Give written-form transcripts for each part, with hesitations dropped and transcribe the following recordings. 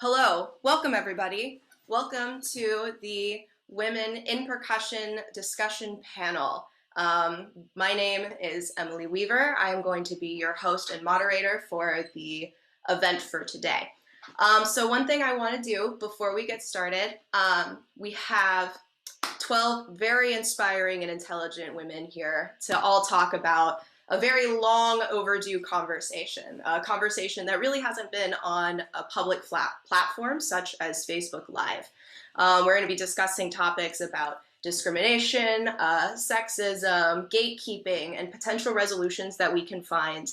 Hello, welcome everybody. Welcome to the Women in Percussion discussion panel. My name is Emily Weaver. I am going to be your host and moderator for the event for today. So one thing I want to do before we get started, we have 12 very inspiring and intelligent women here to all talk about a very long overdue conversation, a conversation that really hasn't been on a public platform such as Facebook Live. We're going to be discussing topics about discrimination, sexism, gatekeeping, and potential resolutions that we can find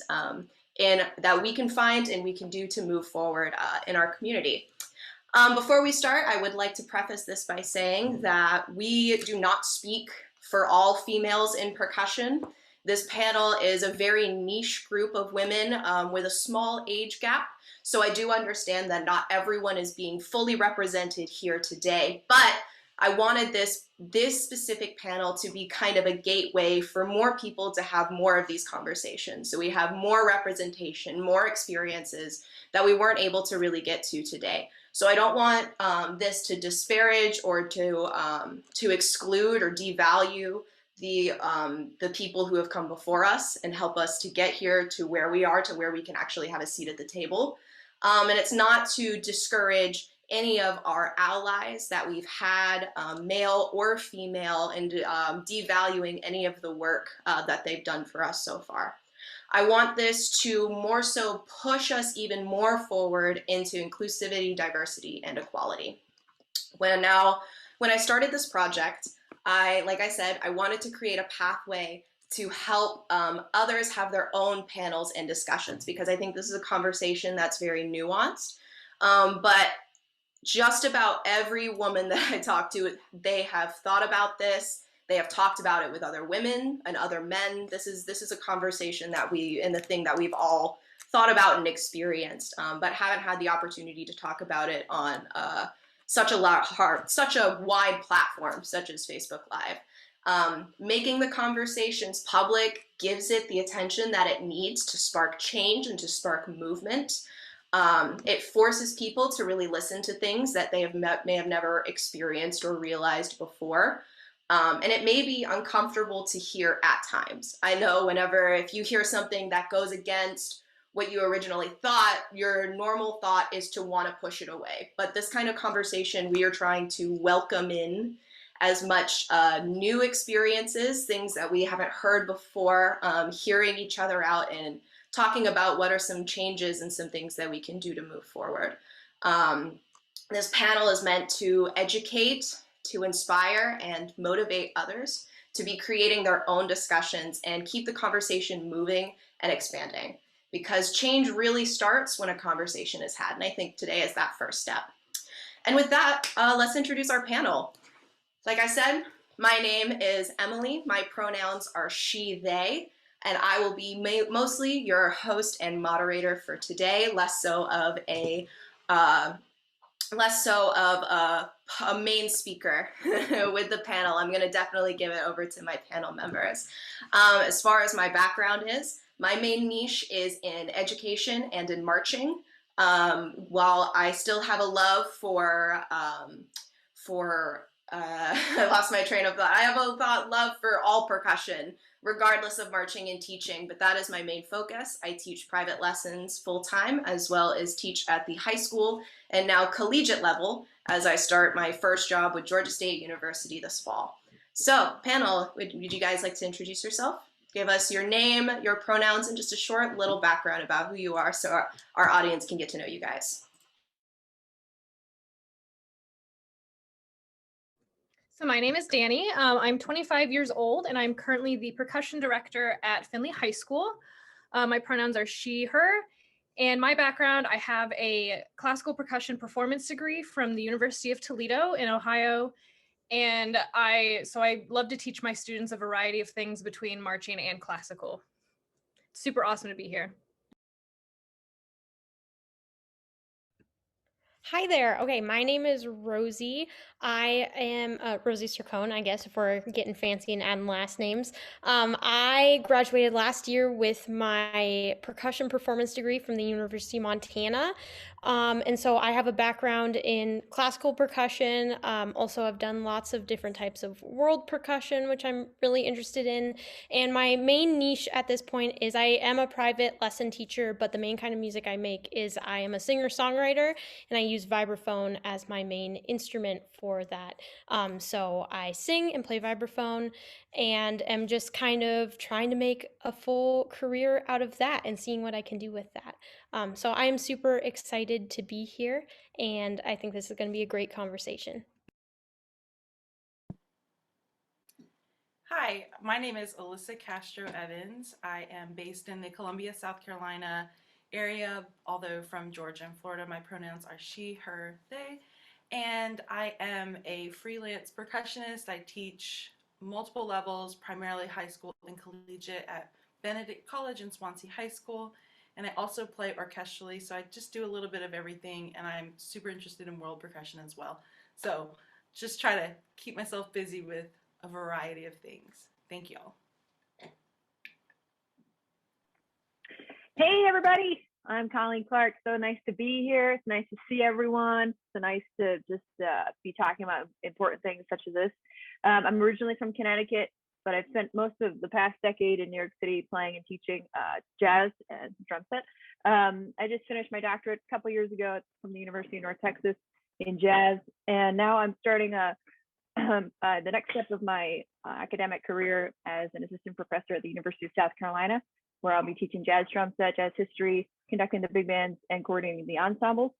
and we can do to move forward in our community. Before we start, I would like to preface this by saying that we do not speak for all females in percussion. This panel is a very niche group of women with a small age gap. So I do understand that not everyone is being fully represented here today, but I wanted this specific panel to be kind of a gateway for more people to have more of these conversations. So we have more representation, more experiences that we weren't able to really get to today. So I don't want this to disparage or to exclude or devalue the people who have come before us and help us to get here to where we are, to where we can actually have a seat at the table. And it's not to discourage any of our allies that we've had, male or female, and devaluing any of the work that they've done for us so far. I want this to more so push us even more forward into inclusivity, diversity, and equality. When I started this project, like I said, I wanted to create a pathway to help others have their own panels and discussions, because I think this is a conversation that's very nuanced. But just about every woman that I talk to, they have thought about this. They have talked about it with other women and other men. This is a conversation that the thing that we've all thought about and experienced, but haven't had the opportunity to talk about it on such a wide platform such as Facebook Live. Making the conversations public gives it the attention that it needs to spark change and to spark movement. It forces people to really listen to things that they may have never experienced or realized before. And it may be uncomfortable to hear at times. I know if you hear something that goes against what you originally thought, your normal thought is to want to push it away. But this kind of conversation, we are trying to welcome in as much new experiences, things that we haven't heard before, hearing each other out and talking about what are some changes and some things that we can do to move forward. This panel is meant to educate, to inspire, and motivate others to be creating their own discussions and keep the conversation moving and expanding. Because change really starts when a conversation is had, and I think today is that first step. And with that, let's introduce our panel. Like I said, my name is Emily. My pronouns are she, they, and I will be mostly your host and moderator for today, less so of a main speaker with the panel. I'm going to definitely give it over to my panel members. As far as my background is, my main niche is in education and in marching. While I still have a love I lost my train of thought. I have a love for all percussion, regardless of marching and teaching, but that is my main focus. I teach private lessons full-time, as well as teach at the high school and now collegiate level as I start my first job with Georgia State University this fall. So, panel, would you guys like to introduce yourself? Give us your name, your pronouns, and just a short little background about who you are so our audience can get to know you guys. So my name is Danny. I'm 25 years old, and I'm currently the percussion director at Findlay High School. My pronouns are she, her. And my background, I have a classical percussion performance degree from the University of Toledo in Ohio. And I love to teach my students a variety of things between marching and classical. Super awesome to be here. Hi there. Okay, my name is Rosie. I am Rosie Sircone, I guess, if we're getting fancy and adding last names. I graduated last year with my percussion performance degree from the University of Montana. And so I have a background in classical percussion. Also, I've done lots of different types of world percussion, which I'm really interested in. And my main niche at this point is I am a private lesson teacher, but the main kind of music I make is I am a singer-songwriter and I use vibraphone as my main instrument for that. So I sing and play vibraphone and am just kind of trying to make a full career out of that and seeing what I can do with that. So I am super excited to be here, and I think this is going to be a great conversation. Hi, my name is Alyssa Castro Evans. I am based in the Columbia, South Carolina area, although from Georgia and Florida. My pronouns are she, her, they. And I am a freelance percussionist. I teach multiple levels, primarily high school and collegiate at Benedict College and Swansea High School. And I also play orchestrally, so I just do a little bit of everything, and I'm super interested in world percussion as well. So just try to keep myself busy with a variety of things. Thank y'all. Hey everybody, I'm Colleen Clark. So nice to be here. It's nice to see everyone. So nice to just be talking about important things such as this. I'm originally from Connecticut, but I've spent most of the past decade in New York City playing and teaching jazz and drum set. I just finished my doctorate a couple years ago from the University of North Texas in jazz, and now I'm starting the next step of my academic career as an assistant professor at the University of South Carolina, where I'll be teaching jazz drum set, jazz history, conducting the big bands, and coordinating the ensembles,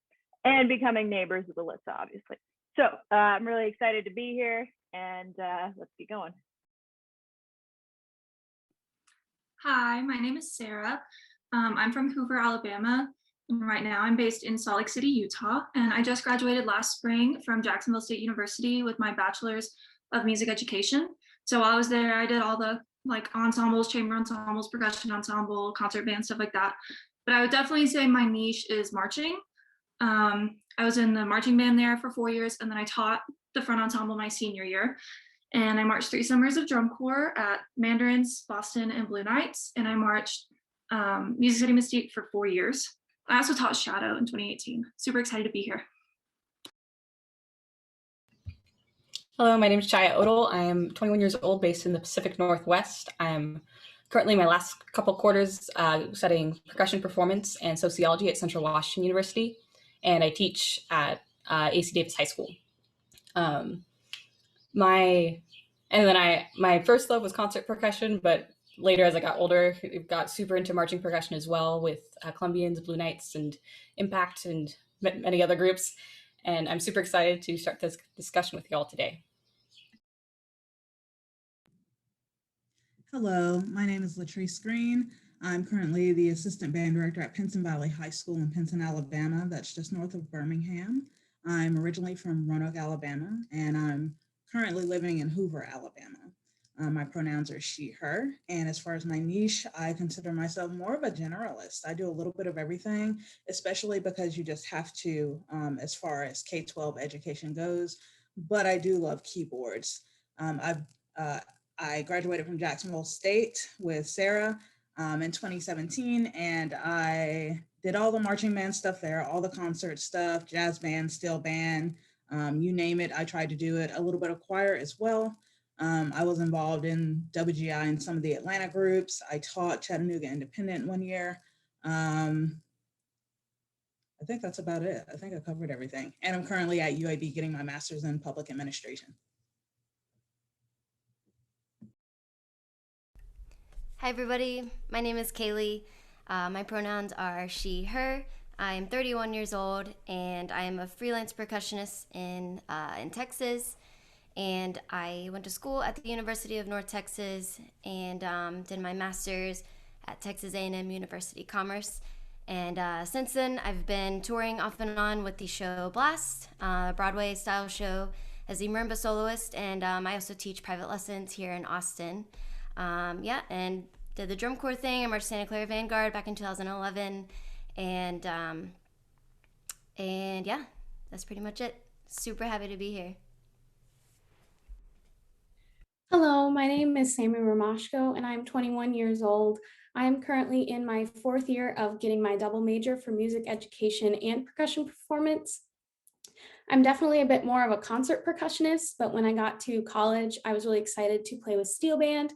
and becoming neighbors with Alyssa, obviously. So I'm really excited to be here, and let's get going. Hi, my name is Sarah. I'm from Hoover, Alabama. And right now I'm based in Salt Lake City, Utah. And I just graduated last spring from Jacksonville State University with my bachelor's of music education. So while I was there, I did all the like ensembles, chamber ensembles, percussion ensemble, concert band, stuff like that. But I would definitely say my niche is marching. I was in the marching band there for 4 years, and then I taught the front ensemble my senior year. And I marched 3 summers of drum corps at Mandarins, Boston, and Blue Knights. And I marched Music City Mystique for 4 years. I also taught Shadow in 2018. Super excited to be here. Hello, my name is Chaya Odell. I am 21 years old, based in the Pacific Northwest. I'm currently in my last couple quarters studying percussion performance and sociology at Central Washington University, and I teach at AC Davis High School. My first love was concert percussion, but later as I got older, I got super into marching percussion as well with Columbians, Blue Knights, and Impact, and many other groups. And I'm super excited to start this discussion with you all today. Hello, my name is Latrice Green. I'm currently the assistant band director at Pinson Valley High School in Pinson, Alabama. That's just north of Birmingham. I'm originally from Roanoke, Alabama, and I'm currently living in Hoover, Alabama. My pronouns are she, her, and as far as my niche, I consider myself more of a generalist. I do a little bit of everything, especially because you just have to, as far as K-12 education goes, but I do love keyboards. I graduated from Jacksonville State with Sarah in 2017, and I did all the marching band stuff there, all the concert stuff, jazz band, steel band, you name it, I tried to do it, a little bit of choir as well. I was involved in WGI and some of the Atlanta groups. I taught Chattanooga Independent one year. I think that's about it. I think I covered everything. And I'm currently at UAB getting my master's in public administration. Hi everybody, my name is Kaylee. My pronouns are she, her. I'm 31 years old and I am a freelance percussionist in Texas. And I went to school at the University of North Texas and did my master's at Texas A&M University Commerce. And since then, I've been touring off and on with the show Blast, a Broadway style show, as the marimba soloist. And I also teach private lessons here in Austin. And did the drum corps thing. I marched Santa Clara Vanguard back in 2011. And yeah, that's pretty much it. Super happy to be here. Hello, my name is Sammy Romashko and I'm 21 years old. I am currently in my 4th year of getting my double major for music education and percussion performance. I'm definitely a bit more of a concert percussionist, but when I got to college, I was really excited to play with steel band,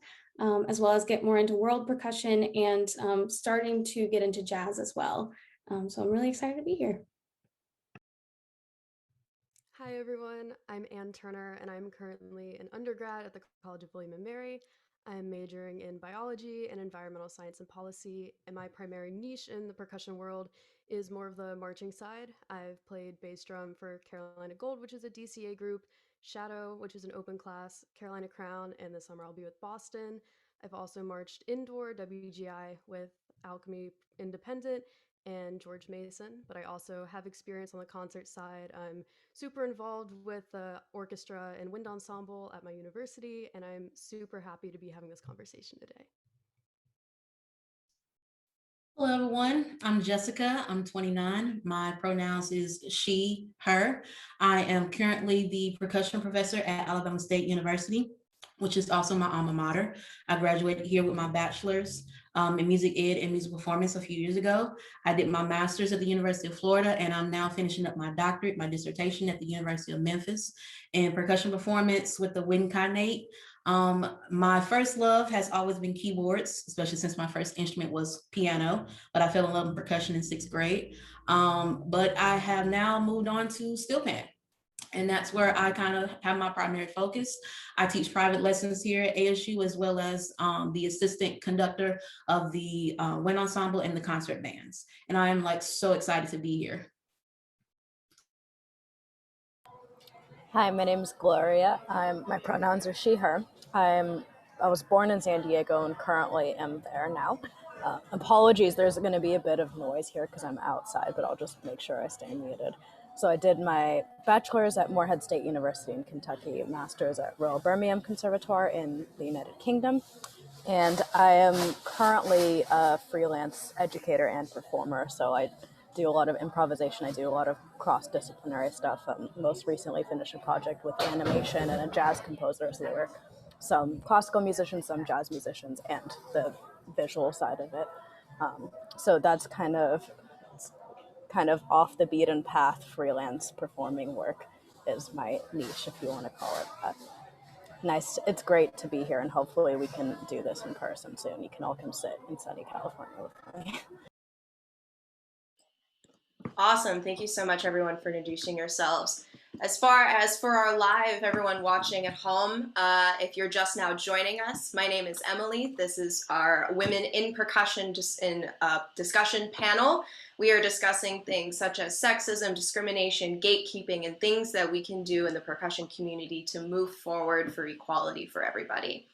as well as get more into world percussion and starting to get into jazz as well. So I'm really excited to be here. Hi everyone, I'm Ann Turner and I'm currently an undergrad at the College of William and Mary. I'm majoring in biology and environmental science and policy, and my primary niche in the percussion world is more of the marching side. I've played bass drum for Carolina Gold, which is a DCA group, Shadow, which is an open class, Carolina Crown, and this summer I'll be with Boston. I've also marched indoor WGI with Alchemy Independent and George Mason, but I also have experience on the concert side. I'm super involved with the orchestra and wind ensemble at my university, and I'm super happy to be having this conversation today. Hello, everyone. I'm Jessica. I'm 29. My pronouns is she, her. I am currently the percussion professor at Alabama State University, which is also my alma mater. I graduated here with my bachelor's in music ed and music performance a few years ago. I did my master's at the University of Florida, and I'm now finishing up my doctorate, my dissertation at the University of Memphis in percussion performance with the wind cognate. My first love has always been keyboards, especially since my first instrument was piano, but I fell in love with percussion in 6th grade. But I have now moved on to steel pan. And that's where I kind of have my primary focus. I teach private lessons here at ASU, as well as the assistant conductor of the wind ensemble and the concert bands. And I am like so excited to be here. Hi, my name is Gloria. My pronouns are she, her. I was born in San Diego and currently am there now. Apologies, there's going to be a bit of noise here because I'm outside, but I'll just make sure I stay muted. So I did my bachelor's at Morehead State University in Kentucky, master's at Royal Birmingham Conservatoire in the United Kingdom, and I am currently a freelance educator and performer, so I do a lot of improvisation, I do a lot of cross-disciplinary stuff. Most recently finished a project with animation and a jazz composer, so there were some classical musicians, some jazz musicians, and the visual side of it. So that's kind of off the beaten path freelance performing work is my niche, if you want to call it that. Nice, it's great to be here, and hopefully we can do this in person soon. You can all come sit in sunny California with me. Awesome. Thank you so much, everyone, for introducing yourselves. As far as for our live, everyone watching at home, if you're just now joining us, my name is Emily. This is our Women in Percussion discussion panel. We are discussing things such as sexism, discrimination, gatekeeping, and things that we can do in the percussion community to move forward for equality for everybody.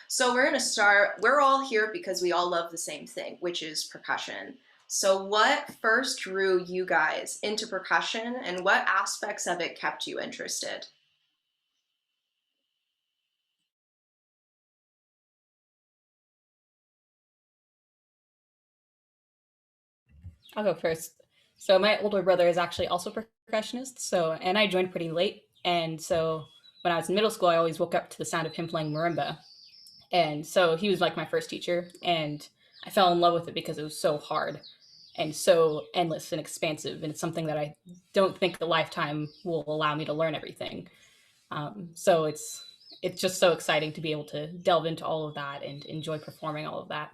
So we're going to start. We're all here because we all love the same thing, which is percussion. So what first drew you guys into percussion, and what aspects of it kept you interested? I'll go first. So my older brother is actually also a percussionist, and I joined pretty late. And so when I was in middle school, I always woke up to the sound of him playing marimba. And so he was like my first teacher, and I fell in love with it because it was so hard and so endless and expansive, and it's something that I don't think a lifetime will allow me to learn everything. So it's just so exciting to be able to delve into all of that and enjoy performing all of that.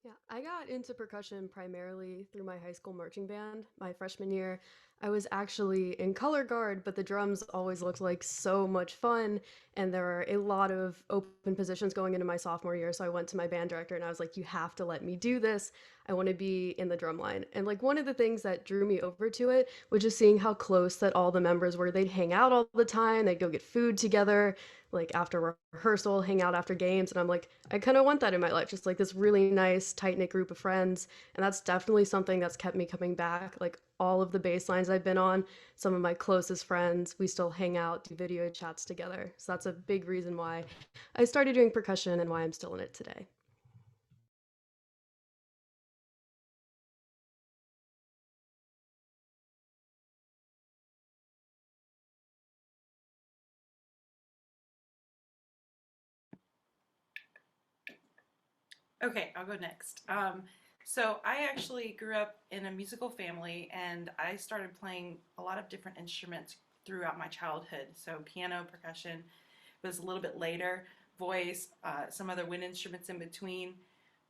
Yeah, I got into percussion primarily through my high school marching band. My freshman year, I was actually in color guard, but the drums always looked like so much fun, and there were a lot of open positions going into my sophomore year, so I went to my band director and I was like, you have to let me do this. I want to be in the drum line. And like one of the things that drew me over to it was just seeing how close that all the members were. They'd hang out all the time, they'd go get food together, like after rehearsal, hang out after games, and I'm like, I kind of want that in my life, just like this really nice tight-knit group of friends. And that's definitely something that's kept me coming back. Like all of the bass lines I've been on, some of my closest friends, we still hang out, do video chats together. So that's a big reason why I started doing percussion and why I'm still in it today. Okay, I'll go next. So I actually grew up in a musical family, and I started playing a lot of different instruments throughout my childhood. So piano, percussion was a little bit later, voice, some other wind instruments in between.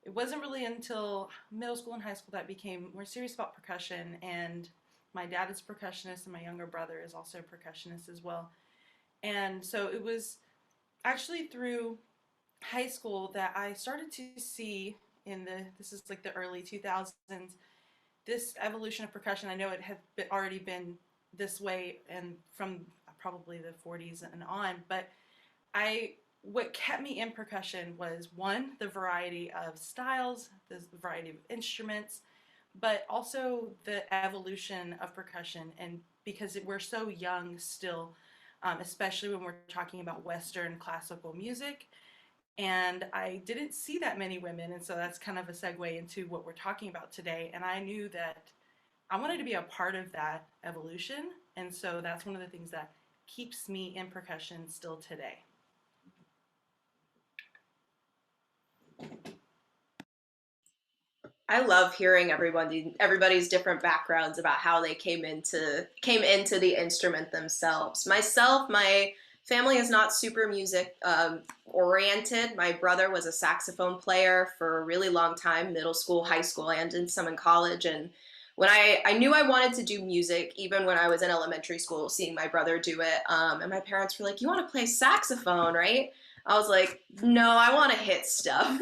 It wasn't really until middle school and high school that I became more serious about percussion, and my dad is a percussionist, and my younger brother is also a percussionist as well. And so it was actually through high school that I started to see this is like the early 2000s, this evolution of percussion. I know it had already been this way and from probably the 40s and on, but what kept me in percussion was, one, the variety of styles, the variety of instruments, but also the evolution of percussion. And because we're so young still, especially when we're talking about Western classical music, and I didn't see that many women, and so that's kind of a segue into what we're talking about today. And I knew that I wanted to be a part of that evolution, and so that's one of the things that keeps me in percussion still today. I love hearing everybody's different backgrounds about how they came into the instrument themselves. Myself, my family is not super music oriented. My brother was a saxophone player for a really long time, middle school, high school, and did some in college. And when I knew I wanted to do music, even when I was in elementary school, seeing my brother do it, and my parents were like, "You want to play saxophone, right?" I was like, "No, I want to hit stuff."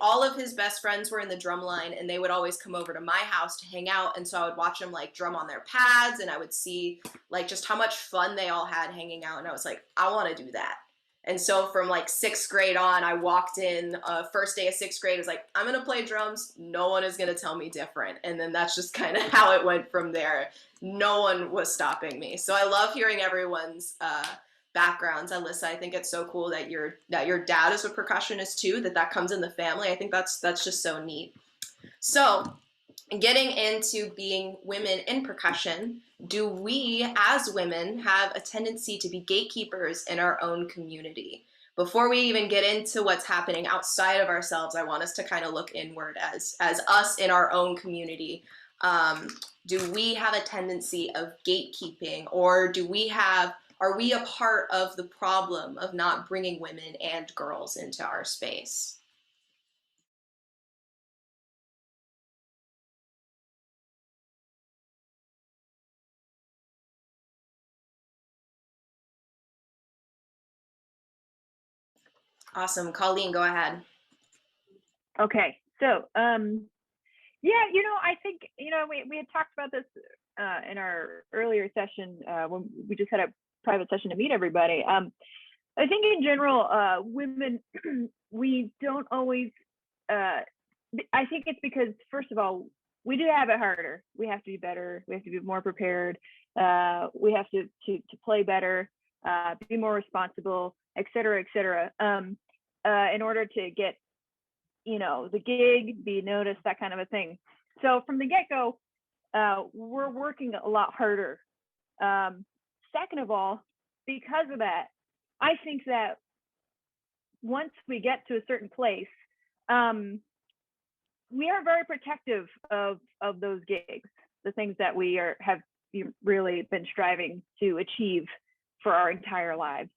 All of his best friends were in the drum line, and they would always come over to my house to hang out. And so I would watch them like drum on their pads, and I would see like just how much fun they all had hanging out. And I was like, I want to do that. And so from like sixth grade on, I walked in, first day of sixth grade, I was like, I'm going to play drums. No one is going to tell me different. And then that's just kind of how it went from there. No one was stopping me. So I love hearing everyone's backgrounds. Alyssa, I think it's so cool that your dad is a percussionist too, that comes in the family. I think that's just so neat. So getting into being women in percussion, do we as women have a tendency to be gatekeepers in our own community? Before we even get into what's happening outside of ourselves, I want us to kind of look inward as us in our own community. Do we have a tendency of gatekeeping, or are we a part of the problem of not bringing women and girls into our space? Awesome. Colleen, go ahead. Okay, so yeah, I think we had talked about this in our earlier session when we just had a private session to meet everybody. I think in general, women, we don't always. I think it's because, first of all, we do have it harder. We have to be better. We have to be more prepared. We have to play better, be more responsible, et cetera, in order to get, the gig, be noticed, that kind of a thing. So from the get-go, we're working a lot harder. Second of all, because of that, I think that once we get to a certain place, we are very protective of those gigs, the things that we have really been striving to achieve for our entire lives.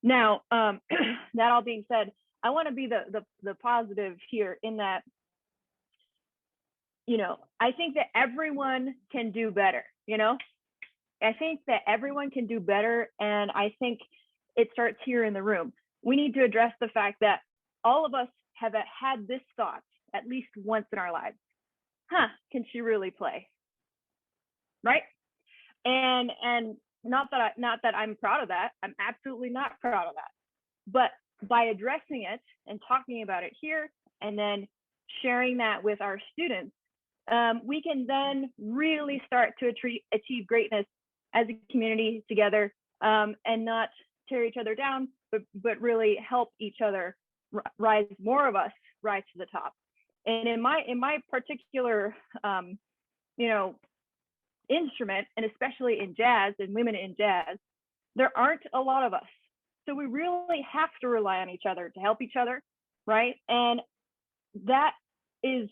Now, that all being said, I want to be the positive here in that, I think that everyone can do better, I think that everyone can do better. And I think it starts here in the room. We need to address the fact that all of us have had this thought at least once in our lives. Can she really play? Right? And not that I'm proud of that. I'm absolutely not proud of that. But by addressing it and talking about it here, and then sharing that with our students, we can then really start to achieve greatness as a community together, and not tear each other down, but really help each other rise, more of us rise to the top. And in my particular, instrument, and especially in jazz and women in jazz, there aren't a lot of us. So we really have to rely on each other to help each other, right? And that is,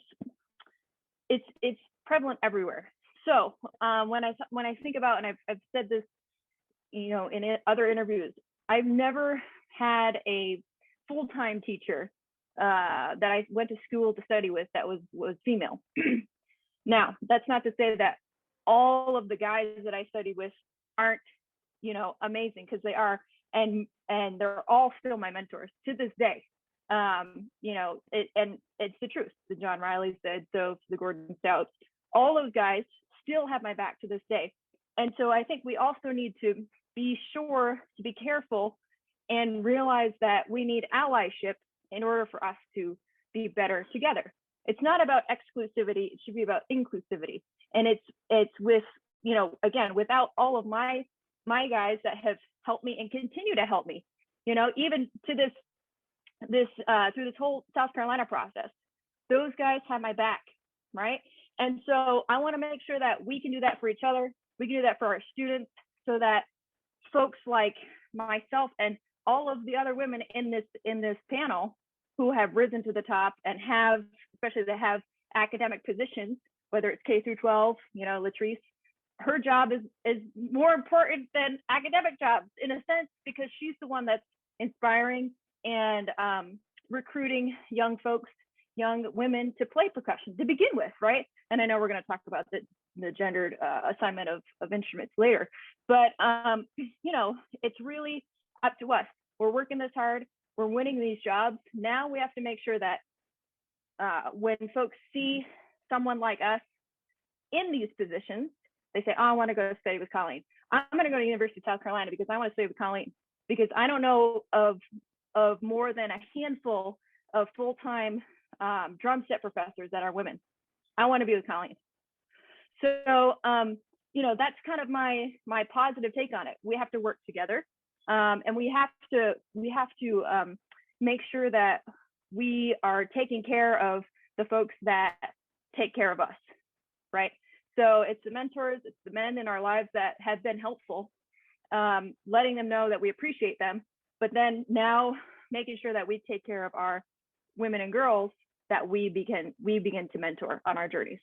it's prevalent everywhere. So when I think about, and I've said this, in other interviews, I've never had a full-time teacher that I went to school to study with that was female. Now, that's not to say that all of the guys that I studied with aren't, amazing, because they are, and they're all still my mentors to this day. And it's the truth. The John Riley's, the Ed Soaps, the Gordon Stouts, all those guys still have my back to this day. And so I think we also need to be sure to be careful and realize that we need allyship in order for us to be better together. It's not about exclusivity, it should be about inclusivity. And it's with, again, without all of my guys that have helped me and continue to help me, even to this through this whole South Carolina process, those guys have my back, right? And so I want to make sure that we can do that for each other. We can do that for our students, so that folks like myself and all of the other women in this panel who have risen to the top and especially that have academic positions, whether it's K through 12, Latrice, her job is more important than academic jobs in a sense, because she's the one that's inspiring and recruiting young folks, young women to play percussion to begin with, right? And I know we're going to talk about the gendered assignment of instruments later, but it's really up to us. We're working this hard. We're winning these jobs. Now we have to make sure that when folks see someone like us in these positions, they say, oh, I want to go study with Colleen. I'm going to go to the University of South Carolina because I want to study with Colleen, because I don't know of more than a handful of full-time drum set professors that are women. I want to be with Colleen. So, that's kind of my positive take on it. We have to work together, and we have to make sure that we are taking care of the folks that take care of us, right? So it's the mentors, it's the men in our lives that have been helpful, letting them know that we appreciate them, but then now making sure that we take care of our women and girls that we begin to mentor on our journeys.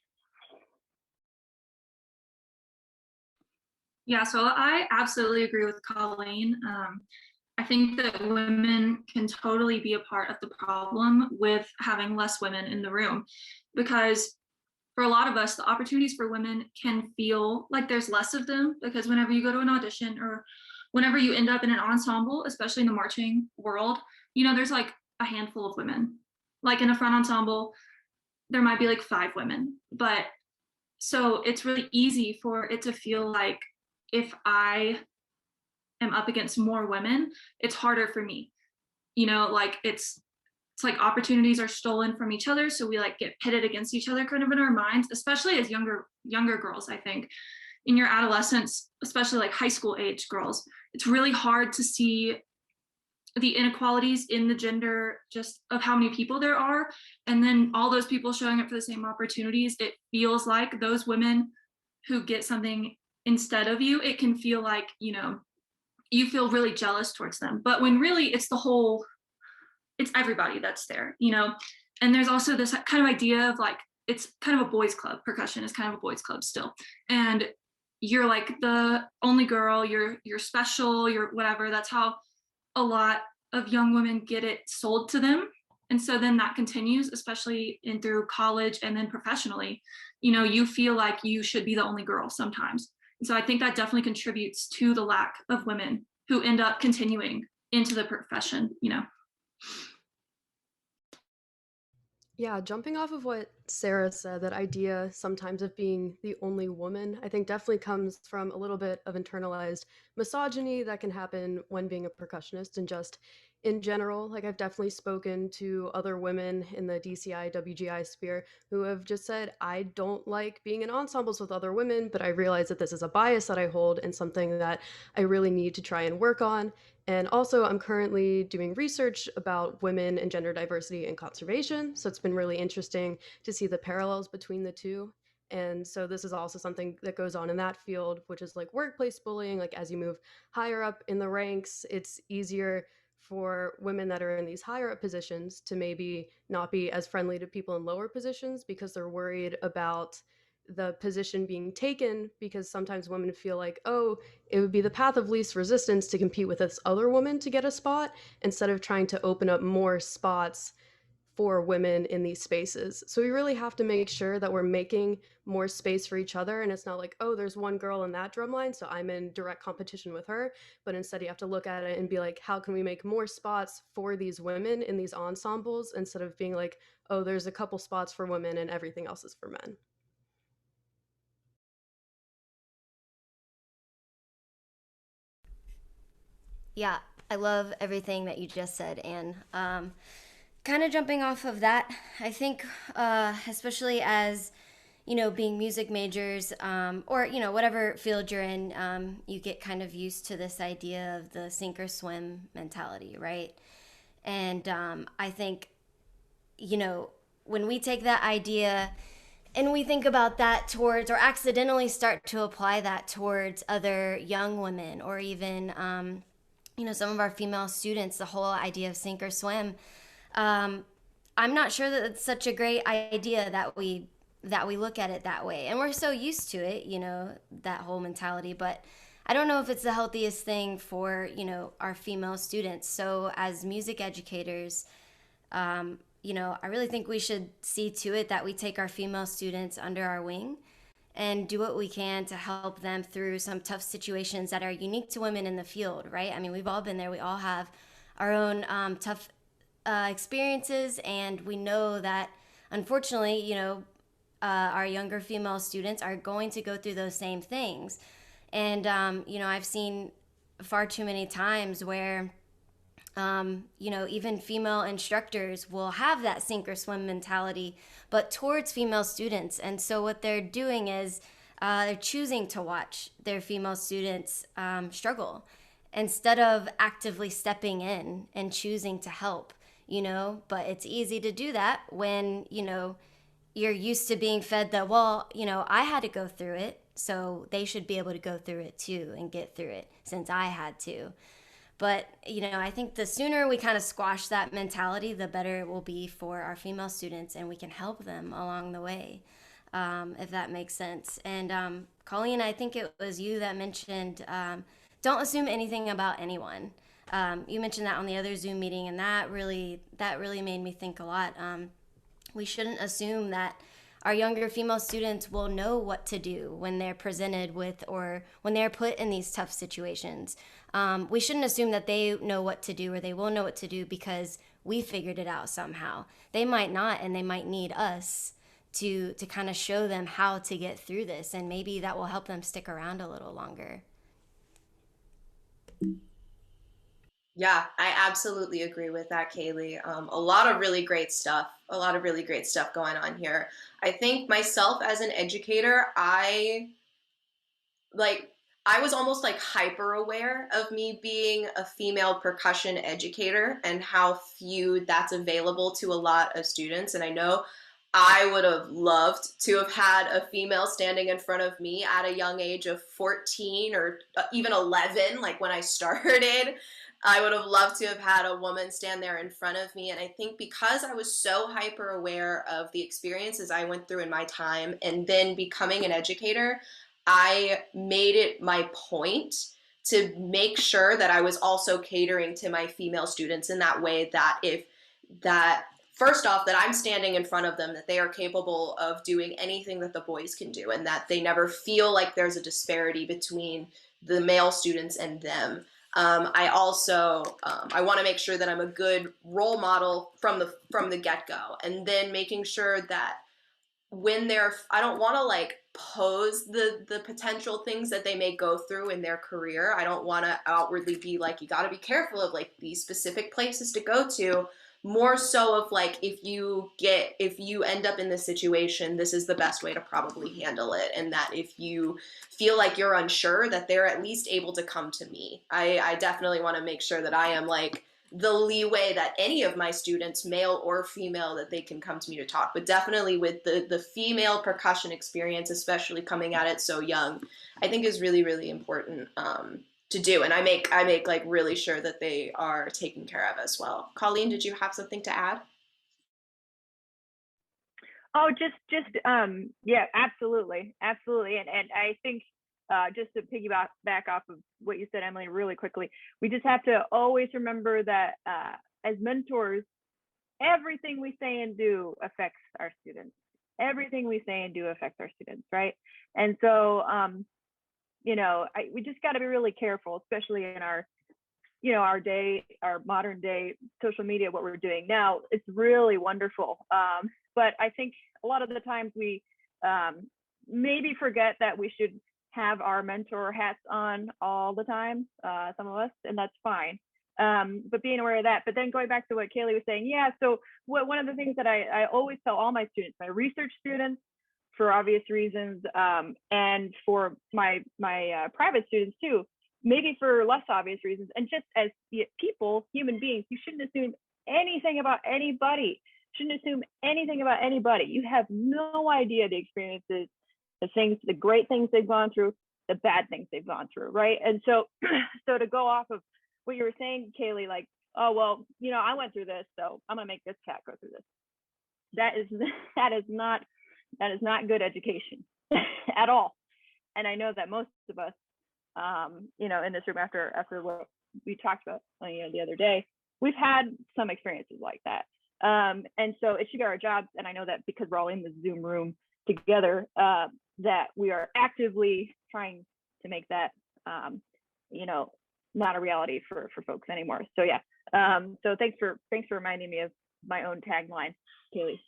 Yeah, so I absolutely agree with Colleen. I think that women can totally be a part of the problem with having less women in the room, because for a lot of us, the opportunities for women can feel like there's less of them, because whenever you go to an audition or whenever you end up in an ensemble, especially in the marching world, there's like a handful of women. Like in a front ensemble, there might be like 5 women, but so it's really easy for it to feel like if I am up against more women, it's harder for me. Like it's like opportunities are stolen from each other, so we like get pitted against each other kind of in our minds, especially as younger girls. I think in your adolescence, especially like high school age girls, it's really hard to see the inequalities in the gender, just of how many people there are, and then all those people showing up for the same opportunities. It feels like those women who get something instead of you, it can feel like you feel really jealous towards them, but when really it's everybody that's there, and there's also this kind of idea of like, it's kind of a boys club. Percussion is kind of a boys club still, and you're like the only girl, you're special, you're whatever. That's how a lot of young women get it sold to them. And so then that continues, especially in through college and then professionally, you feel like you should be the only girl sometimes. And so I think that definitely contributes to the lack of women who end up continuing into the profession. Yeah, jumping off of what Sarah said, that idea sometimes of being the only woman, I think definitely comes from a little bit of internalized misogyny that can happen when being a percussionist, and just in general. Like, I've definitely spoken to other women in the DCI, WGI sphere who have just said, I don't like being in ensembles with other women, but I realize that this is a bias that I hold and something that I really need to try and work on. And also, I'm currently doing research about women and gender diversity and conservation. So it's been really interesting to see the parallels between the two. And so this is also something that goes on in that field, which is like workplace bullying. Like, as you move higher up in the ranks, it's easier for women that are in these higher up positions to maybe not be as friendly to people in lower positions because they're worried about the position being taken, because sometimes women feel like, oh, it would be the path of least resistance to compete with this other woman to get a spot instead of trying to open up more spots for women in these spaces. So we really have to make sure that we're making more space for each other. And it's not like, oh, there's one girl in that drum line, so I'm in direct competition with her. But instead, you have to look at it and be like, how can we make more spots for these women in these ensembles instead of being like, oh, there's a couple spots for women and everything else is for men. Yeah, I love everything that you just said, Anne. Kind of jumping off of that, I think, especially as, you know, being music majors, or, you know, whatever field you're in, you get kind of used to this idea of the sink or swim mentality, right? And I think, you know, when we take that idea and we think about that towards, or accidentally start to apply that towards other young women, or even, you know, some of our female students, the whole idea of sink or swim, I'm not sure that it's such a great idea that we look at it that way. And we're so used to it, you know, that whole mentality, but I don't know if it's the healthiest thing for, you know, our female students. So as music educators, you know, I really think we should see to it that we take our female students under our wing and do what we can to help them through some tough situations that are unique to women in the field, right? I mean, we've all been there. We all have our own tough experiences, and we know that, unfortunately, you know, our younger female students are going to go through those same things. And, you know, I've seen far too many times where, you know, even female instructors will have that sink or swim mentality, but towards female students. And so what they're doing is they're choosing to watch their female students struggle instead of actively stepping in and choosing to help, you know. But it's easy to do that when, you know, you're used to being fed that, well, you know, I had to go through it, so they should be able to go through it too and get through it since I had to. But, you know, I think the sooner we kind of squash that mentality, the better it will be for our female students, and we can help them along the way, if that makes sense. And Colleen, I think it was you that mentioned, don't assume anything about anyone. You mentioned that on the other Zoom meeting, and that really made me think a lot. We shouldn't assume that our younger female students will know what to do when they're presented with, or when they're put in these tough situations. We shouldn't assume that they know what to do, or they will know what to do because we figured it out somehow. They might not, and they might need us to kind of show them how to get through this, and maybe that will help them stick around a little longer. Yeah, I absolutely agree with that, Kaylee. A lot of really great stuff. A lot of really great stuff going on here. I think myself as an educator, I was almost like hyper aware of me being a female percussion educator and how few that's available to a lot of students. And I know I would have loved to have had a female standing in front of me at a young age of 14 or even 11, like when I started. I would have loved to have had a woman stand there in front of me. And I think because I was so hyper aware of the experiences I went through in my time, and then becoming an educator, I made it my point to make sure that I was also catering to my female students in that way, that first off, that I'm standing in front of them, that they are capable of doing anything that the boys can do, and that they never feel like there's a disparity between the male students and them. I also I want to make sure that I'm a good role model from the get-go, and then making sure that when I don't want to like pose the potential things that they may go through in their career. I don't want to outwardly be like, you got to be careful of like these specific places to go to. More so of like, if you end up in this situation, this is the best way to probably handle it. And that if you feel like you're unsure, that they're at least able to come to me. I definitely want to make sure that I am like the leeway that any of my students, male or female, that they can come to me to talk. But definitely with the female percussion experience, especially coming at it so young, I think is really, really important to do, and I make like really sure that they are taken care of as well. Colleen, did you have something to add? Oh, yeah, absolutely, absolutely, and I think just to piggyback back off of what you said, Emily, really quickly, we just have to always remember that as mentors, everything we say and do affects our students. Everything we say and do affects our students, right? And so, we just got to be really careful, especially in our our modern day social media, what we're doing now. It's really wonderful. But I think a lot of the times we maybe forget that we should have our mentor hats on all the time, some of us, and that's fine. But being aware of that. But then going back to what Kaylee was saying, yeah, so one of the things that I always tell all my students, my research students, for obvious reasons, and for my private students too, maybe for less obvious reasons, and just as people, human beings, you shouldn't assume anything about anybody. Shouldn't assume anything about anybody. You have no idea the experiences, the things, the great things they've gone through, the bad things they've gone through, right? And so, so to go off of what you were saying, Kaylee, like, oh well, I went through this, so I'm gonna make this cat go through this. That is not good education at all. And I know that most of us, in this room, after what we talked about, the other day, we've had some experiences like that. And so it should be our jobs. And I know that because we're all in the Zoom room together, that we are actively trying to make that, not a reality for folks anymore. So yeah. So thanks for reminding me of my own tagline, Kaylee.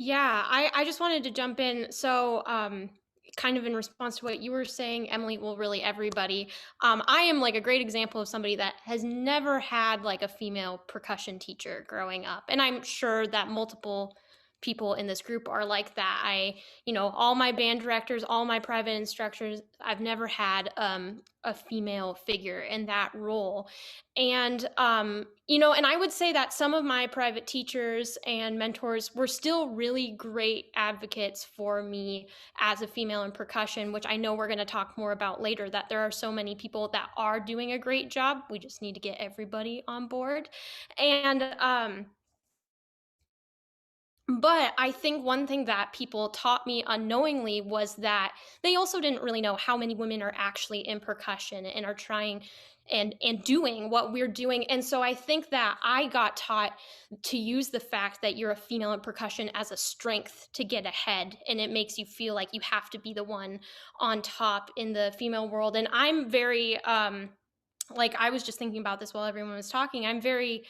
Yeah, I just wanted to jump in. So, kind of in response to what you were saying, Emily, well, really everybody. I am like a great example of somebody that has never had like a female percussion teacher growing up. And I'm sure that multiple people in this group are like that. All my band directors, all my private instructors, I've never had a female figure in that role. And and I would say that some of my private teachers and mentors were still really great advocates for me as a female in percussion, which I know we're going to talk more about later, that there are so many people that are doing a great job. We just need to get everybody on board. And but I think one thing that people taught me unknowingly was that they also didn't really know how many women are actually in percussion and are trying and doing what we're doing. And so I think that I got taught to use the fact that you're a female in percussion as a strength to get ahead. And it makes you feel like you have to be the one on top in the female world. And I'm very, like, I was just thinking about this while everyone was talking. I'm very,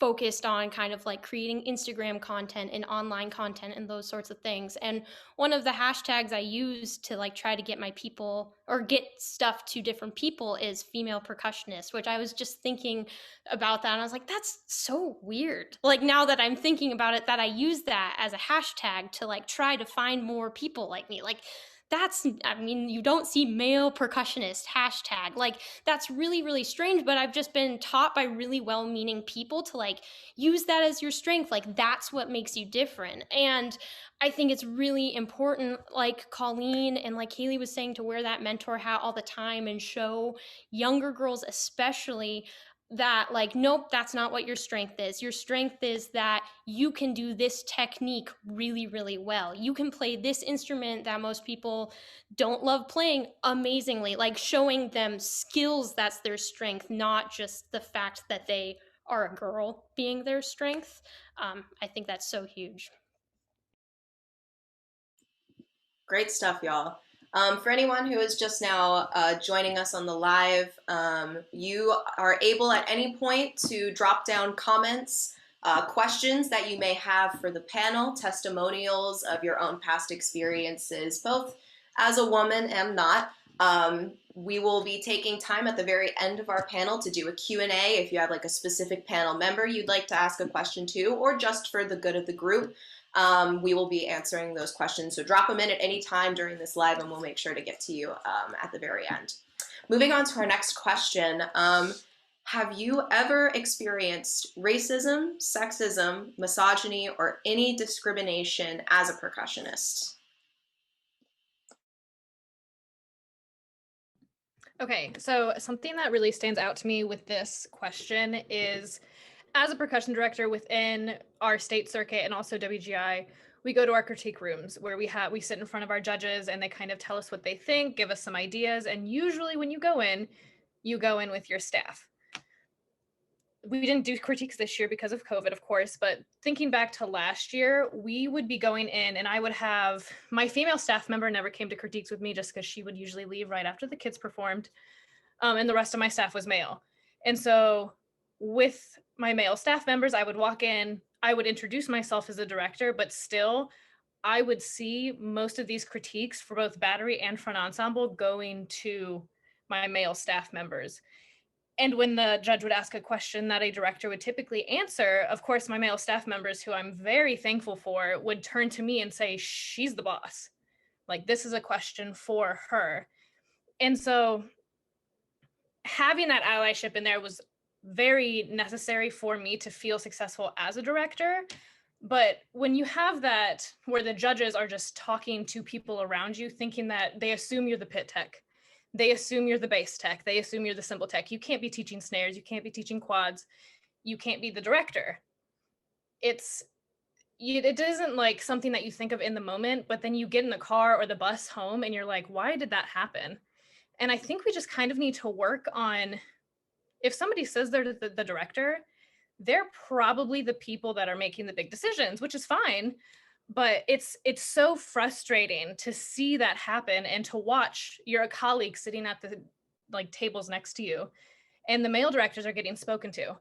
focused on kind of like creating Instagram content and online content and those sorts of things. And one of the hashtags I use to like try to get my people or get stuff to different people is female percussionist, which I was just thinking about that. And I was like, that's so weird. Like now that I'm thinking about it, that I use that as a hashtag to like try to find more people like me. Like you don't see male percussionist hashtag. Like that's really, really strange, but I've just been taught by really well-meaning people to like use that as your strength. Like that's what makes you different. And I think it's really important, like Colleen and like Kaylee was saying, to wear that mentor hat all the time and show younger girls especially that like, nope, that's not what your strength is. Your strength is that you can do this technique really, really well. You can play this instrument that most people don't love playing amazingly, like showing them skills, that's their strength, not just the fact that they are a girl being their strength. I think that's so huge. Great stuff, y'all. For anyone who is just now joining us on the live, you are able at any point to drop down comments, questions that you may have for the panel, testimonials of your own past experiences, both as a woman and not. We will be taking time at the very end of our panel to do a Q&A if you have like a specific panel member you'd like to ask a question to, or just for the good of the group. We will be answering those questions. So drop them in at any time during this live and we'll make sure to get to you at the very end. Moving on to our next question. Have you ever experienced racism, sexism, misogyny, or any discrimination as a percussionist? Okay, so something that really stands out to me with this question is, as a percussion director within our state circuit and also WGI, we go to our critique rooms where we sit in front of our judges and they kind of tell us what they think, give us some ideas, and usually when you go in with your staff. We didn't do critiques this year because of COVID, of course, but thinking back to last year, we would be going in and I would have my female staff member never came to critiques with me just because she would usually leave right after the kids performed. And the rest of my staff was male. And so with my male staff members, I would walk in, I would introduce myself as a director, but still I would see most of these critiques for both battery and front ensemble going to my male staff members. And when the judge would ask a question that a director would typically answer, of course, my male staff members, who I'm very thankful for, would turn to me and say, she's the boss. Like, this is a question for her. And so having that allyship in there was very necessary for me to feel successful as a director. But when you have that where the judges are just talking to people around you, thinking that they assume you're the pit tech, they assume you're the bass tech, they assume you're the cymbal tech. You can't be teaching snares, you can't be teaching quads, you can't be the director. It isn't like something that you think of in the moment, but then you get in the car or the bus home and you're like, why did that happen? And I think we just kind of need to work on, if somebody says they're the director, they're probably the people that are making the big decisions, which is fine. But it's so frustrating to see that happen and to watch your colleague sitting at the tables next to you and the male directors are getting spoken to.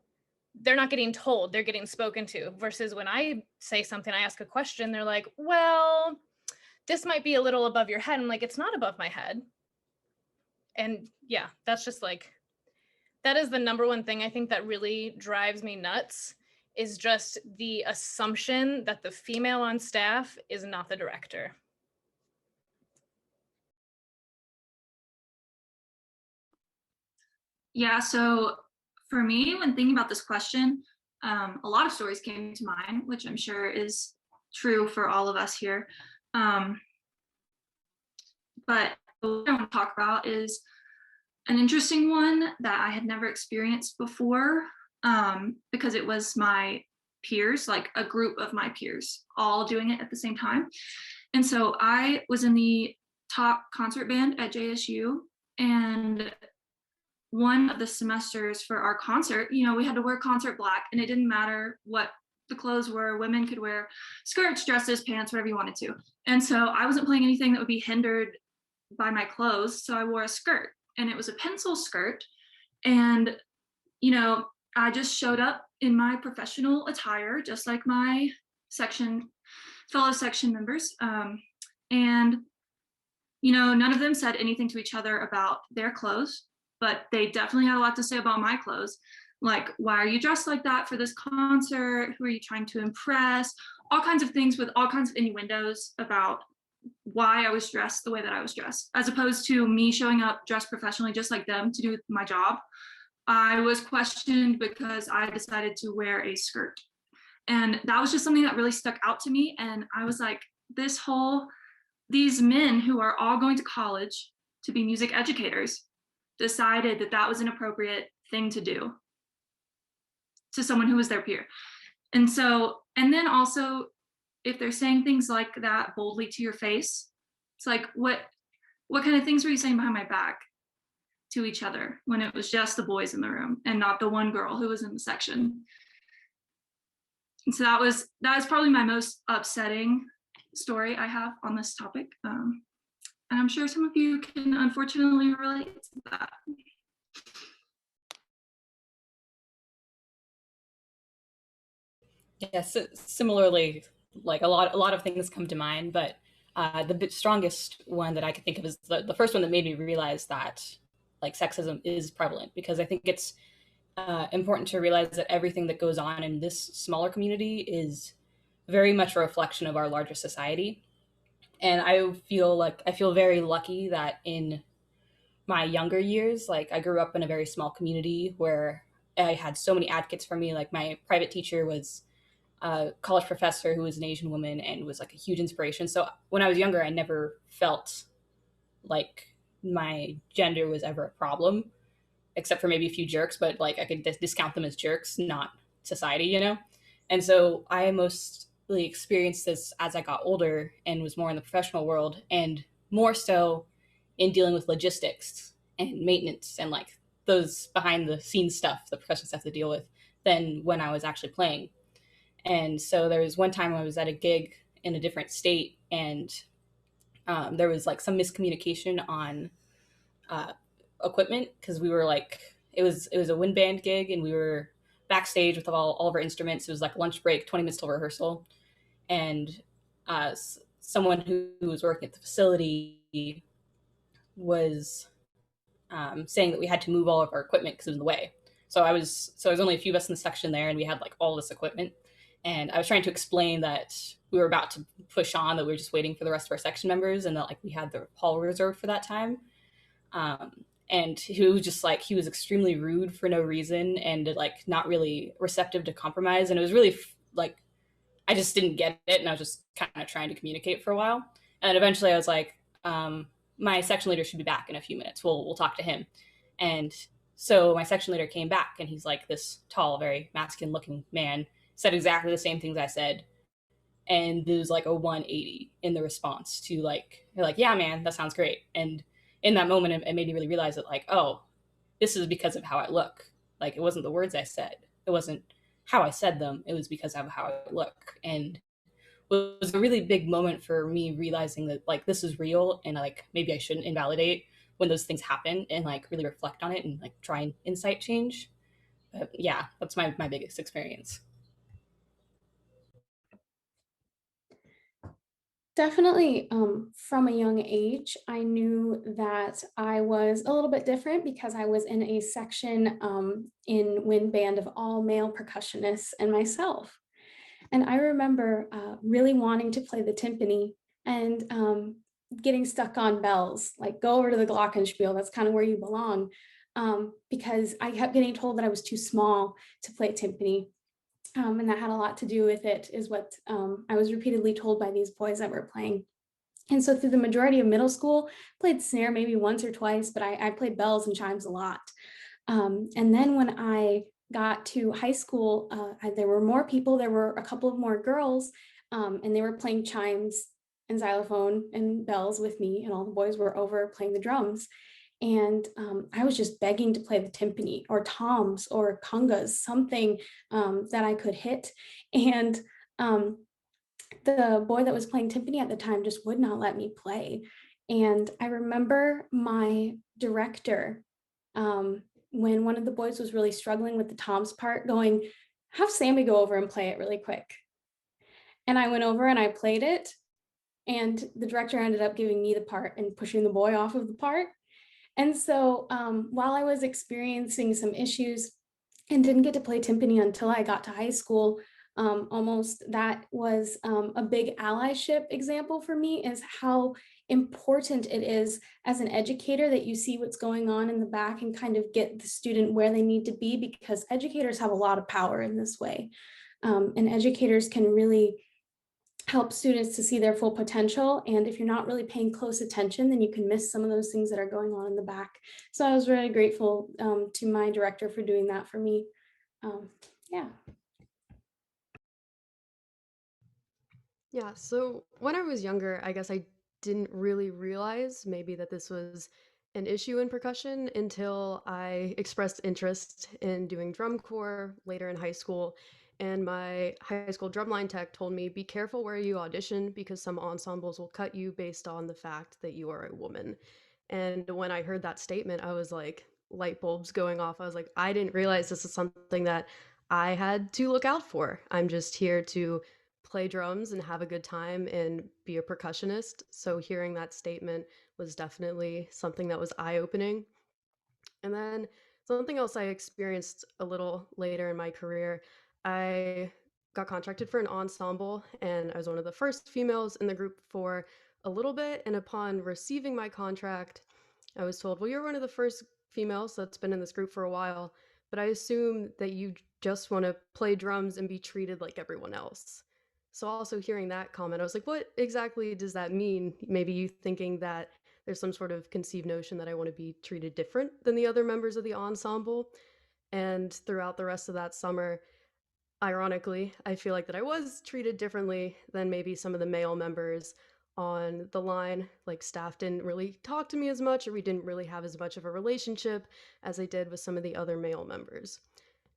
They're not getting told, they're getting spoken to, versus when I say something, I ask a question, they're like, well, this might be a little above your head. I'm like, it's not above my head. And yeah, that's just that is the number one thing I think that really drives me nuts, is just the assumption that the female on staff is not the director. Yeah, so for me, when thinking about this question, a lot of stories came to mind, which I'm sure is true for all of us here. But what I want to talk about is an interesting one that I had never experienced before, because it was my peers, like a group of my peers, all doing it at the same time. And so I was in the top concert band at JSU, and one of the semesters for our concert, we had to wear concert black, and it didn't matter what the clothes were. Women could wear skirts, dresses, pants, whatever you wanted to. And so I wasn't playing anything that would be hindered by my clothes, so I wore a skirt, and it was a pencil skirt. And I just showed up in my professional attire, just like my fellow section members. And none of them said anything to each other about their clothes, but they definitely had a lot to say about my clothes. Like, why are you dressed like that for this concert? Who are you trying to impress? All kinds of things, with all kinds of innuendos about why I was dressed the way that I was dressed, as opposed to me showing up dressed professionally just like them to do my job. I was questioned because I decided to wear a skirt. And that was just something that really stuck out to me. And I was like, these men who are all going to college to be music educators decided that that was an appropriate thing to do to someone who was their peer. And then also, if they're saying things like that boldly to your face, it's like, what kind of things were you saying behind my back to each other when it was just the boys in the room and not the one girl who was in the section? And so that was probably my most upsetting story I have on this topic. And I'm sure some of you can unfortunately relate to that. Yes, similarly, like a lot of things come to mind, but the strongest one that I could think of is the first one that made me realize that sexism is prevalent, because I think it's important to realize that everything that goes on in this smaller community is very much a reflection of our larger society. And I feel very lucky that in my younger years, I grew up in a very small community where I had so many advocates for me. Like, my private teacher was a college professor who was an Asian woman and was a huge inspiration. So when I was younger, I never felt like my gender was ever a problem, except for maybe a few jerks, but like I could discount them as jerks, not society, you know? And so I mostly experienced this as I got older and was more in the professional world, and more so in dealing with logistics and maintenance and like those behind the scenes stuff the percussionists have to deal with than when I was actually playing. And so there was one time I was at a gig in a different state, and there was like some miscommunication on uh, equipment because we were like it was a wind band gig, and we were backstage with all of our instruments. It was like lunch break, 20 minutes till rehearsal, and someone who was working at the facility was saying that we had to move all of our equipment because it was in the way. So I was only a few of us in the section there, and we had like all this equipment. And I was trying to explain that we were about to push on, that we were just waiting for the rest of our section members, and that like we had the hall reserved for that time. Um, and he was just like, he was extremely rude for no reason, and like not really receptive to compromise. And it was really like, I just didn't get it, and I was just kind of trying to communicate for a while. And eventually I was like, my section leader should be back in a few minutes. We'll talk to him. And so my section leader came back, and he's like this tall, very masculine looking man, said exactly the same things I said. And there was like a 180 in the response to like, they're like, yeah, man, that sounds great. And in that moment, it made me really realize that like, oh, this is because of how I look. Like, it wasn't the words I said. It wasn't how I said them. It was because of how I look. And it was a really big moment for me realizing that like this is real, and like maybe I shouldn't invalidate when those things happen, and like really reflect on it and like try and insight change. But yeah, that's my biggest experience. Definitely, from a young age, I knew that I was a little bit different because I was in a section in wind band of all male percussionists and myself. And I remember really wanting to play the timpani and getting stuck on bells, like go over to the glockenspiel, that's kind of where you belong, because I kept getting told that I was too small to play timpani. And that had a lot to do with it, is what I was repeatedly told by these boys that were playing. And so through the majority of middle school, played snare maybe once or twice, but I played bells and chimes a lot. And then when I got to high school, there were more people, there were a couple of more girls, and they were playing chimes and xylophone and bells with me, and all the boys were over playing the drums. And I was just begging to play the timpani or toms or congas, something that I could hit. And the boy that was playing timpani at the time just would not let me play. And I remember my director, when one of the boys was really struggling with the toms part, going, have Sammy go over and play it really quick. And I went over and I played it. And the director ended up giving me the part and pushing the boy off of the part. And so while I was experiencing some issues and didn't get to play timpani until I got to high school, almost that was a big allyship example for me, is how important it is as an educator that you see what's going on in the back and kind of get the student where they need to be, because educators have a lot of power in this way. And educators can really help students to see their full potential. And if you're not really paying close attention, then you can miss some of those things that are going on in the back. So I was really grateful to my director for doing that for me. Yeah. Yeah, so when I was younger, I guess I didn't really realize maybe that this was an issue in percussion until I expressed interest in doing drum corps later in high school. And my high school drumline tech told me, be careful where you audition because some ensembles will cut you based on the fact that you are a woman. And when I heard that statement, I was like, light bulbs going off. I was like, I didn't realize this is something that I had to look out for. I'm just here to play drums and have a good time and be a percussionist. So hearing that statement was definitely something that was eye-opening. And then something else I experienced a little later in my career, I got contracted for an ensemble, and I was one of the first females in the group for a little bit. And upon receiving my contract, I was told, well, you're one of the first females that's been in this group for a while, but I assume that you just want to play drums and be treated like everyone else. So also hearing that comment, I was like, what exactly does that mean? Maybe you thinking that there's some sort of conceived notion that I want to be treated different than the other members of the ensemble. And throughout the rest of that summer, ironically, I feel like that I was treated differently than maybe some of the male members on the line. Like, staff didn't really talk to me as much, or we didn't really have as much of a relationship as I did with some of the other male members.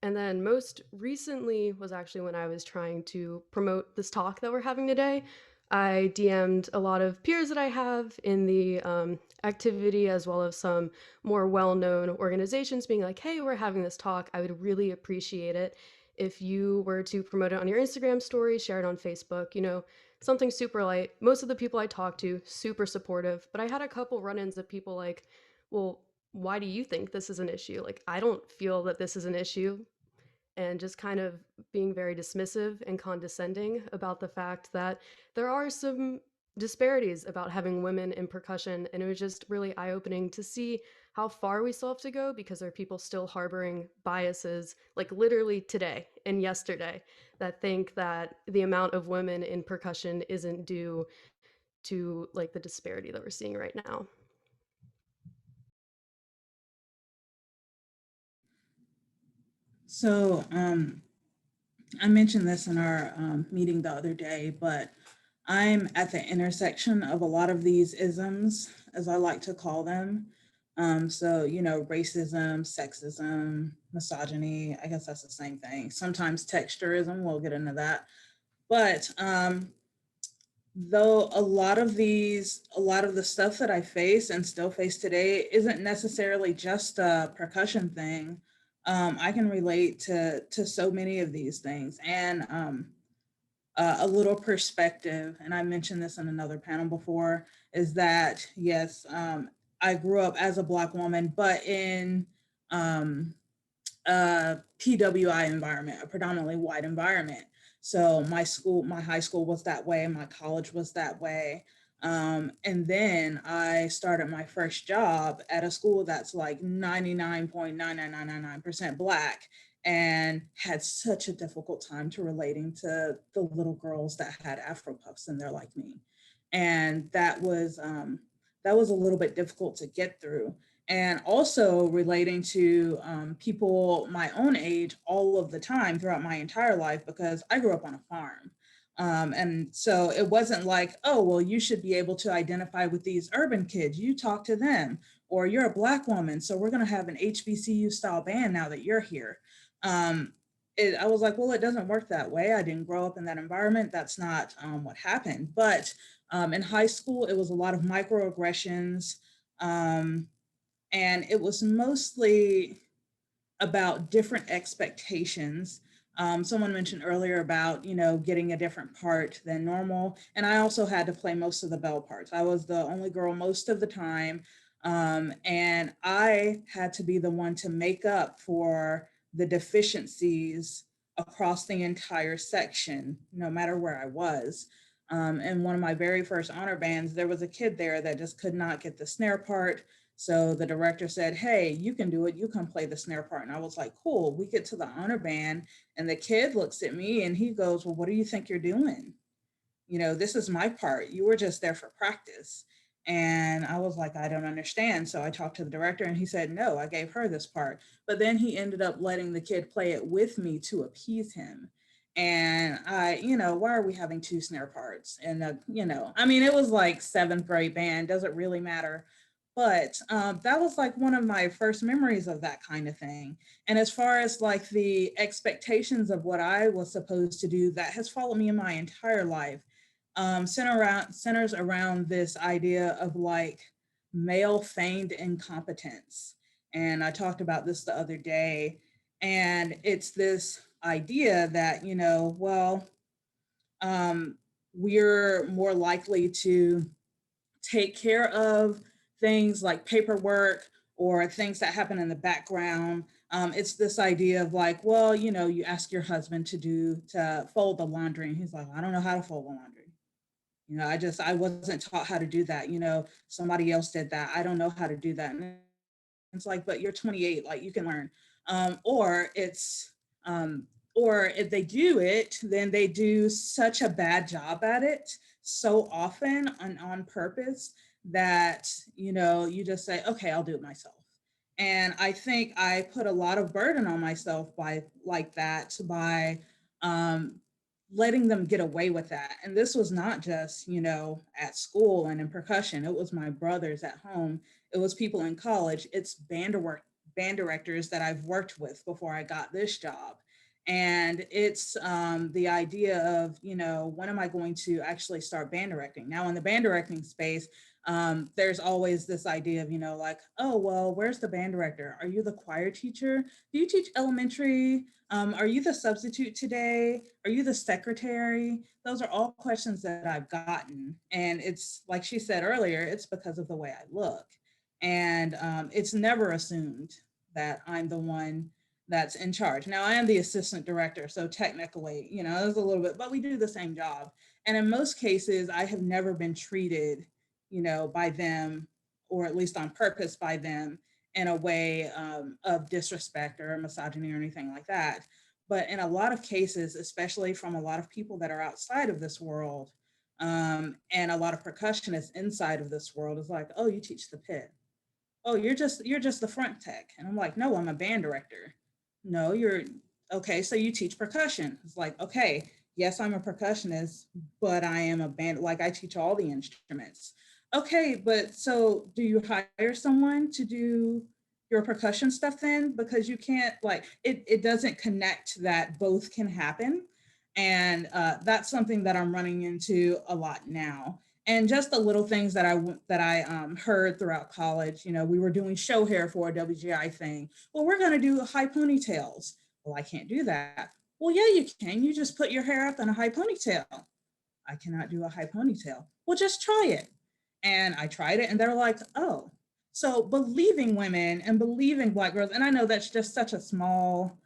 And then most recently was actually when I was trying to promote this talk that we're having today. I DM'd a lot of peers that I have in the activity, as well as some more well-known organizations, being like, hey, we're having this talk. I would really appreciate it if you were to promote it on your Instagram story, share it on Facebook, something super light. Most of the people I talked to, super supportive, but I had a couple run-ins of people like, well, why do you think this is an issue? Like, I don't feel that this is an issue. And just kind of being very dismissive and condescending about the fact that there are some disparities about having women in percussion. And it was just really eye-opening to see how far we still have to go, because there are people still harboring biases, like literally today and yesterday, that think that the amount of women in percussion isn't due to like the disparity that we're seeing right now. So I mentioned this in our meeting the other day, but I'm at the intersection of a lot of these isms, as I like to call them. So, racism, sexism, misogyny, I guess that's the same thing. Sometimes texturism, we'll get into that. But though a lot of the stuff that I face and still face today isn't necessarily just a percussion thing. I can relate to so many of these things, and a little perspective, and I mentioned this in another panel before, is that yes, I grew up as a Black woman, but in a PWI environment, a predominantly white environment. So my high school was that way, my college was that way. And then I started my first job at a school that's like 99.99999% Black, and had such a difficult time to relating to the little girls that had Afro puffs and they're like me. And that was a little bit difficult to get through. And also relating to people my own age all of the time throughout my entire life, because I grew up on a farm. And so it wasn't like, oh, well, you should be able to identify with these urban kids. You talk to them, or you're a Black woman, so we're going to have an HBCU style band now that you're here. I was like, well, it doesn't work that way. I didn't grow up in that environment. That's not what happened. But in high school, it was a lot of microaggressions. And it was mostly about different expectations. Someone mentioned earlier about, getting a different part than normal. And I also had to play most of the bell parts. I was the only girl most of the time. And I had to be the one to make up for the deficiencies across the entire section, no matter where I was. In one of my very first honor bands, there was a kid there that just could not get the snare part. So the director said, hey, you can do it. You can play the snare part. And I was like, cool. We get to the honor band and the kid looks at me and he goes, well, what do you think you're doing? This is my part. You were just there for practice. And I was like, I don't understand. So I talked to the director and he said, no, I gave her this part. But then he ended up letting the kid play it with me to appease him. And why are we having two snare parts? And, it was like 7th grade band, doesn't really matter. But that was like one of my first memories of that kind of thing. And as far as like the expectations of what I was supposed to do, that has followed me in my entire life. Centers around this idea of like male feigned incompetence. And I talked about this the other day. And it's this idea that, we're more likely to take care of things like paperwork or things that happen in the background. It's this idea of like, well, you ask your husband to fold the laundry, and he's like, I don't know how to fold the laundry. I wasn't taught how to do that. Somebody else did that. I don't know how to do that. And it's like, but you're 28, like you can learn. Or if they do it, then they do such a bad job at it so often and on purpose that, you just say, okay, I'll do it myself. And I think I put a lot of burden on myself by letting them get away with that. And this was not just, at school and in percussion. It was my brothers at home. It was people in college. It's band directors that I've worked with before I got this job. And it's the idea of, when am I going to actually start band directing? Now, in the band directing space, there's always this idea of, like, oh, well, where's the band director? Are you the choir teacher? Do you teach elementary? Are you the substitute today? Are you the secretary? Those are all questions that I've gotten. And it's like she said earlier, it's because of the way I look. And it's never assumed that I'm the one that's in charge. Now, I am the assistant director, so technically, there's a little bit, but we do the same job. And in most cases, I have never been treated, by them, or at least on purpose by them, in a way of disrespect or misogyny or anything like that. But in a lot of cases, especially from a lot of people that are outside of this world, and a lot of percussionists inside of this world, is like, oh, you teach the pit. Oh, you're just the front tech. And I'm like, no, I'm a band director. No, you're okay. So you teach percussion. It's like, okay, yes, I'm a percussionist, but I am a band, like I teach all the instruments. Okay, but so do you hire someone to do your percussion stuff then? Because you can't, like, it doesn't connect that both can happen. And that's something that I'm running into a lot now. And just the little things that I heard throughout college, we were doing show hair for a WGI thing. Well, we're going to do high ponytails. Well, I can't do that. Well, yeah, you can. You just put your hair up in a high ponytail. I cannot do a high ponytail. Well, just try it. And I tried it, and they're like, oh. So believing women and believing Black girls, and I know that's just such a small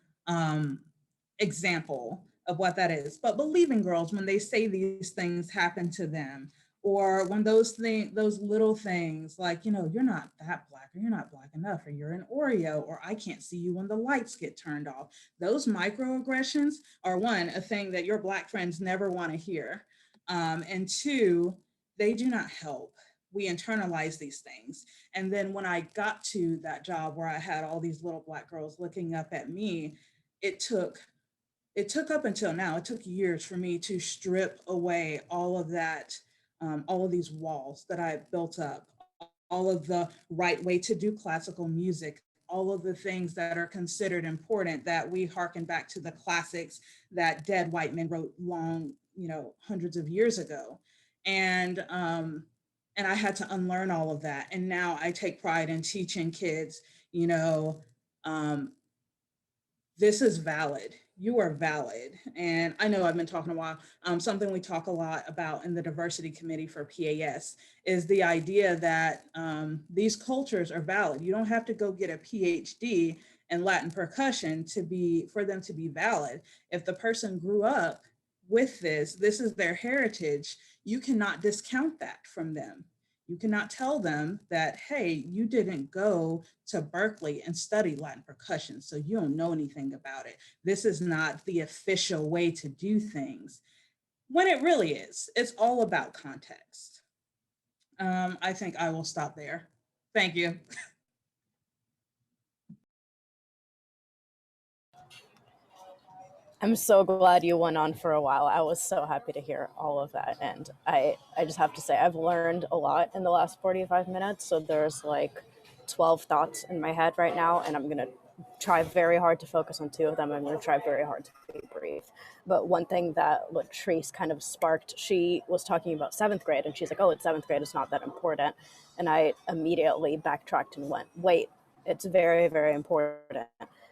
example of what that is, but believing girls when they say these things happen to them, or when those little things like, you're not that Black, or you're not Black enough, or you're an Oreo, or I can't see you when the lights get turned off. Those microaggressions are, one, a thing that your Black friends never want to hear. And two, they do not help. We internalize these things. And then when I got to that job where I had all these little Black girls looking up at me, it took up until now, it took years for me to strip away all of that, all of these walls that I built up, all of the right way to do classical music, all of the things that are considered important, that we harken back to the classics that dead white men wrote long, hundreds of years ago. And I had to unlearn all of that. And now I take pride in teaching kids, this is valid. You are valid. And I know I've been talking a while. Something we talk a lot about in the diversity committee for PAS is the idea that these cultures are valid. You don't have to go get a PhD in Latin percussion for them to be valid. If the person grew up with this is their heritage, you cannot discount that from them. You cannot tell them that, hey, you didn't go to Berkeley and study Latin percussion, so you don't know anything about it. This is not the official way to do things, when it really is. It's all about context. I think I will stop there. Thank you. I'm so glad you went on for a while. I was so happy to hear all of that. And I just have to say, I've learned a lot in the last 45 minutes. So there's like 12 thoughts in my head right now. And I'm going to try very hard to focus on 2 of them. I'm going to try very hard to be brief. But one thing that Latrice kind of sparked, she was talking about 7th grade. And she's like, oh, it's 7th grade. It's not that important. And I immediately backtracked and went, wait, it's very, very important.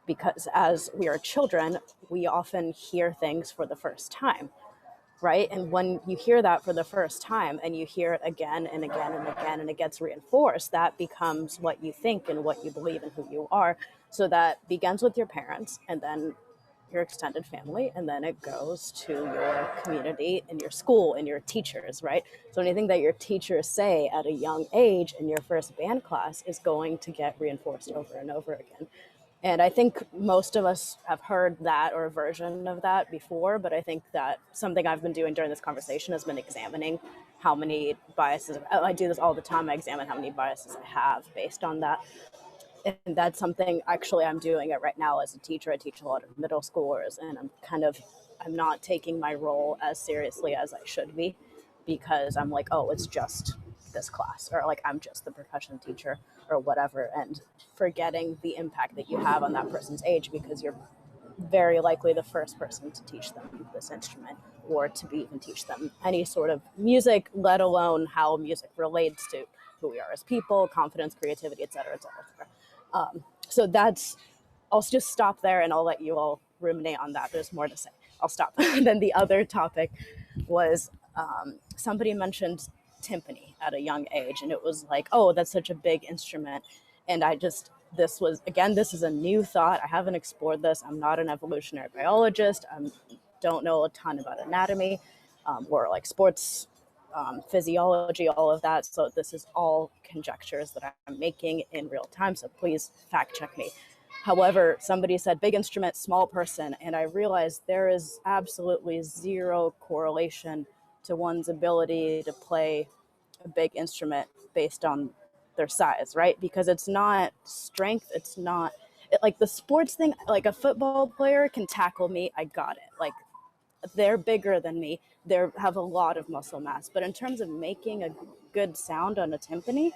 Because as we are children, we often hear things for the first time, right? And when you hear that for the first time and you hear it again and again and again, and it gets reinforced, that becomes what you think and what you believe and who you are. So that begins with your parents, and then your extended family, and then it goes to your community and your school and your teachers, right? So anything that your teachers say at a young age in your first band class is going to get reinforced over and over again. And I think most of us have heard that or a version of that before, but I think that something I've been doing during this conversation has been examining how many biases. I do this all the time. I examine how many biases I have based on that. And that's something actually I'm doing it right now as a teacher. I teach a lot of middle schoolers, and I'm not taking my role as seriously as I should be, because I'm like, oh, it's just this class, or like I'm just the percussion teacher or whatever, and forgetting the impact that you have on that person's age, because you're very likely the first person to teach them this instrument, or to even teach them any sort of music, let alone how music relates to who we are as people, confidence, creativity, et cetera, et cetera, et cetera. So that's, I'll just stop there and I'll let you all ruminate on that. There's more to say. I'll stop. Then the other topic was somebody mentioned timpani at a young age, and it was like, oh, that's such a big instrument. And this is a new thought. I haven't explored this. I'm not an evolutionary biologist. I don't know a ton about anatomy or like sports physiology, all of that. So this is all conjectures that I'm making in real time. So please fact check me. However, somebody said big instrument, small person, and I realized there is absolutely zero correlation to one's ability to play a big instrument based on their size, right? Because it's not strength, it's not like the sports thing. Like a football player can tackle me, I got it. Like they're bigger than me, they have a lot of muscle mass. But in terms of making a good sound on a timpani,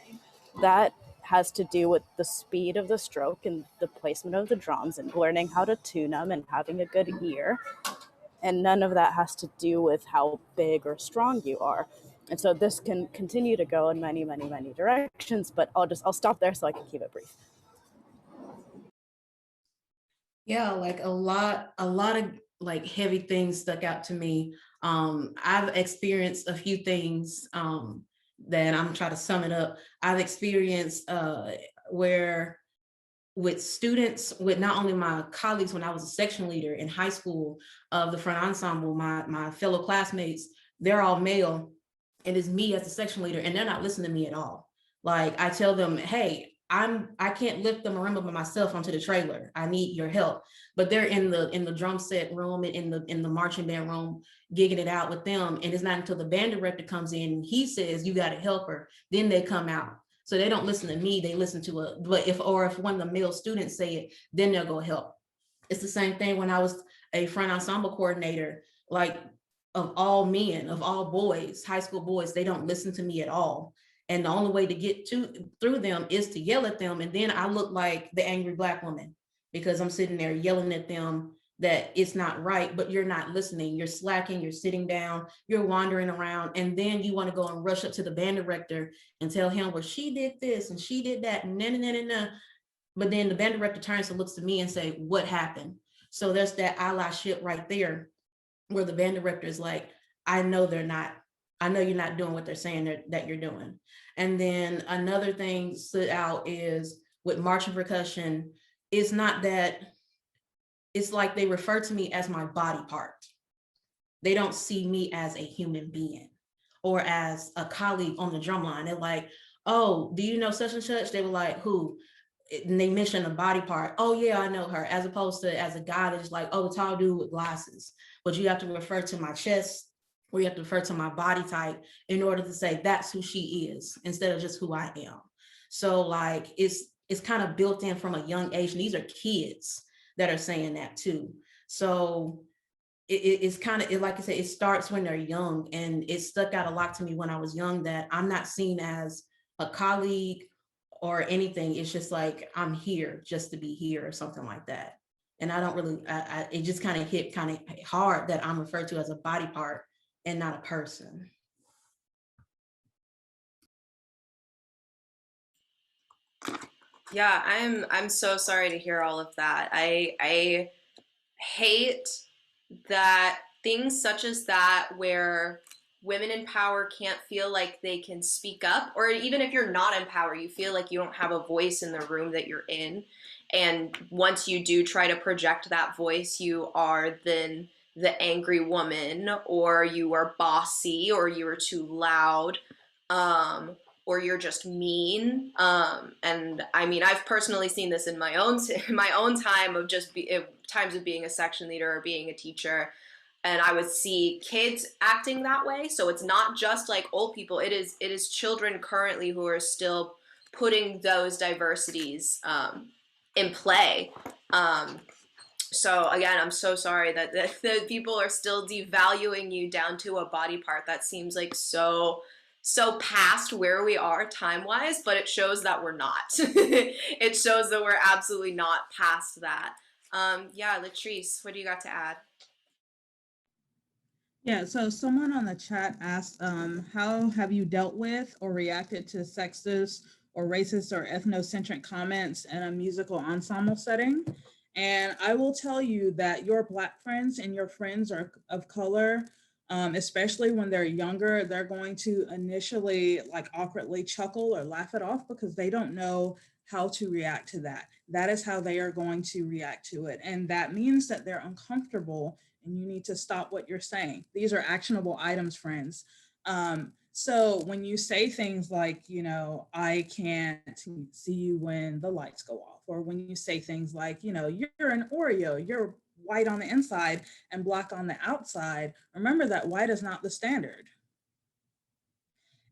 that has to do with the speed of the stroke and the placement of the drums and learning how to tune them and having a good ear. And none of that has to do with how big or strong you are. And so this can continue to go in many, many, many directions, but I'll stop there so I can keep it brief. Yeah, like a lot of like heavy things stuck out to me. I've experienced a few things that I'm trying to sum it up. I've experienced where with students, with not only my colleagues when I was a section leader in high school of the front ensemble, my fellow classmates, they're all male, and it's me as the section leader, and they're not listening to me at all. Like I tell them, hey, I can't lift the marimba by myself onto the trailer. I need your help. But they're in the drum set room and in the marching band room, gigging it out with them. And it's not until the band director comes in, he says, you got to help her. Then they come out. So they don't listen to me, they listen to but if one of the male students say it, then they'll go help. It's the same thing when I was a front ensemble coordinator, like of all men, of all boys, high school boys, they don't listen to me at all. And the only way to get through them is to yell at them. And then I look like the angry Black woman because I'm sitting there yelling at them that it's not right, but you're not listening. You're slacking, you're sitting down, you're wandering around. And then you want to go and rush up to the band director and tell him, well, she did this and she did that. And then, but then the band director turns and looks to me and say, what happened? So there's that allyship right there where the band director is like, I know you're not doing what they're saying that you're doing. And then another thing stood out is with marching percussion, it's not that, it's like they refer to me as my body part. They don't see me as a human being or as a colleague on the drum line. They're like, oh, do you know such and such? They were like, who? And they mention a body part. Oh yeah, I know her. As opposed to as a guy that's like, oh, the tall dude with glasses. But you have to refer to my chest, or you have to refer to my body type in order to say that's who she is instead of just who I am. So like it's kind of built in from a young age. And these are kids that are saying that too. So it's kind of, like I said, it starts when they're young, and it stuck out a lot to me when I was young that I'm not seen as a colleague or anything. It's just like, I'm here just to be here or something like that. And I don't really, it just kind of hit kind of hard that I'm referred to as a body part and not a person. Yeah, I'm so sorry to hear all of that. I hate that things such as that, where women in power can't feel like they can speak up, or even if you're not in power, you feel like you don't have a voice in the room that you're in. And once you do try to project that voice, you are then the angry woman, or you are bossy, or you are too loud. or you're just mean. And I mean, I've personally seen this in my own time of times of being a section leader or being a teacher. And I would see kids acting that way. So it's not just like old people. It is children currently who are still putting those diversities in play. So again, I'm so sorry that the people are still devaluing you down to a body part. That seems like so past where we are time-wise, but it shows that we're not. It shows that we're absolutely not past that. Yeah, Latrice, what do you got to add? Yeah, so someone on the chat asked, how have you dealt with or reacted to sexist or racist or ethnocentric comments in a musical ensemble setting? And I will tell you that your Black friends and your friends are of color, especially when they're younger, they're going to initially like awkwardly chuckle or laugh it off because they don't know how to react to that. That is how they are going to react to it. And that means that they're uncomfortable and you need to stop what you're saying. These are actionable items, friends. So when you say things like, you know, I can't see you when the lights go off, or when you say things like, you know, you're an Oreo, you're white on the inside and black on the outside, remember that white is not the standard.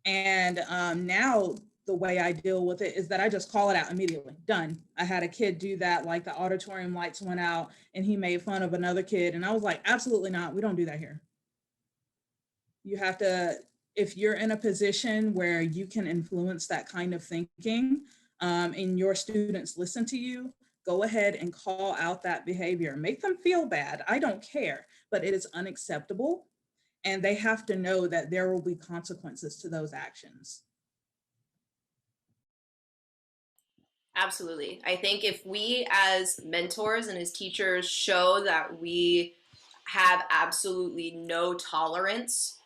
And now the way I deal with it is that I just call it out immediately. Done. I had a kid do that, like the auditorium lights went out and he made fun of another kid. And I was like, absolutely not. We don't do that here. You have to, if you're in a position where you can influence that kind of thinking and your students listen to you, go ahead and call out that behavior. Make them feel bad. I don't care, but it is unacceptable. And they have to know that there will be consequences to those actions. Absolutely. I think if we as mentors and as teachers show that we have absolutely no tolerance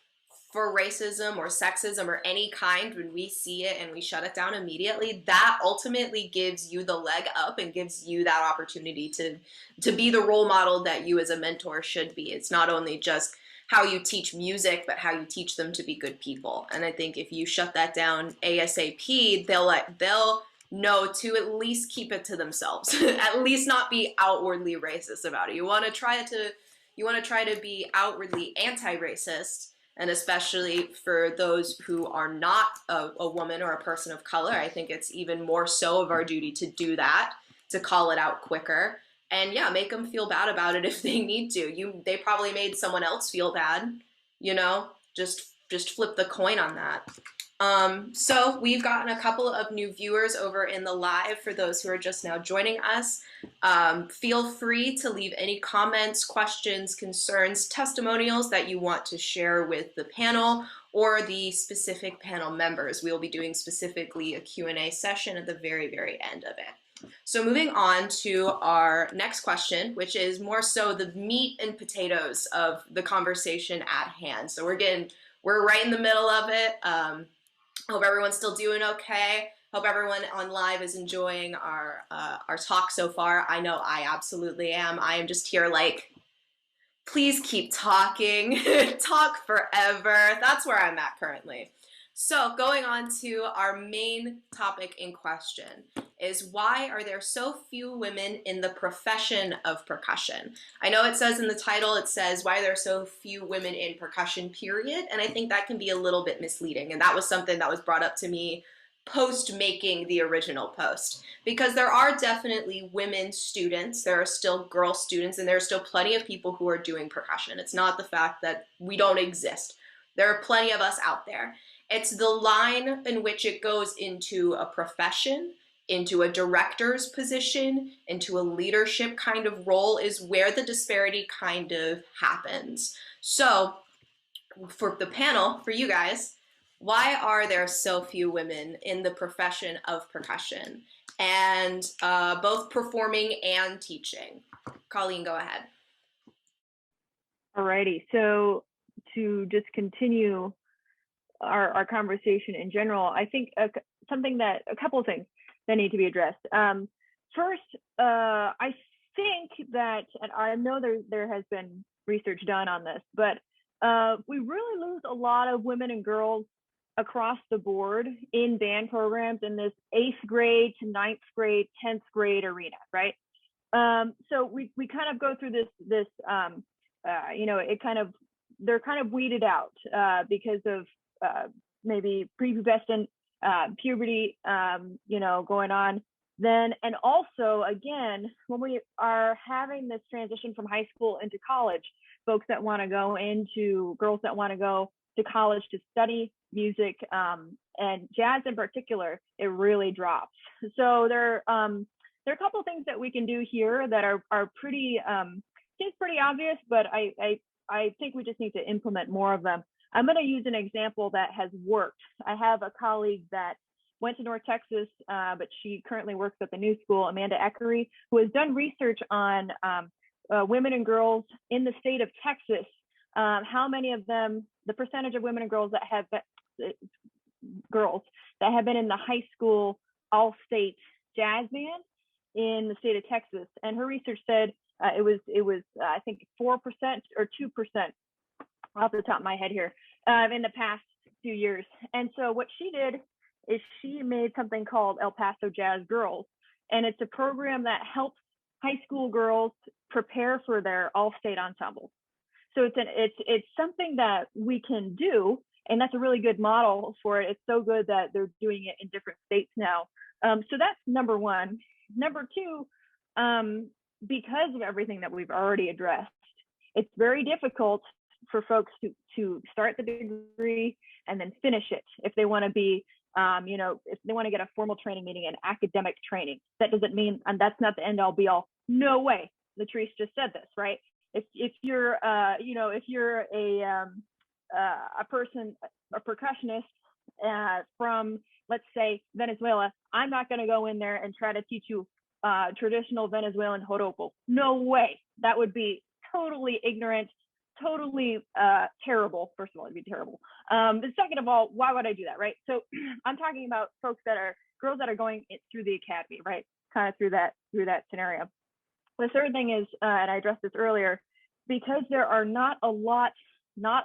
for racism or sexism or any kind when we see it and we shut it down immediately, that ultimately gives you the leg up and gives you that opportunity to be the role model that you as a mentor should be. It's not only just how you teach music, but how you teach them to be good people. And I think if you shut that down ASAP, they'll know to at least keep it to themselves, at least not be outwardly racist about it. You want to try to be outwardly anti-racist, and especially for those who are not a woman or a person of color, I think it's even more so of our duty to do that, to call it out quicker. And yeah, make them feel bad about it if they need to. They probably made someone else feel bad, you know, just flip the coin on that. So we've gotten a couple of new viewers over in the live for those who are just now joining us. Feel free to leave any comments, questions, concerns, testimonials that you want to share with the panel or the specific panel members. We will be doing specifically a Q&A session at the very, very end of it. So moving on to our next question, which is more so the meat and potatoes of the conversation at hand. So we're right in the middle of it. Hope everyone's still doing okay. Hope everyone on live is enjoying our talk so far. I know I absolutely am. I am just here like, please keep talking, talk forever. That's where I'm at currently. So going on to our main topic in question is, why are there so few women in the profession of percussion? I know it says in the title, it says, why are there so few women in percussion, period. And I think that can be a little bit misleading. And that was something that was brought up to me post making the original post, because there are definitely women students, there are still girl students, and there are still plenty of people who are doing percussion. It's not the fact that we don't exist. There are plenty of us out there. It's the line in which it goes into a profession, into a director's position, into a leadership kind of role, is where the disparity kind of happens. So for the panel, for you guys, why are there so few women in the profession of percussion, and both performing and teaching? Colleen, go ahead. Alrighty, so to just continue our conversation in general, I think a couple of things that need to be addressed. First, I think that, and I know there has been research done on this, but we really lose a lot of women and girls across the board in band programs in this 8th grade to 9th grade, 10th grade arena, right? So we kind of go through this they're kind of weeded out because of maybe prepubescent puberty, going on then. And also, again, when we are having this transition from high school into college, folks that want to go into, girls that want to go to college to study music, and jazz in particular, it really drops. So there are a couple of things that we can do here that are pretty, seems pretty obvious, but I think we just need to implement more of them. I'm going to use an example that has worked. I have a colleague that went to North Texas, but she currently works at the new school, Amanda Eckery, who has done research on women and girls in the state of Texas. How many of them, the percentage of women and girls that have been in the high school all-state jazz band in the state of Texas. And her research said it was I think 4% or 2% off the top of my head here in the past few years. And so what she did is she made something called El Paso Jazz Girls, and it's a program that helps high school girls prepare for their all-state ensembles. So it's something that we can do, and that's a really good model for it. It's so good that they're doing it in different states now. So that's number one. Number two, because of everything that we've already addressed, it's very difficult for folks to start the degree and then finish it if they want to be, if they want to get a formal training, meaning an academic training. That doesn't mean, and that's not the end all be all. No way. Latrice just said this, right? If you're a person, a percussionist from, let's say, Venezuela, I'm not going to go in there and try to teach you traditional Venezuelan joropo. No way. That would be totally ignorant, totally terrible. First of all, it'd be terrible. But second of all, why would I do that, right? So I'm talking about folks that are girls that are going through the academy, right? Kind of through that scenario. The third thing is, and I addressed this earlier, because there are not a lot, I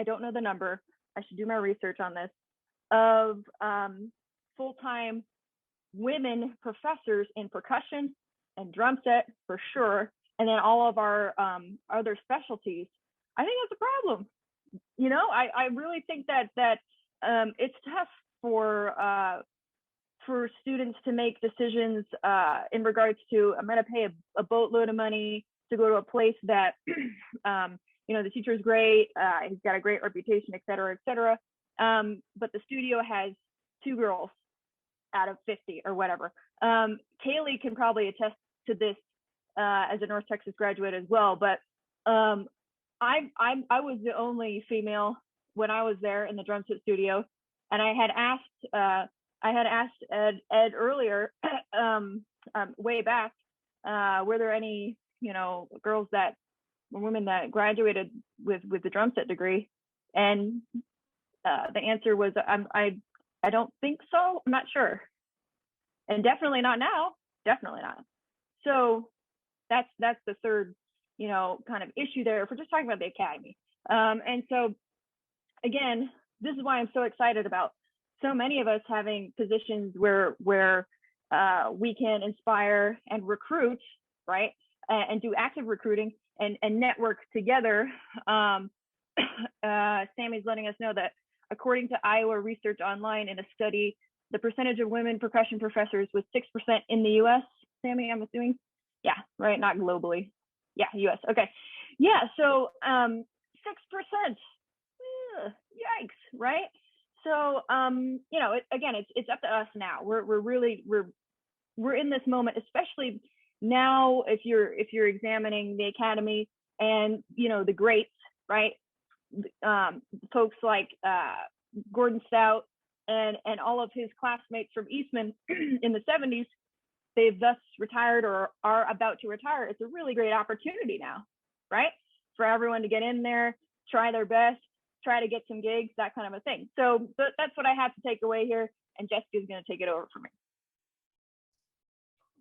don't know the number, I should do my research on this, of full-time women professors in percussion and drum set for sure, and then all of our other specialties. I think that's a problem. I really think that it's tough for students to make decisions in regards to, I'm going to pay a boatload of money to go to a place that, the teacher's great, he's got a great reputation, et cetera, et cetera. But the studio has 2 girls out of 50 or whatever. Kaylee can probably attest to this as a North Texas graduate as well. But I was the only female when I was there in the drum set studio, and I had asked Ed earlier, way back, were there any girls that were women that graduated with the drum set degree, and the answer was I don't think so. I'm not sure, and definitely not now. Definitely not. So that's the third kind of issue there. If we're just talking about the academy, and so again, this is why I'm so excited about so many of us having positions where we can inspire and recruit, right, and do active recruiting and network together. Sammy's letting us know that according to Iowa Research Online, in a study, the percentage of women percussion professors was 6% in the U.S. Sammy, I'm assuming? Yeah, right, not globally. Yeah, U.S. Okay. Yeah, so 6%. Yikes, right? So, again, it's up to us now. We're in this moment, especially now. If you're examining the academy and the greats, right? Folks like Gordon Stout and all of his classmates from Eastman in the 70s, they've thus retired or are about to retire. It's a really great opportunity now, right? For everyone to get in there, try their best, try to get some gigs, that kind of a thing. So that's what I have to take away here, and Jessica's going to take it over for me.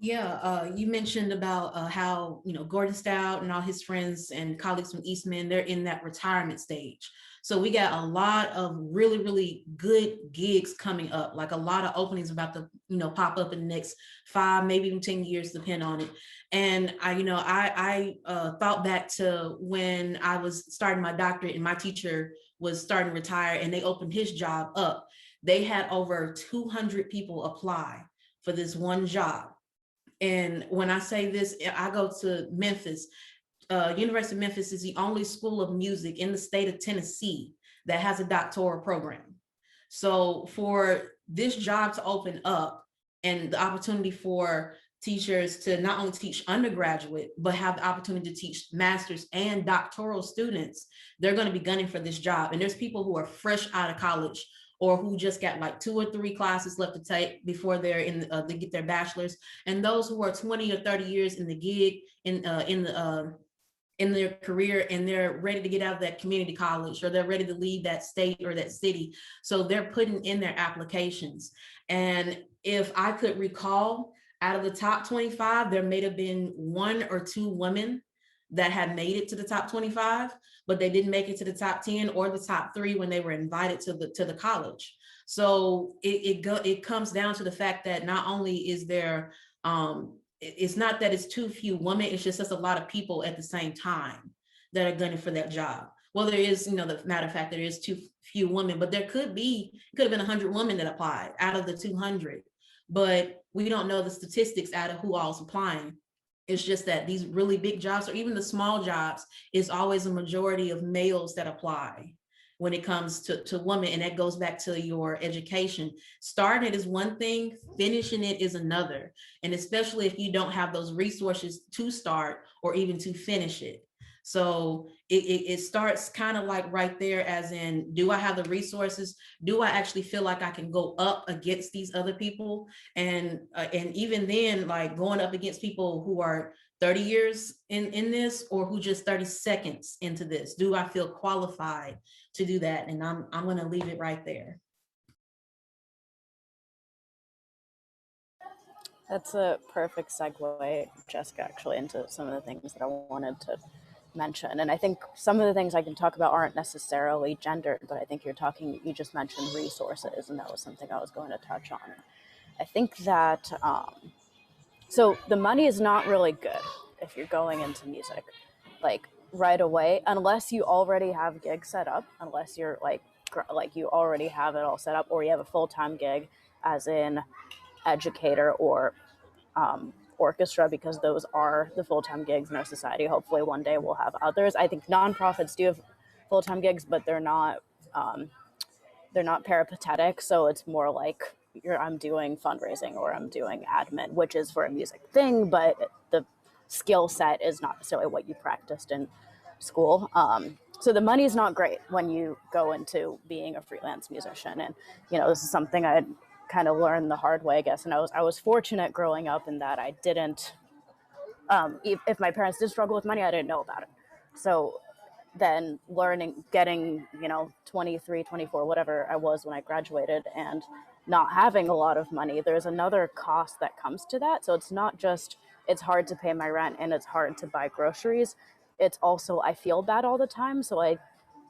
Yeah, you mentioned about how, Gordon Stout and all his friends and colleagues from Eastman, they're in that retirement stage. So we got a lot of really, really good gigs coming up, like a lot of openings about to, pop up in the next 5, maybe even 10 years, depend on it. And I thought back to when I was starting my doctorate and my teacher was starting to retire and they opened his job up. They had over 200 people apply for this one job. And when I say this, I go to Memphis. University of Memphis is the only school of music in the state of Tennessee that has a doctoral program. So for this job to open up and the opportunity for teachers to not only teach undergraduate, but have the opportunity to teach master's and doctoral students, they're going to be gunning for this job. And there's people who are fresh out of college or who just got like 2 or 3 classes left to take before they're they get their bachelor's, and those who are 20 or 30 years in the gig in their career, and they're ready to get out of that community college, or they're ready to leave that state or that city. So they're putting in their applications. And if I could recall, out of the top 25, there may have been 1 or 2 women that had made it to the top 25, but they didn't make it to the top 10 or the top 3 when they were invited to the college. So it comes down to the fact that not only is there it's not that it's too few women, it's just there's a lot of people at the same time that are gunning for that job. Well, there is, the matter of fact, there is too few women, but there could have been 100 women that applied out of the 200, but we don't know the statistics out of who all's applying. It's just that these really big jobs, or even the small jobs, is always a majority of males that apply when it comes to women. And that goes back to your education. Starting it is one thing, finishing it is another. And especially if you don't have those resources to start or even to finish it. So it starts kind of like right there, as in, do I have the resources? Do I actually feel like I can go up against these other people? And even then, like going up against people who are 30 years in this, or who just 30 seconds into this, do I feel qualified to do that? And I'm going to leave it right there. That's a perfect segue, Jessica, actually, into some of the things that I wanted to mention. And I think some of the things I can talk about aren't necessarily gendered, but I think you just mentioned resources, and that was something I was going to touch on. I think that, so the money is not really good if you're going into music, like right away, unless you already have gigs set up, unless you're like you already have it all set up, or you have a full-time gig as in educator or orchestra, because those are the full-time gigs in our society. Hopefully one day we'll have others. I think nonprofits do have full-time gigs, but they're not peripatetic. So it's more like I'm doing fundraising or I'm doing admin, which is for a music thing, but the skill set is not necessarily what you practiced in school. So the money is not great when you go into being a freelance musician. And, this is something I kind of learned the hard way, I guess. And I was fortunate growing up in that I didn't, if my parents did struggle with money, I didn't know about it. So then getting, 23, 24, whatever I was when I graduated, and not having a lot of money, there's another cost that comes to that. So it's not just, it's hard to pay my rent and it's hard to buy groceries. It's also, I feel bad all the time. So I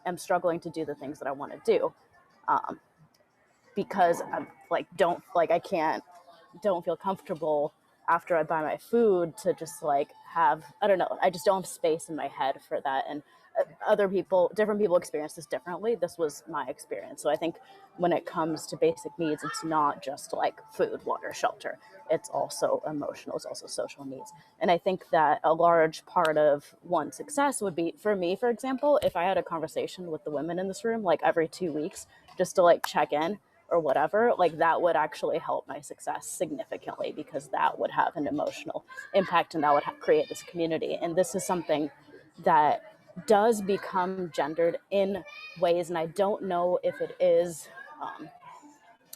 am struggling to do the things that I want to do. Because I'm don't feel comfortable after I buy my food to just have, I don't know, I just don't have space in my head for that. And different people experience this differently. This was my experience. So I think when it comes to basic needs, it's not just food, water, shelter. It's also emotional, it's also social needs. And I think that a large part of one's success would be, for me, for example, if I had a conversation with the women in this room, every 2 weeks, just to check in or whatever, that would actually help my success significantly, because that would have an emotional impact and that would create this community. And this is something that does become gendered in ways, and I don't know if it is,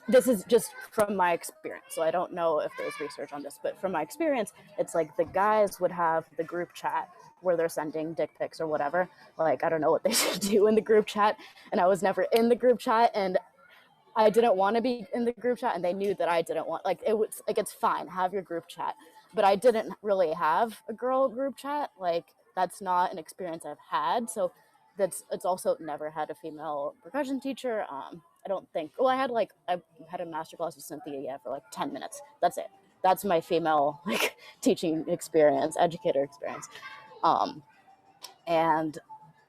this is just from my experience, so I don't know if there's research on this, but from my experience, it's the guys would have the group chat where they're sending dick pics or whatever. I don't know what they should do in the group chat, and I was never in the group chat, and I didn't want to be in the group chat, and they knew that I didn't want, it was it's fine, have your group chat. but I didn't really have a girl group chat. Like, that's not an experience I've had. So it's also never had a female percussion teacher. I don't think. Well, I had a master class with Cynthia, for like 10 minutes. That's it. That's my female like teaching experience, educator experience. And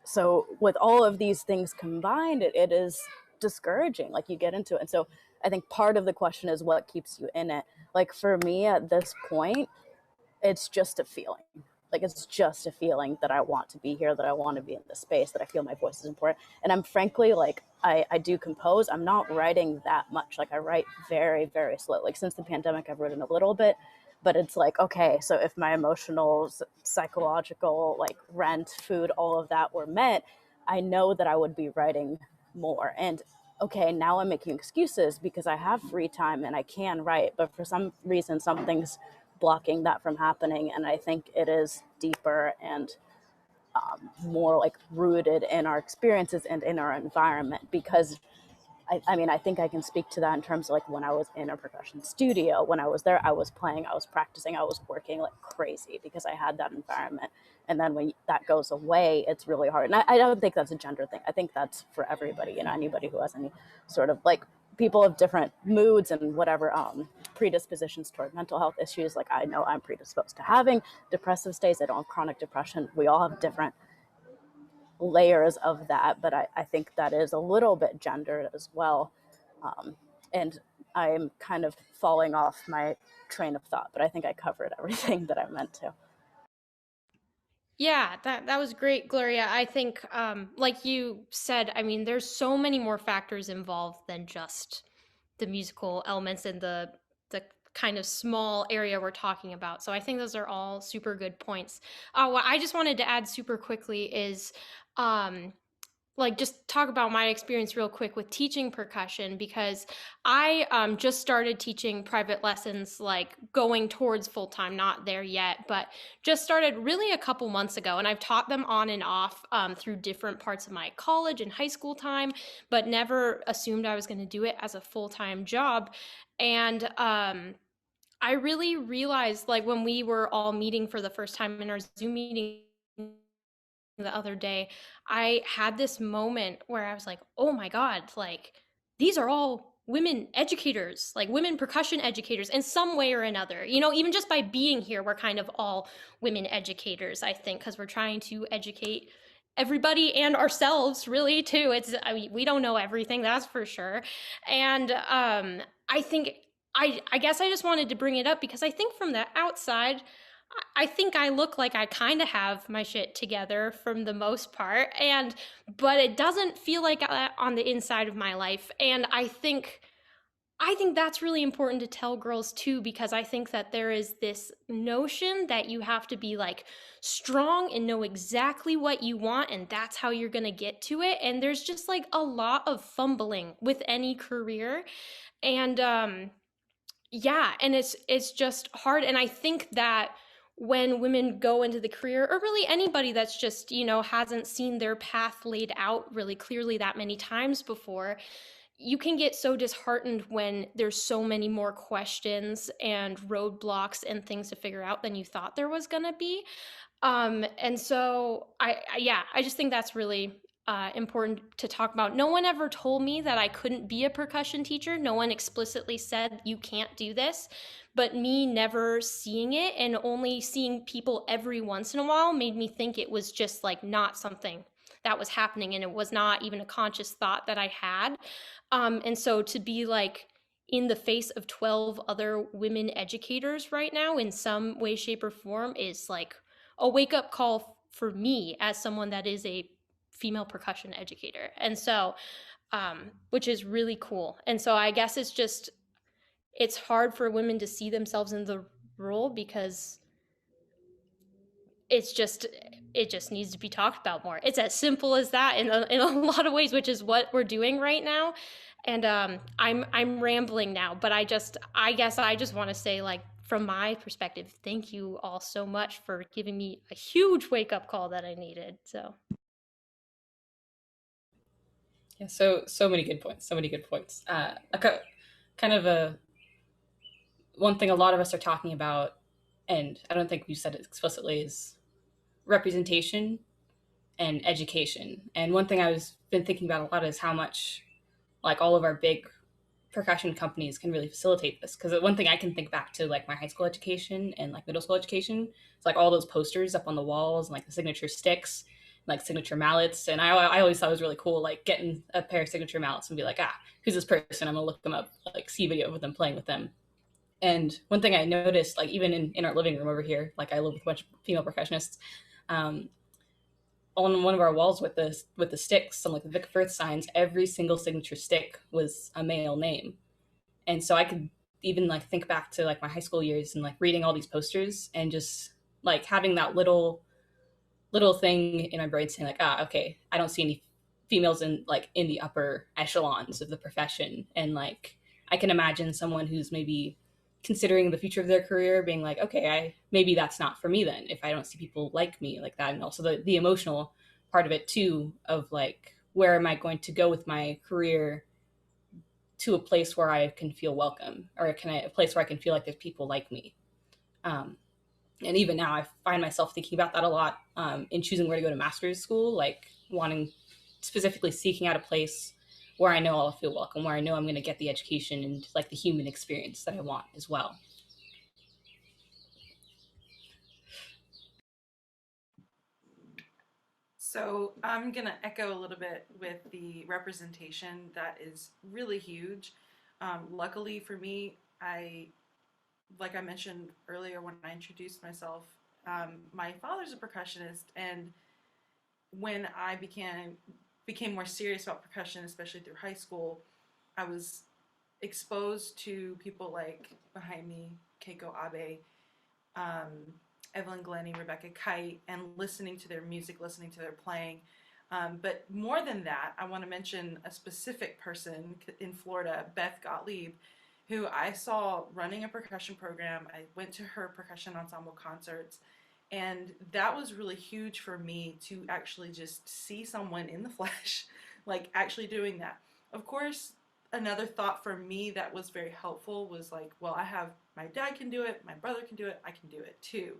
so with all of these things combined, it is discouraging. Like, you get into it. And so I think part of the question is what keeps you in it. Like, for me at this point, it's just a feeling. Like, it's just a feeling that I want to be here, that I want to be in this space, that I feel my voice is important. And I'm frankly, like, I do compose. I'm not writing that much. Like, I write very, very slow. Like, since the pandemic, I've written a little bit, but it's like, okay, so if my emotional, psychological, like rent, food, all of that were met, I know that I would be writing more. And okay, now I'm making excuses because I have free time and I can write, but for some reason, something's blocking that from happening. And I think it is deeper and more like rooted in our experiences and in our environment, because I mean, I think I can speak to that in terms of like when I was in a percussion studio, when I was there, I was playing, I was practicing, I was working like crazy because I had that environment. And then when that goes away, it's really hard. And I don't think that's a gender thing. I think that's for everybody, you know, anybody who has any sort of like, people have different moods and whatever predispositions toward mental health issues. Like, I know I'm predisposed to having depressive states. I don't have chronic depression. We all have different layers of that, but I think that is a little bit gendered as well. And I'm kind of falling off my train of thought, but I think I covered everything that I meant to. Yeah, that was great, Gloria. I think, like you said, I mean, there's so many more factors involved than just the musical elements and the kind of small area we're talking about. So I think those are all super good points. What I just wanted to add super quickly is, like, just talk about my experience real quick with teaching percussion, because I just started teaching private lessons, like going towards full time, not there yet, but just started really a couple months ago. And I've taught them on and off through different parts of my college and high school time, but never assumed I was going to do it as a full time job. And I really realized, like, when we were all meeting for the first time in our Zoom meeting the other day, I had this moment where I was like, oh my God, like, these are all women educators, like women percussion educators in some way or another. You know, even just by being here, we're kind of all women educators, I think, because we're trying to educate everybody and ourselves, really, too. I mean, we don't know everything, that's for sure. And I think, I guess I just wanted to bring it up because I think from the outside, I think I look like I kind of have my shit together from the most part, but it doesn't feel like that on the inside of my life. And I think that's really important to tell girls too, because I think that there is this notion that you have to be like strong and know exactly what you want, and that's how you're going to get to it. And there's just like a lot of fumbling with any career. And yeah, and it's just hard. And I think that when women go into the career, or really anybody that's just, you know, hasn't seen their path laid out really clearly that many times before, you can get so disheartened when there's so many more questions and roadblocks and things to figure out than you thought there was gonna be. And so I just think that's really important to talk about. No one ever told me that I couldn't be a percussion teacher. No one explicitly said you can't do this, but me never seeing it and only seeing people every once in a while made me think it was just like not something that was happening, and it was not even a conscious thought that I had. And so to be like in the face of 12 other women educators right now in some way, shape, or form is like a wake-up call for me as someone that is a female percussion educator. And so which is really cool. And so I guess it's hard for women to see themselves in the role because it just needs to be talked about more. It's as simple as that in a lot of ways, which is what we're doing right now. And I'm rambling now, but I guess I just want to say, like, from my perspective, thank you all so much for giving me a huge wake-up call that I needed. So Yeah, so many good points. So many good points. Kind of one thing a lot of us are talking about and I don't think we said it explicitly, is representation and education. And one thing been thinking about a lot is how much like all of our big percussion companies can really facilitate this. Because one thing I can think back to like my high school education and like middle school education, it's like all those posters up on the walls and like the signature sticks, like signature mallets. And I always thought it was really cool, like getting a pair of signature mallets and be like, who's this person? I'm gonna look them up, like see a video with them, playing with them. And one thing I noticed, like even in our living room over here, like I live with a bunch of female percussionists, um, on one of our walls with the sticks, and like the Vic Firth signs, every single signature stick was a male name. And so I could even like think back to like my high school years and like reading all these posters and just like having that little thing in my brain saying like, okay, I don't see any females in the upper echelons of the profession. And like I can imagine someone who's maybe considering the future of their career being like, okay, maybe that's not for me then, if I don't see people like me like that. And also the emotional part of it too, of like, where am I going to go with my career to a place where I can feel welcome, or a place where I can feel like there's people like me. And even now I find myself thinking about that a lot, in choosing where to go to master's school, like wanting, specifically seeking out a place where I know I'll feel welcome, where I know I'm going to get the education and like the human experience that I want as well. So I'm going to echo a little bit with the representation. That is really huge. Luckily for me, like I mentioned earlier when I introduced myself, my father's a percussionist, and when I became more serious about percussion, especially through high school, I was exposed to people like behind me, Keiko Abe, Evelyn Glennie, Rebecca Kite, and listening to their music, listening to their playing. But more than that, I want to mention a specific person in Florida, Beth Gottlieb, who I saw running a percussion program. I went to her percussion ensemble concerts, and that was really huge for me to actually just see someone in the flesh, like actually doing that. Of course, another thought for me that was very helpful was like, well, my dad can do it, my brother can do it, I can do it too.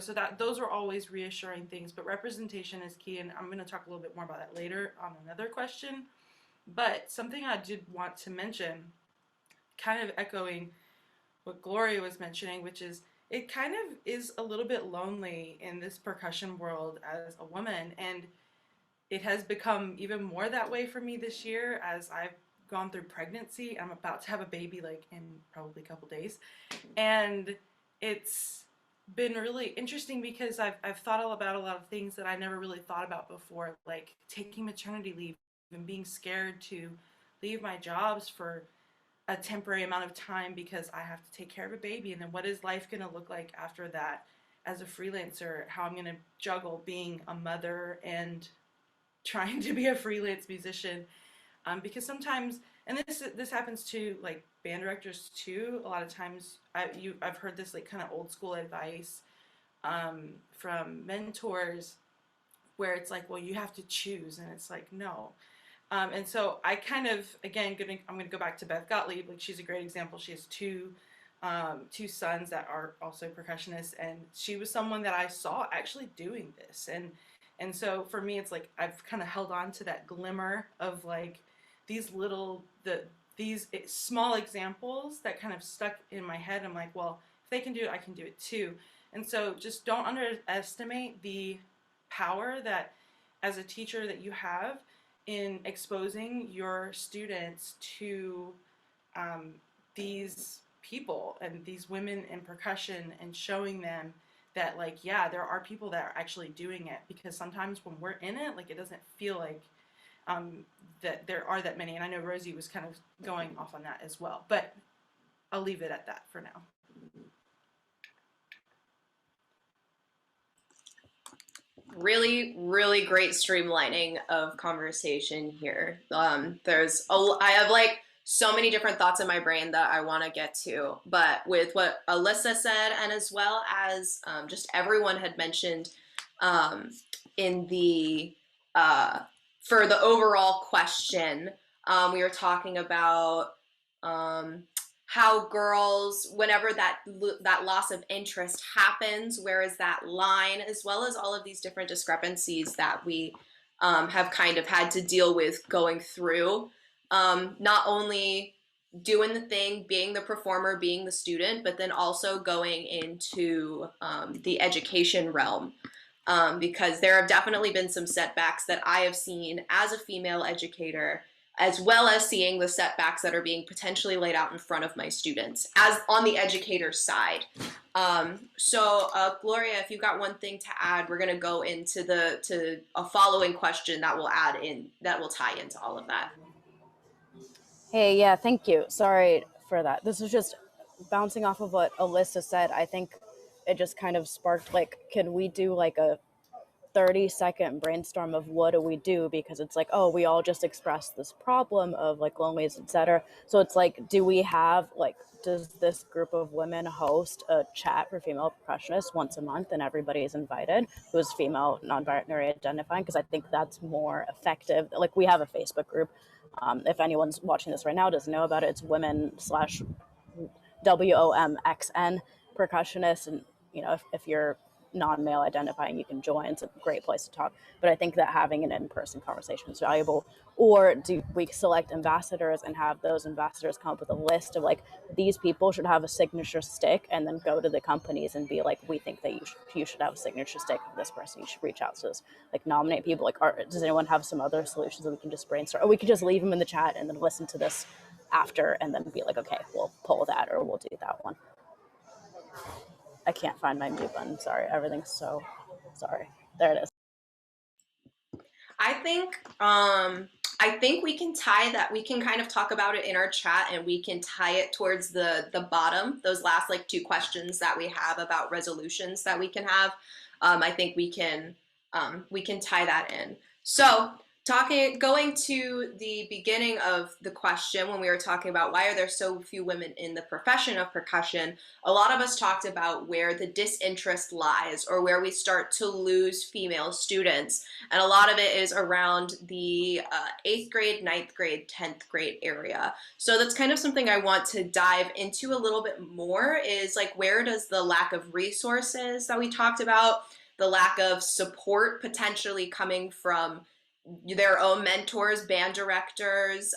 So that those are always reassuring things, but representation is key, and I'm going to talk a little bit more about that later on another question. But something I did want to mention, kind of echoing what Gloria was mentioning, which is it kind of is a little bit lonely in this percussion world as a woman, and it has become even more that way for me this year as I've gone through pregnancy. I'm about to have a baby like in probably a couple days, and it's been really interesting because I've thought about a lot of things that I never really thought about before, like taking maternity leave and being scared to leave my jobs for a temporary amount of time because I have to take care of a baby, and then what is life going to look like after that as a freelancer, how I'm going to juggle being a mother and trying to be a freelance musician, because sometimes, and this happens to like band directors too, a lot of times I've heard this like kind of old school advice from mentors where it's like, well, you have to choose, and it's like, no. And so I kind of, again, I'm gonna go back to Beth Gottlieb. Like, she's a great example. She has two sons that are also percussionists, and she was someone that I saw actually doing this. And so for me, it's like I've kind of held on to that glimmer of like these small examples that kind of stuck in my head. I'm like, well, if they can do it, I can do it too. And so just don't underestimate the power that as a teacher that you have in exposing your students to these people and these women in percussion, and showing them that like, yeah, there are people that are actually doing it, because sometimes when we're in it, like it doesn't feel like that there are that many. And I know Rosie was kind of going off on that as well, but I'll leave it at that for now. Really, really great streamlining of conversation here. I have like so many different thoughts in my brain that I want to get to, but with what Alyssa said, and as well as just everyone had mentioned in the for the overall question, we were talking about how girls, whenever that loss of interest happens, where is that line, as well as all of these different discrepancies that we have kind of had to deal with going through, not only doing the thing, being the performer, being the student, but then also going into the education realm. Because there have definitely been some setbacks that I have seen as a female educator, as well as seeing the setbacks that are being potentially laid out in front of my students as on the educator's side. Gloria, if you've got one thing to add, we're going to go into to a following question that will tie into all of that. Hey, yeah, thank you. Sorry for that. This is just bouncing off of what Alyssa said. I think it just kind of sparked, like, can we do like a 30-second brainstorm of what do we do? Because it's like, oh, we all just expressed this problem of like loneliness, etc. So it's like, do we have like, does this group of women host a chat for female percussionists once a month and everybody is invited who is female, non-binary identifying? Because I think that's more effective. Like, we have a Facebook group. If anyone's watching this right now doesn't know about it, it's women/WOMXN percussionists. And, you know, if you're non-male identifying, you can join. It's a great place to talk. But I think that having an in-person conversation is valuable. Or do we select ambassadors and have those ambassadors come up with a list of like, these people should have a signature stick, and then go to the companies and be like, we think that you should have a signature stick of this person. You should reach out to this, like nominate people. Like, does anyone have some other solutions that we can just brainstorm? Or we could just leave them in the chat and then listen to this after and then be like, okay, we'll pull that or we'll do that one. I can't find my mute button. Sorry, everything's so sorry. There it is. I think we can tie that. We can kind of talk about it in our chat, and we can tie it towards the bottom. Those last like 2 questions that we have about resolutions that we can have. I think we can tie that in. So going to the beginning of the question, when we were talking about why are there so few women in the profession of percussion, a lot of us talked about where the disinterest lies, or where we start to lose female students. And a lot of it is around the 8th grade, 9th grade, 10th grade area. So that's kind of something I want to dive into a little bit more, is like, where does the lack of resources that we talked about, the lack of support potentially coming from their own mentors, band directors,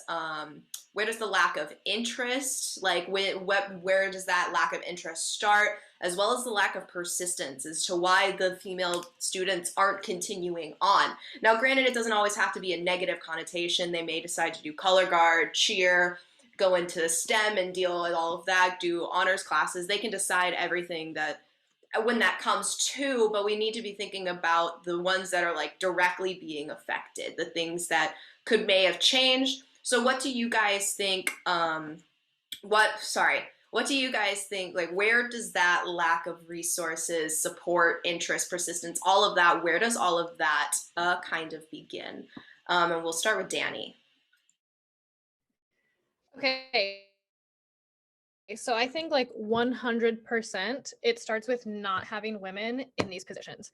where does the lack of interest, like where does that lack of interest start, as well as the lack of persistence as to why the female students aren't continuing on. Now, granted, it doesn't always have to be a negative connotation. They may decide to do color guard, cheer, go into STEM and deal with all of that, do honors classes. They can decide everything that when that comes to, but we need to be thinking about the ones that are like directly being affected, the things that may have changed. So what do you guys think, what do you guys think, like, where does that lack of resources, support, interest, persistence, all of that, where does all of that kind of begin? And we'll start with Danny. Okay. So I think like 100%, it starts with not having women in these positions.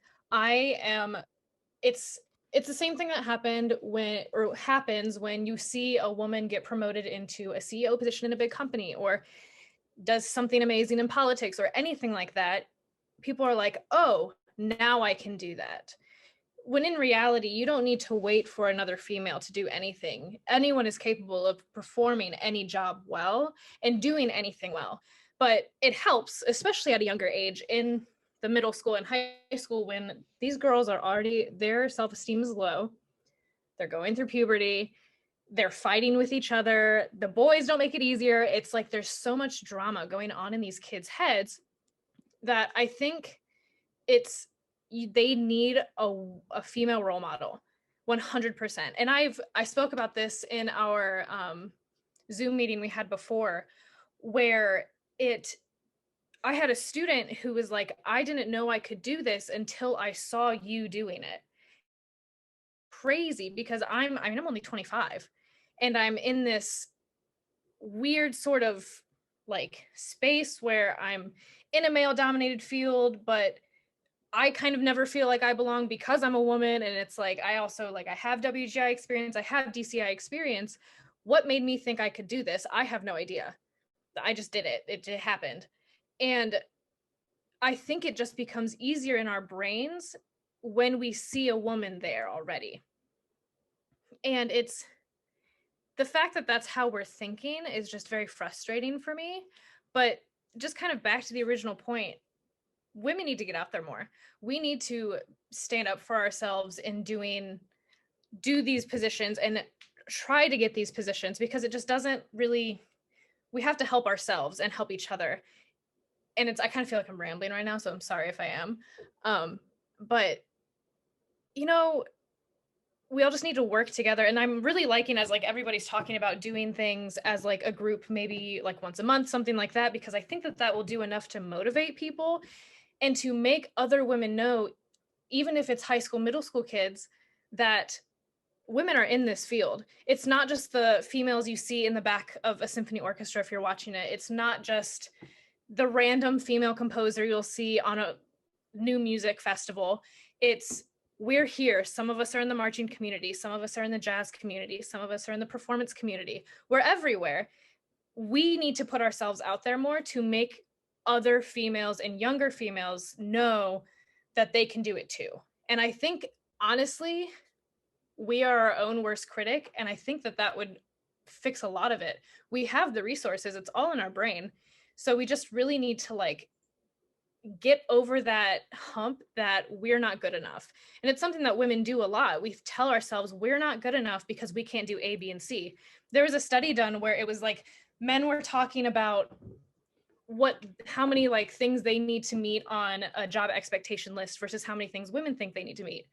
It's the same thing that happens when you see a woman get promoted into a CEO position in a big company, or does something amazing in politics or anything like that. People are like, oh, now I can do that. When in reality, you don't need to wait for another female to do anything. Anyone is capable of performing any job well and doing anything well. But it helps, especially at a younger age, in the middle school and high school, when these girls are already, their self-esteem is low. They're going through puberty. They're fighting with each other. The boys don't make it easier. It's like there's so much drama going on in these kids' heads that I think they need a female role model, 100%. And I spoke about this in our Zoom meeting we had before, where I had a student who was like, I didn't know I could do this until I saw you doing it. Crazy, because I'm only 25 and I'm in this weird sort of like space where I'm in a male dominated field, but I kind of never feel like I belong because I'm a woman. And it's like, I also I have WGI experience, I have DCI experience. What made me think I could do this? I have no idea. I just did it. It happened. And I think it just becomes easier in our brains when we see a woman there already. And it's the fact that that's how we're thinking is just very frustrating for me. But just kind of back to the original point, women need to get out there more. We need to stand up for ourselves and do these positions and try to get these positions, because it just doesn't really, we have to help ourselves and help each other. And I kind of feel like I'm rambling right now, so I'm sorry if I am. But you know, we all just need to work together. And I'm really liking, as like everybody's talking about doing things as like a group, maybe like once a month, something like that, because I think that that will do enough to motivate people and to make other women know, even if it's high school, middle school kids, that women are in this field. It's not just the females you see in the back of a symphony orchestra if you're watching it. It's not just the random female composer you'll see on a new music festival. We're here. Some of us are in the marching community. Some of us are in the jazz community. Some of us are in the performance community. We're everywhere. We need to put ourselves out there more to make other females and younger females know that they can do it too. And I think, honestly, we are our own worst critic. And I think that that would fix a lot of it. We have the resources. It's all in our brain. So we just really need to like get over that hump that we're not good enough. And it's something that women do a lot. We tell ourselves we're not good enough because we can't do A, B, and C. There was a study done where it was like men were talking about how many like things they need to meet on a job expectation list versus how many things women think they need to meet.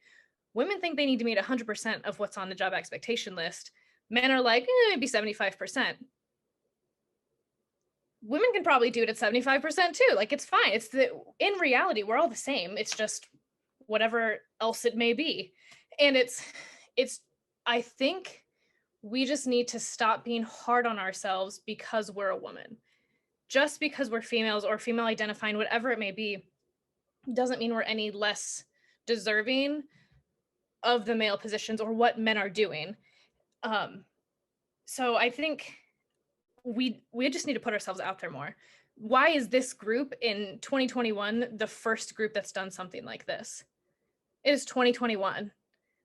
Women think they need to meet 100% of what's on the job expectation list. Men are like, maybe 75%. Women can probably do it at 75% too. Like, it's fine. In reality, we're all the same. It's just whatever else it may be. And I think we just need to stop being hard on ourselves because we're a woman. Just because we're females or female identifying, whatever it may be, doesn't mean we're any less deserving of the male positions or what men are doing. So I think we just need to put ourselves out there more. Why is this group in 2021 the first group that's done something like this? It is 2021.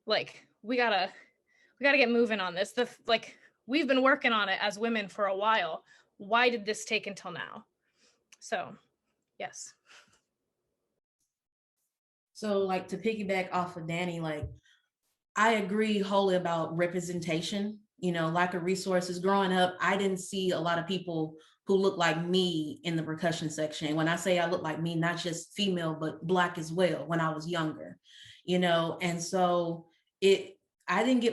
Like, we gotta get moving on this. We've been working on it as women for a while. Why did this take until now? So, yes. So, like, to piggyback off of Danny, like, I agree wholly about representation, lack of resources. Growing up, I didn't see a lot of people who look like me in the percussion section. When I say I look like me, not just female, but Black as well when I was younger, and so I think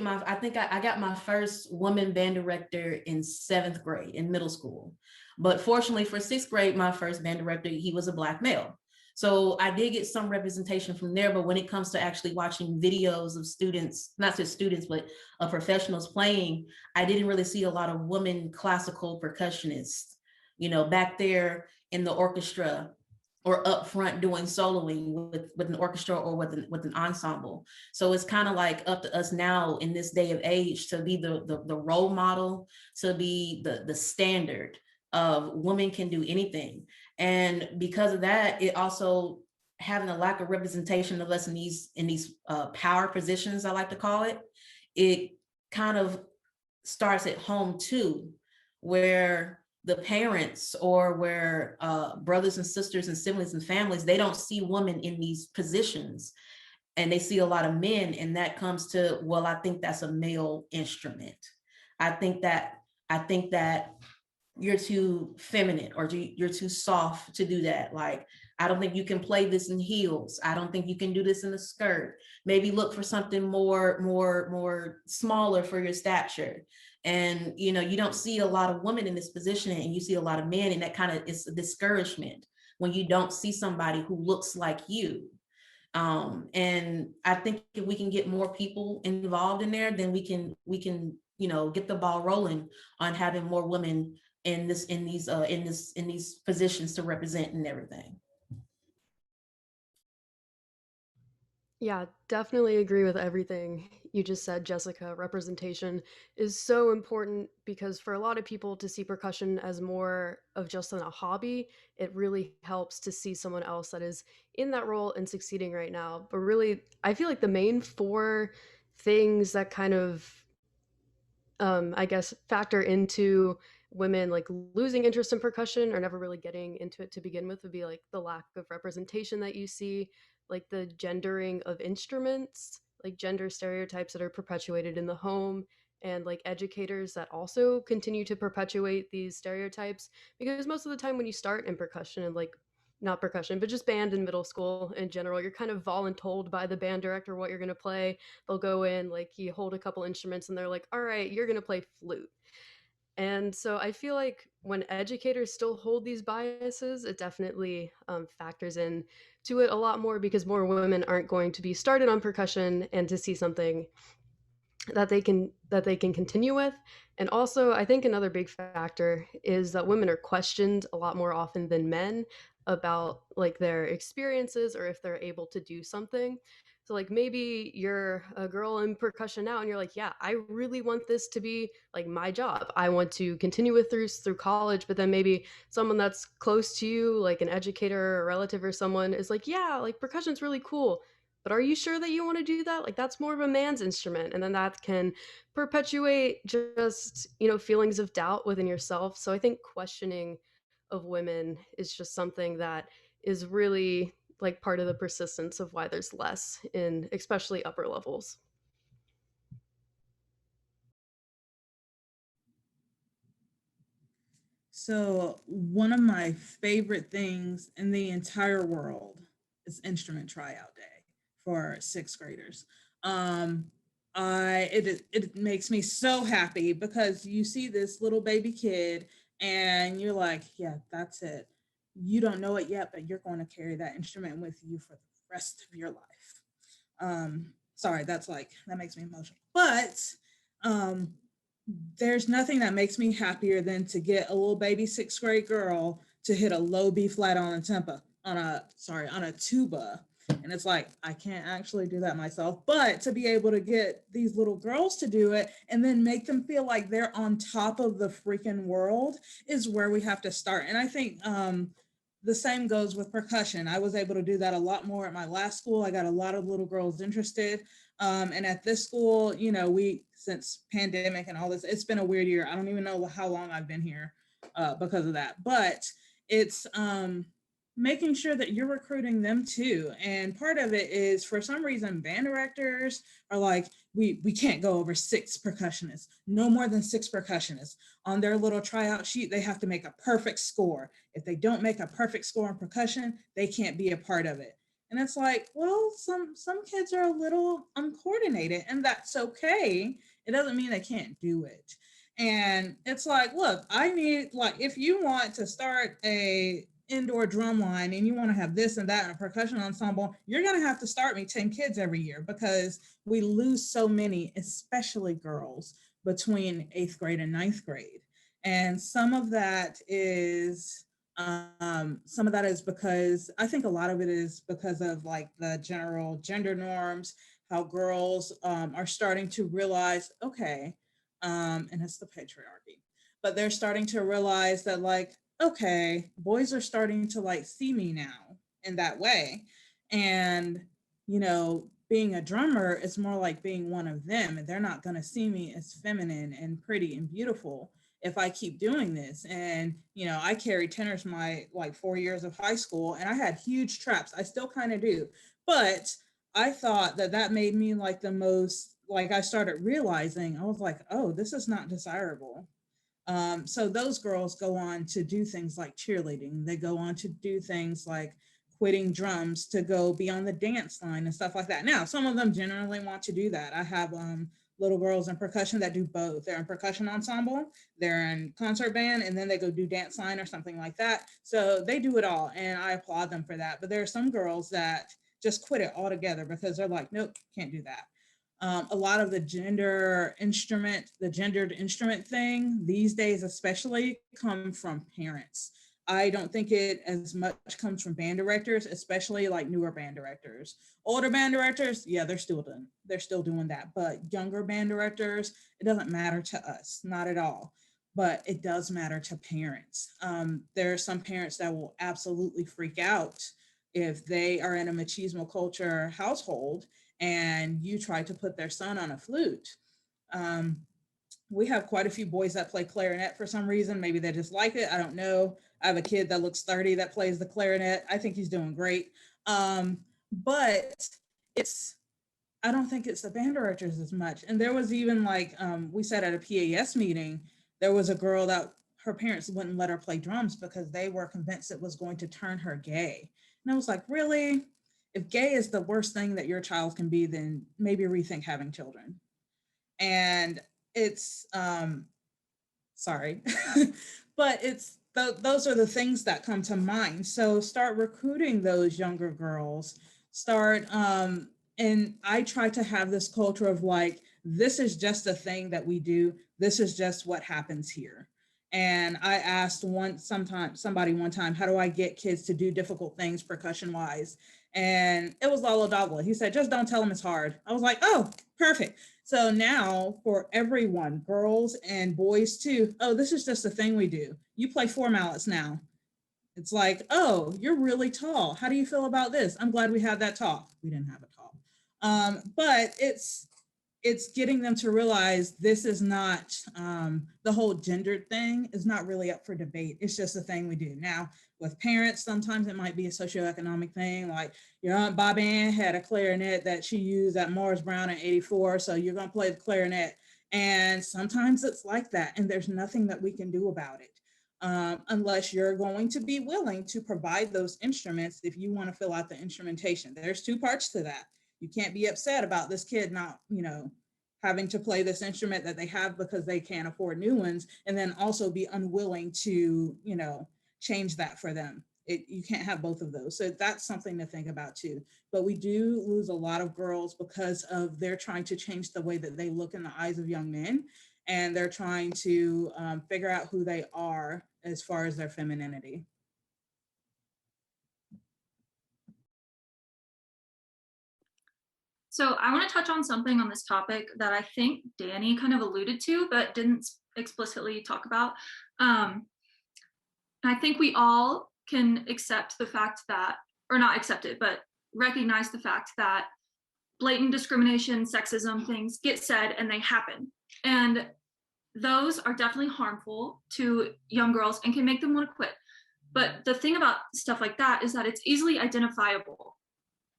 I got my first woman band director in 7th grade in middle school. But fortunately for 6th grade, my first band director, he was a Black male. So I did get some representation from there, but when it comes to actually watching videos of students, not just students, but professionals playing, I didn't really see a lot of women classical percussionists, back there in the orchestra or up front doing soloing with an orchestra or with an ensemble. So it's kind of like up to us now in this day of age to be the role model, to be the standard of women can do anything. And because of that, it also having a lack of representation of us in these power positions, I like to call it, it kind of starts at home too, where the parents or where brothers and sisters and siblings and families, they don't see women in these positions and they see a lot of men, and that comes to, well, I think that's a male instrument. I think that you're too feminine or you're too soft to do that. Like, I don't think you can play this in heels. I don't think you can do this in a skirt. Maybe look for something more smaller for your stature. And, you don't see a lot of women in this position and you see a lot of men, and that kind of is a discouragement when you don't see somebody who looks like you. And I think if we can get more people involved in there, then we can, get the ball rolling on having more women in these positions to represent and everything. Yeah, definitely agree with everything you just said, Jessica. Representation is so important because for a lot of people to see percussion as more of just a hobby, it really helps to see someone else that is in that role and succeeding right now. But really, I feel like the main four things that kind of I guess factor into women like losing interest in percussion or never really getting into it to begin with would be like the lack of representation that you see, like the gendering of instruments, like gender stereotypes that are perpetuated in the home, and like educators that also continue to perpetuate these stereotypes. Because most of the time when you start in percussion and like not percussion, but just band in middle school in general, you're kind of voluntold by the band director what you're going to play. They'll go in, like, you hold a couple instruments and they're like, all right, you're going to play flute. And so I feel like when educators still hold these biases, it definitely factors in to it a lot more because more women aren't going to be started on percussion and to see something that they can continue with. And also I think another big factor is that women are questioned a lot more often than men about like their experiences or if they're able to do something. So like maybe you're a girl in percussion now and you're like, yeah, I really want this to be like my job, I want to continue with through college. But then maybe someone that's close to you, like an educator or a relative or someone, is like, yeah, like percussion's really cool, but are you sure that you want to do that? Like that's more of a man's instrument. And then that can perpetuate just, feelings of doubt within yourself. So I think questioning of women is just something that is really like part of the persistence of why there's less in especially upper levels. So one of my favorite things in the entire world is instrument tryout day for sixth graders. Um, it makes me so happy because you see this little baby kid and you're like, yeah, that's it. You don't know it yet, but you're going to carry that instrument with you for the rest of your life. Sorry, that makes me emotional. But um, there's nothing that makes me happier than to get a little baby sixth grade girl to hit a low B flat on a on a tuba. And it's like, I can't actually do that myself, but to be able to get these little girls to do it and then make them feel like they're on top of the freaking world is where we have to start. And I think the same goes with percussion. I was able to do that a lot more at my last school. I got a lot of little girls interested. And at this school, since pandemic and all this, it's been a weird year. I don't even know how long I've been here because of that. But it's making sure that you're recruiting them too. And part of it is, for some reason, band directors are like, we can't go over 6 percussionists, no more than 6 percussionists. On their little tryout sheet, they have to make a perfect score. If they don't make a perfect score in percussion, they can't be a part of it. And it's like, well, some kids are a little uncoordinated, and that's okay. It doesn't mean they can't do it. And it's like, look, if you want to start a indoor drum line and you want to have this and that and a percussion ensemble, you're going to have to start me 10 kids every year because we lose so many, especially girls, between 8th grade and 9th grade. And some of that is because I think a lot of it is because of like the general gender norms, how girls are starting to realize, okay, and it's the patriarchy, but they're starting to realize that like, okay, boys are starting to like see me now in that way. And, being a drummer is more like being one of them, and they're not going to see me as feminine and pretty and beautiful if I keep doing this. And, I carried tenors my like 4 years of high school, and I had huge traps. I still kind of do. But I thought that made me like the most, like I started realizing, I was like, oh, this is not desirable. So those girls go on to do things like cheerleading. They go on to do things like quitting drums to go be on the dance line and stuff like that. Now, some of them generally want to do that. I have little girls in percussion that do both. They're in percussion ensemble, they're in concert band, and then they go do dance line or something like that. So they do it all, and I applaud them for that. But there are some girls that just quit it altogether because they're like, nope, can't do that. A lot of the gendered instrument thing these days, especially, come from parents. I don't think it as much comes from band directors, especially like newer band directors. Older band directors, yeah, they're still doing that. But younger band directors, it doesn't matter to us, not at all. But it does matter to parents. There are some parents that will absolutely freak out if they are in a machismo culture household and you try to put their son on a flute. Um, we have quite a few boys that play clarinet for some reason. Maybe they just like it. I don't know. I have a kid that looks 30 that plays the clarinet. I think he's doing great. But it's, I don't think it's the band directors as much. And there was even like, we said at a PAS meeting, there was a girl that her parents wouldn't let her play drums because they were convinced it was going to turn her gay. And I was like, really? If gay is the worst thing that your child can be, then maybe rethink having children. And it's sorry, but it's those are the things that come to mind. So start recruiting those younger girls. Start and I try to have this culture of like, this is just a thing that we do. This is just what happens here. And I asked somebody one time, how do I get kids to do difficult things percussion wise? And it was Lalo Dogla. He said, just don't tell them it's hard. I was like, oh, perfect. So now for everyone, girls and boys too, oh, this is just a thing we do. You play 4 mallets now. It's like, oh, you're really tall. How do you feel about this? I'm glad we had that talk. We didn't have a talk. But it's getting them to realize this is not, the whole gendered thing is not really up for debate. It's just a thing we do. Now, with parents, sometimes it might be a socioeconomic thing, like your Aunt Bobby Ann had a clarinet that she used at Morris Brown in '84, so you're gonna play the clarinet. And sometimes it's like that, and there's nothing that we can do about it. Unless you're going to be willing to provide those instruments if you want to fill out the instrumentation. There's 2 parts to that. You can't be upset about this kid not, having to play this instrument that they have because they can't afford new ones, and then also be unwilling to, change that for them. You can't have both of those. So that's something to think about too. But we do lose a lot of girls because of they're trying to change the way that they look in the eyes of young men, and they're trying to figure out who they are as far as their femininity. So I want to touch on something on this topic that I think Danny kind of alluded to, but didn't explicitly talk about. I think we all can accept the fact that, or not accept it, but recognize the fact that blatant discrimination, sexism, things get said and they happen. And those are definitely harmful to young girls and can make them want to quit. But the thing about stuff like that is that it's easily identifiable.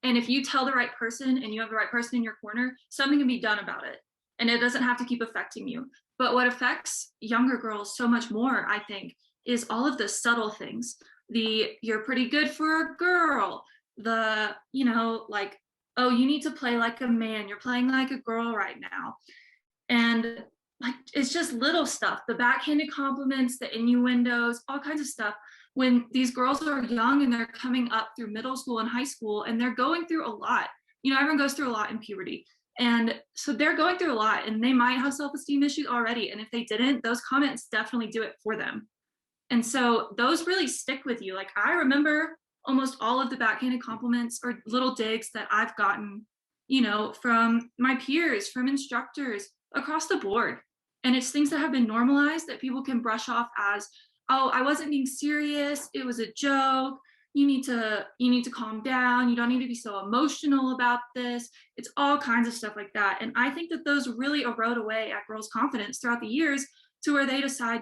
And if you tell the right person and you have the right person in your corner, something can be done about it. And it doesn't have to keep affecting you. But what affects younger girls so much more, I think, is all of the subtle things. You're pretty good for a girl. Like, oh, you need to play like a man. You're playing like a girl right now. And like, it's just little stuff, the backhanded compliments, the innuendos, all kinds of stuff. When these girls are young and they're coming up through middle school and high school and they're going through a lot, everyone goes through a lot in puberty. And so they're going through a lot and they might have self-esteem issues already. And if they didn't, those comments definitely do it for them. And so those really stick with you. Like, I remember almost all of the backhanded compliments or little digs that I've gotten, from my peers, from instructors across the board. And it's things that have been normalized that people can brush off as, oh, I wasn't being serious. It was a joke. You need to calm down. You don't need to be so emotional about this. It's all kinds of stuff like that. And I think that those really erode away at girls' confidence throughout the years to where they decide,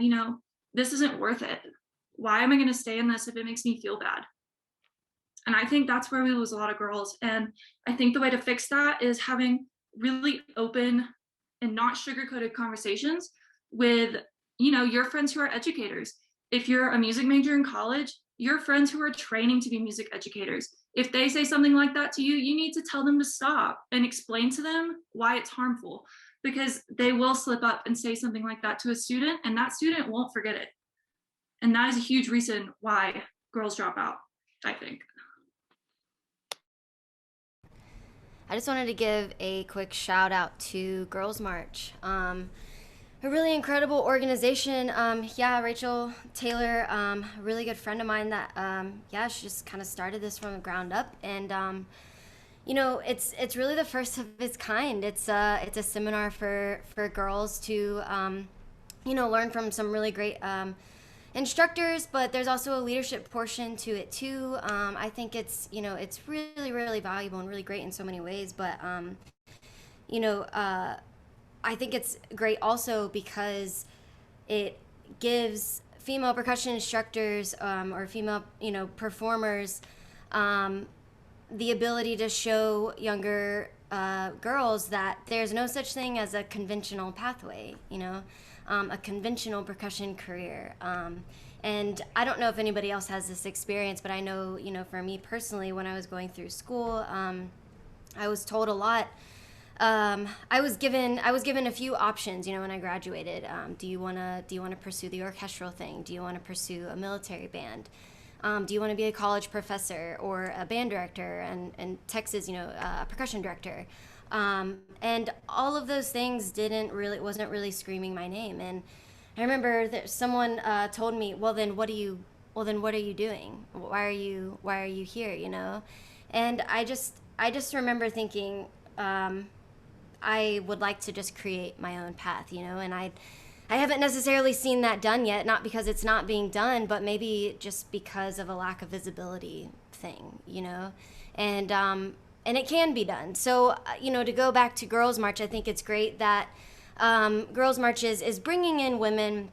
this isn't worth it. Why am I going to stay in this if it makes me feel bad? And I think that's where we lose a lot of girls. And I think the way to fix that is having really open and not sugar-coated conversations with, your friends who are educators. If you're a music major in college, your friends who are training to be music educators. If they say something like that to you, you need to tell them to stop and explain to them why it's harmful, because they will slip up and say something like that to a student and that student won't forget it. And that is a huge reason why girls drop out, I think. I just wanted to give a quick shout out to Girls March. a really incredible organization. Yeah, Rachel Taylor, a really good friend of mine that, yeah, she just kind of started this from the ground up. And, you know, it's really the first of its kind. It's a seminar for girls to, you know, learn from some really great instructors, but there's also a leadership portion to it too. I think it's, you know, it's really, really valuable and really great in so many ways. But, you know, I think it's great also because it gives female percussion instructors or female, you know, performers the ability to show younger girls that there's no such thing as a conventional pathway, you know, a conventional percussion career. And I don't know if anybody else has this experience, but I know, you know, for me personally, when I was going through school, I was told a lot. I was given a few options, you know, when I graduated. Do you want to pursue the orchestral thing? Do you want to pursue a military band? Do you want to be a college professor or a band director? And Texas, you know, a percussion director. And all of those things wasn't really screaming my name. And I remember that someone told me, well, then what are you doing? Why are you here? You know? And I just remember thinking, I would like to just create my own path, you know, and I haven't necessarily seen that done yet, not because it's not being done, but maybe just because of a lack of visibility thing, you know, and it can be done. So, you know, to go back to Girls March, I think it's great that Girls March is bringing in women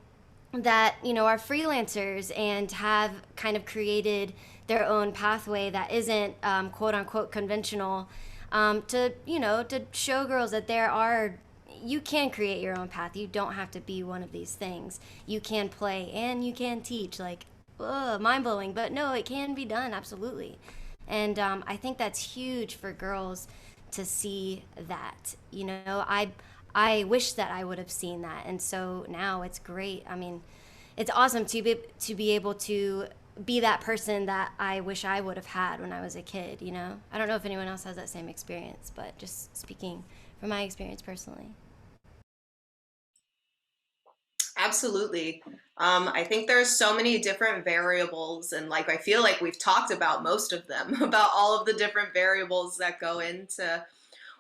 that, you know, are freelancers and have kind of created their own pathway that isn't quote unquote conventional. To, you know, to show girls that you can create your own path. You don't have to be one of these things. You can play and you can teach, like, mind-blowing, but no, it can be done, absolutely. And I think that's huge for girls to see that, you know. I wish that I would have seen that, and so now it's great. I mean, it's awesome to be able to be that person that I wish I would have had when I was a kid, you know? I don't know if anyone else has that same experience, but just speaking from my experience personally. Absolutely. I think there's so many different variables, and like I feel like we've talked about most of them, about all of the different variables that go into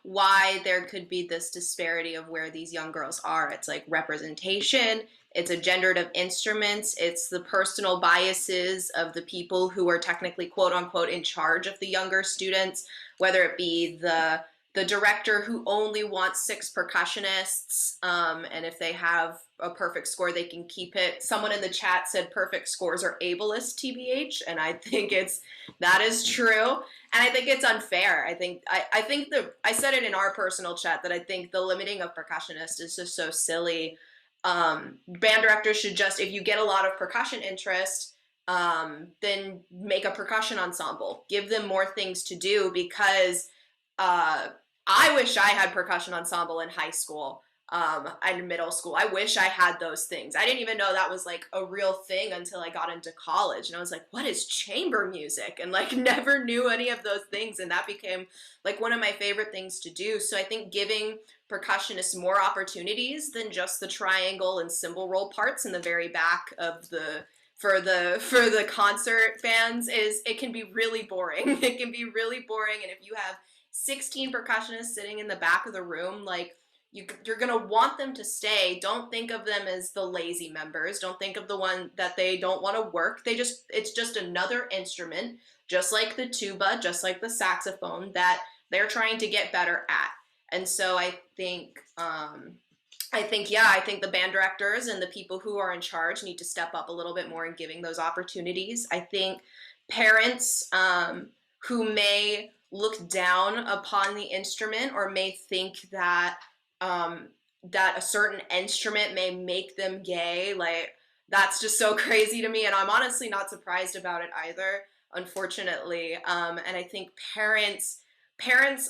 why there could be this disparity of where these young girls are. It's like representation, it's a gendered of instruments, it's the personal biases of the people who are technically quote unquote in charge of the younger students, whether it be the director who only wants 6 percussionists, and if they have a perfect score, they can keep it. Someone in the chat said perfect scores are ableist, TBH, and I think that is true. And I think it's unfair. I think I said it in our personal chat that I think the limiting of percussionists is just so silly. Band directors should just, if you get a lot of percussion interest, then make a percussion ensemble. Give them more things to do, because I wish I had percussion ensemble in high school and middle school. I wish I had those things. I didn't even know that was like a real thing until I got into college, and I was like, what is chamber music? And like never knew any of those things, and that became like one of my favorite things to do. So I think giving percussionists more opportunities than just the triangle and cymbal roll parts in the very back of for the concert fans it can be really boring. It can be really boring, and if you have 16 percussionists sitting in the back of the room, like you're gonna want them to stay. Don't think of them as the lazy members. Don't think of the one that they don't want to work. It's just another instrument, just like the tuba, just like the saxophone, that they're trying to get better at. And so I think the band directors and the people who are in charge need to step up a little bit more in giving those opportunities. I think parents who may look down upon the instrument or may think that that a certain instrument may make them gay, like that's just so crazy to me, and I'm honestly not surprised about it either, unfortunately. And I think parents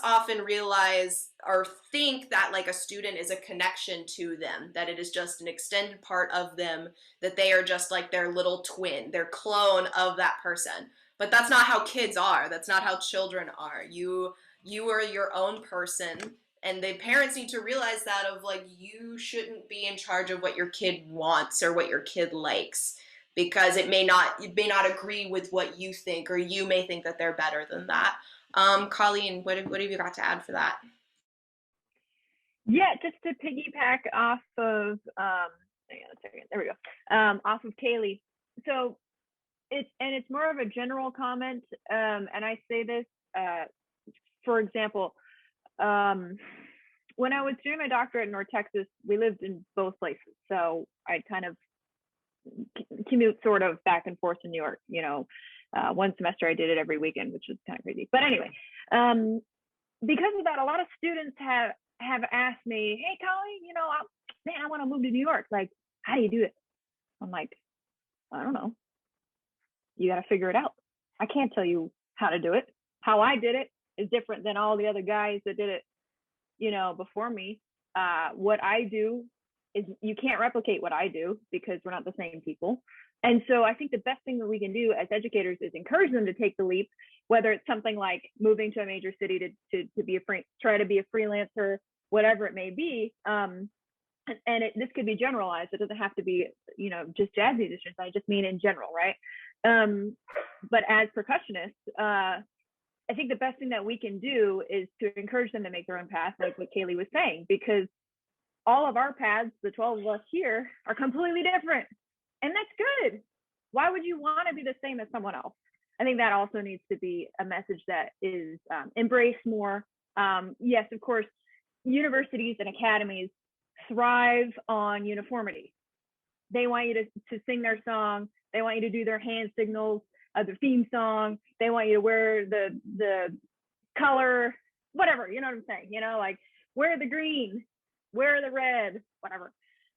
often realize or think that like a student is a connection to them, that it is just an extended part of them, that they are just like their little twin, their clone of that person. But that's not how kids are. That's not how children are. You are your own person, And the parents need to realize that of like, you shouldn't be in charge of what your kid wants or what your kid likes, because it may not agree with what you think, or you may think that they're better than that. Colleen, what have you got to add for that? Yeah, just to piggyback off of hang on a second, there we go. Off of Kaylee. So it's more of a general comment, and I say this, for example, when I was doing my doctorate in North Texas, we lived in both places, so I kind of commute sort of back and forth to New York. One semester I did it every weekend, which was kind of crazy. But anyway, because of that, a lot of students have asked me, "Hey, Colleen, man, I want to move to New York. Like, how do you do it?" I'm like, I don't know. You got to figure it out. I can't tell you how to do it. How I did it is different than all the other guys that did it, before me. What I do is you can't replicate what I do because we're not the same people. And so I think the best thing that we can do as educators is encourage them to take the leap, whether it's something like moving to a major city to be try to be a freelancer, whatever it may be. And this could be generalized. It doesn't have to be, just jazz musicians. I just mean in general, right? But as percussionists, I think the best thing that we can do is to encourage them to make their own path, like what Kaylee was saying, because all of our paths, the 12 of us here, are completely different. And that's good. Why would you want to be the same as someone else? I think that also needs to be a message that is embraced more. Yes, of course, universities and academies thrive on uniformity. They want you to sing their song. They want you to do their hand signals of the theme song. They want you to wear the color, whatever, you know what I'm saying? Like wear the green, wear the red, whatever.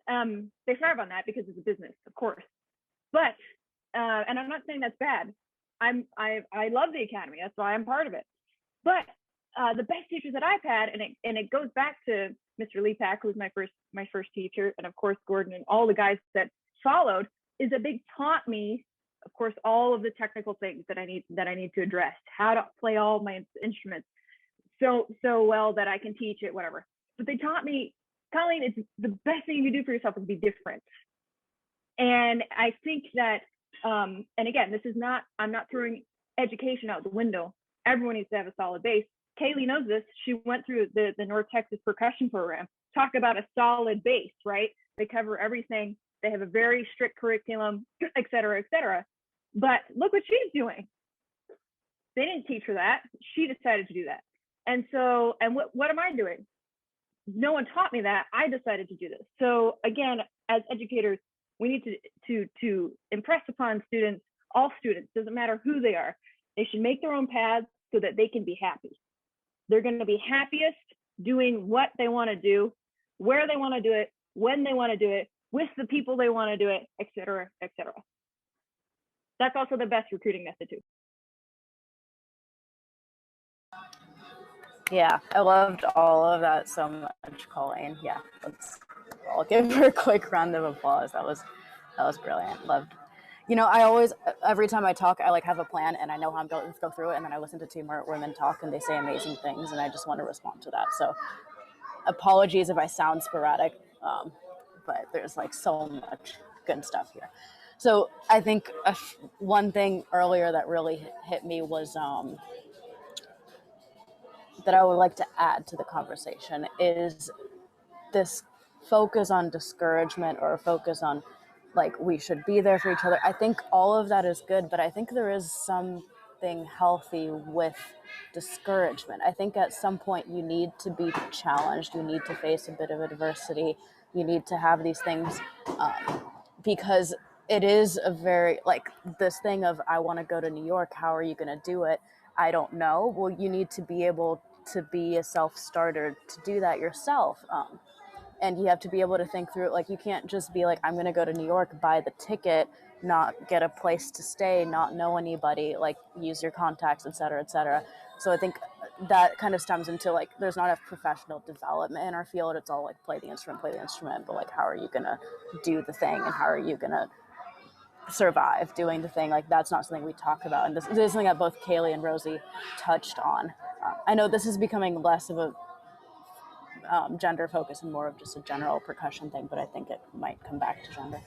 They thrive on that because it's a business, of course. But and I'm not saying that's bad. I love the academy. That's why I'm part of it. But the best teachers that I've had, and it goes back to Mr. Lepak, who was my first teacher, and of course Gordon and all the guys that followed, is that they taught me, of course, all of the technical things that I need to address, how to play all my instruments so well that I can teach it, whatever. But they taught me, Colleen, it's the best thing you can do for yourself is be different. And I think that, and again, I'm not throwing education out the window. Everyone needs to have a solid base. Kaylee knows this. She went through the North Texas percussion program. Talk about a solid base, right? They cover everything. They have a very strict curriculum, et cetera, et cetera. But look what she's doing. They didn't teach her that. She decided to do that. And so, and what am I doing? No one taught me that. I decided to do this. So again, as educators, we need to impress upon students, all students, doesn't matter who they are, they should make their own paths so that they can be happy. They're going to be happiest doing what they want to do, where they want to do it, when they want to do it, with the people they want to do it, et cetera, et cetera. That's also the best recruiting method too. Yeah, I loved all of that so much, Colleen. Yeah, I'll give her a quick round of applause. That was brilliant. Loved. I always, every time I talk, I have a plan and I know how I'm going to go through it, and then I listen to two more women talk and they say amazing things, and I just want to respond to that. So apologies if I sound sporadic, but there's so much good stuff here. So I think one thing earlier that really hit me was that I would like to add to the conversation is this focus on discouragement, or a focus on we should be there for each other. I think all of that is good, but I think there is something healthy with discouragement. I think at some point you need to be challenged. You need to face a bit of adversity. You need to have these things because it is a very this thing of, I want to go to New York. How are you going to do it? I don't know. Well, you need to be able to be a self-starter to do that yourself. And you have to be able to think through it. You can't just be I'm going to go to New York, buy the ticket, not get a place to stay, not know anybody, use your contacts, et cetera, et cetera. So I think that kind of stems into there's not a professional development in our field. It's all play the instrument, but how are you going to do the thing, and how are you going to survive doing the thing? That's not something we talk about. And this is something that both Kaylee and Rosie touched on. I know this is becoming less of a gender focus and more of just a general percussion thing, but I think it might come back to gender.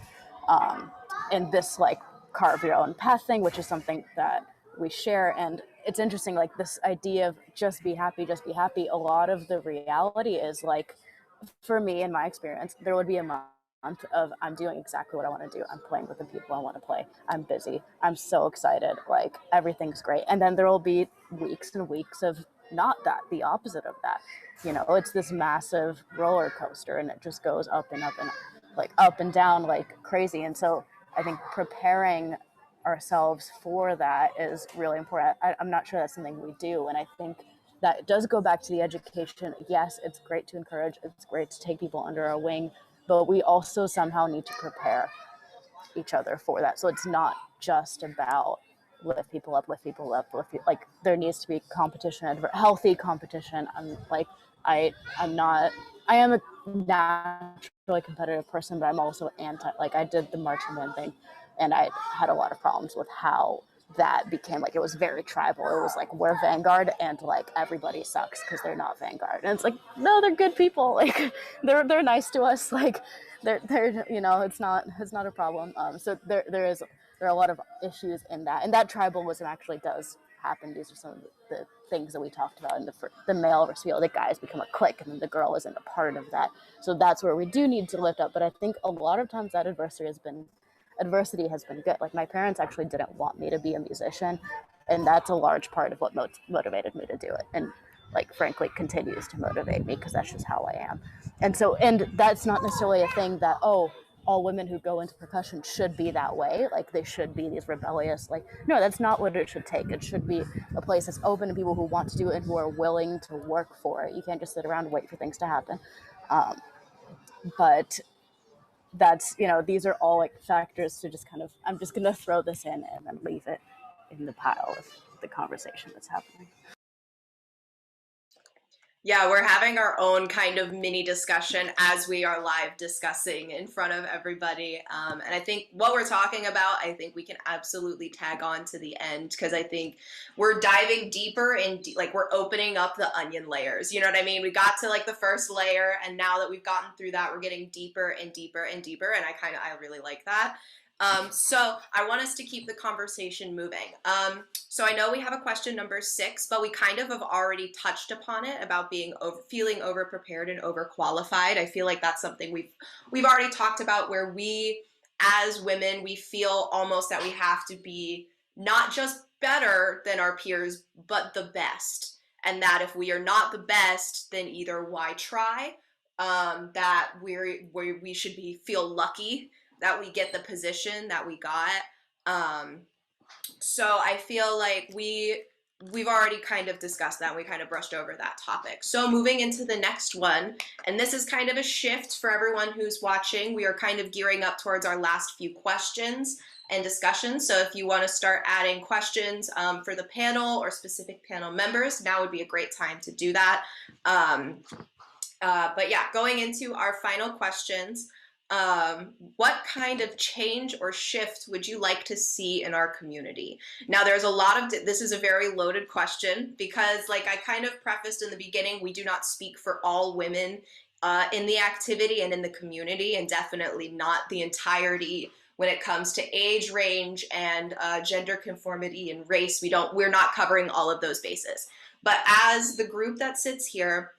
And this like carve your own path thing, which is something that we share. And it's interesting, like this idea of just be happy, just be happy. A lot of the reality is like, for me, in my experience, there would be a month of I'm doing exactly what I want to do. I'm playing with the people I want to play. I'm busy. I'm so excited. Like everything's great. And then there will be weeks and weeks of not that, the opposite of that. You know, it's this massive roller coaster and it just goes up and up and like up and down like crazy. And so I think preparing ourselves for that is really important. I'm not sure that's something we do. And I think that does go back to the education. Yes, it's great to encourage. It's great to take people under our wing, but we also somehow need to prepare each other for that. So it's not just about lift people up, like there needs to be competition, healthy competition. I am a naturally competitive person, but I'm also like I did the marching band thing and I had a lot of problems with how that became like, it was very tribal. It was like, we're Vanguard and like everybody sucks because they're not Vanguard. And it's like, no, they're good people. Like they're nice to us. Like they're you know, it's not a problem. So there are a lot of issues in that. And that tribalism actually does happen. These are some of the things that we talked about in the male versus female. The guys become a clique and then the girl isn't a part of that. So that's where we do need to lift up. But I think a lot of times that adversity has been good. Like my parents actually didn't want me to be a musician, and that's a large part of what motivated me to do it, and like frankly continues to motivate me because that's just how I am. And that's not necessarily a thing that all women who go into percussion should be that way, like they should be these rebellious, like no, that's not what it should take. It should be a place that's open to people who want to do it and who are willing to work for it. You can't just sit around and wait for things to happen. But that's, you know, these are all like factors to just kind of, I'm just going to throw this in and then leave it in the pile of the conversation that's happening. Yeah, we're having our own kind of mini discussion as we are live discussing in front of everybody. And I think what we're talking about, I think we can absolutely tag on to the end because I think we're diving deeper and like we're opening up the onion layers. You know what I mean? We got to like the first layer and now that we've gotten through that, we're getting deeper and deeper and deeper. And I really like that. So I want us to keep the conversation moving. So I know we have a question number 6, but we kind of have already touched upon it about feeling overprepared and overqualified. I feel like that's something we've already talked about where we, as women, we feel almost that we have to be not just better than our peers, but the best. And that if we are not the best, then either why try, that we should feel lucky that we get the position that we got. So I feel like we've already kind of discussed that. We kind of brushed over that topic. So moving into the next one, and this is kind of a shift for everyone who's watching. We are kind of gearing up towards our last few questions and discussions. So if you want to start adding questions for the panel or specific panel members, now would be a great time to do that. But yeah, going into our final questions, what kind of change or shift would you like to see in our community? Now, there's a lot of, this is a very loaded question because like I kind of prefaced in the beginning, we do not speak for all women in the activity and in the community, and definitely not the entirety when it comes to age range and gender conformity and race. We're not covering all of those bases. But as the group that sits here,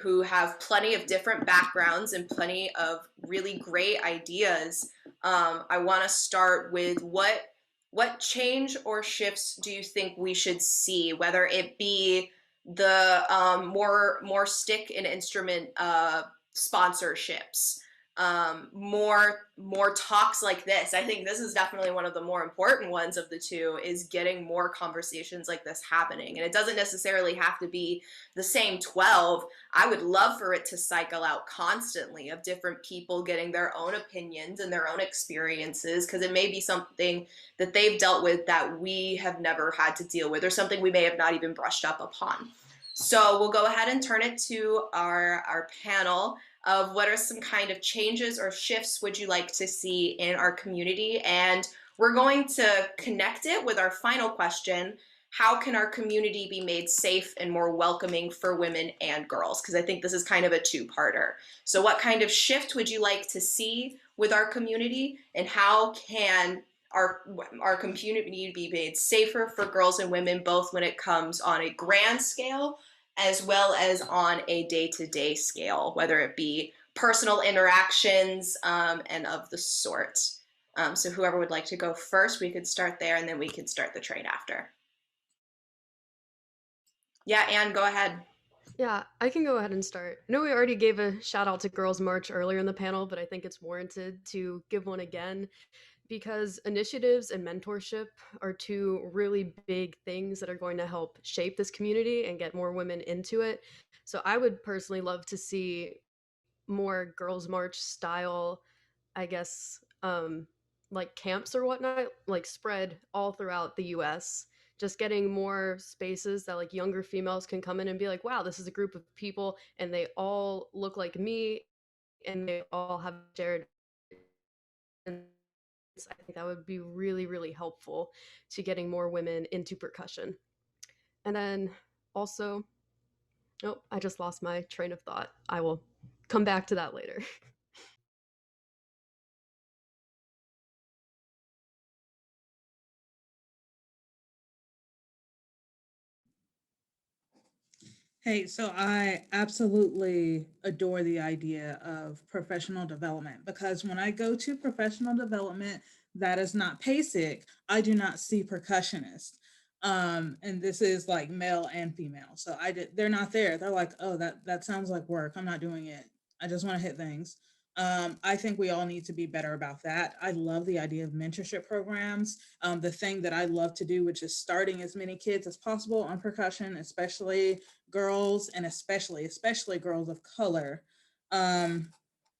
who have plenty of different backgrounds and plenty of really great ideas, I want to start with what change or shifts do you think we should see, whether it be the more stick and instrument sponsorships, more talks like this. I think this is definitely one of the more important ones of the two, is getting more conversations like this happening. And it doesn't necessarily have to be the same 12. I would love for it to cycle out constantly of different people getting their own opinions and their own experiences, because it may be something that they've dealt with that we have never had to deal with, or something we may have not even brushed up upon. So we'll go ahead and turn it to our panel of what are some kind of changes or shifts would you like to see in our community. And we're going to connect it with our final question. how can our community be made safe and more welcoming for women and girls? Because I think this is kind of a two-parter. So what kind of shift would you like to see with our community, and how can our community be made safer for girls and women, both when it comes on a grand scale as well as on a day-to-day scale, whether it be personal interactions and of the sort. So whoever would like to go first, we could start there, and then we could start the train after. Yeah, Anne, go ahead. Yeah, I can go ahead and start. I know we already gave a shout out to Girls March earlier in the panel, but I think it's warranted to give one again because initiatives and mentorship are two really big things that are going to help shape this community and get more women into it. So I would personally love to see more Girls March style, I guess, like camps or whatnot, like spread all throughout the US. Just getting more spaces that like younger females can come in and be like, wow, this is a group of people and they all look like me and they all have shared. And I think that would be really, really helpful to getting more women into percussion. And then also, oh, I just lost my train of thought. I will come back to that later. Hey, so I absolutely adore the idea of professional development, because when I go to professional development that is not PASIC, I do not see percussionists. And this is like male and female. So they're not there. They're like, oh, that sounds like work. I'm not doing it. I just want to hit things. I think we all need to be better about that. I love the idea of mentorship programs. The thing that I love to do, which is starting as many kids as possible on percussion, especially girls, and especially girls of color.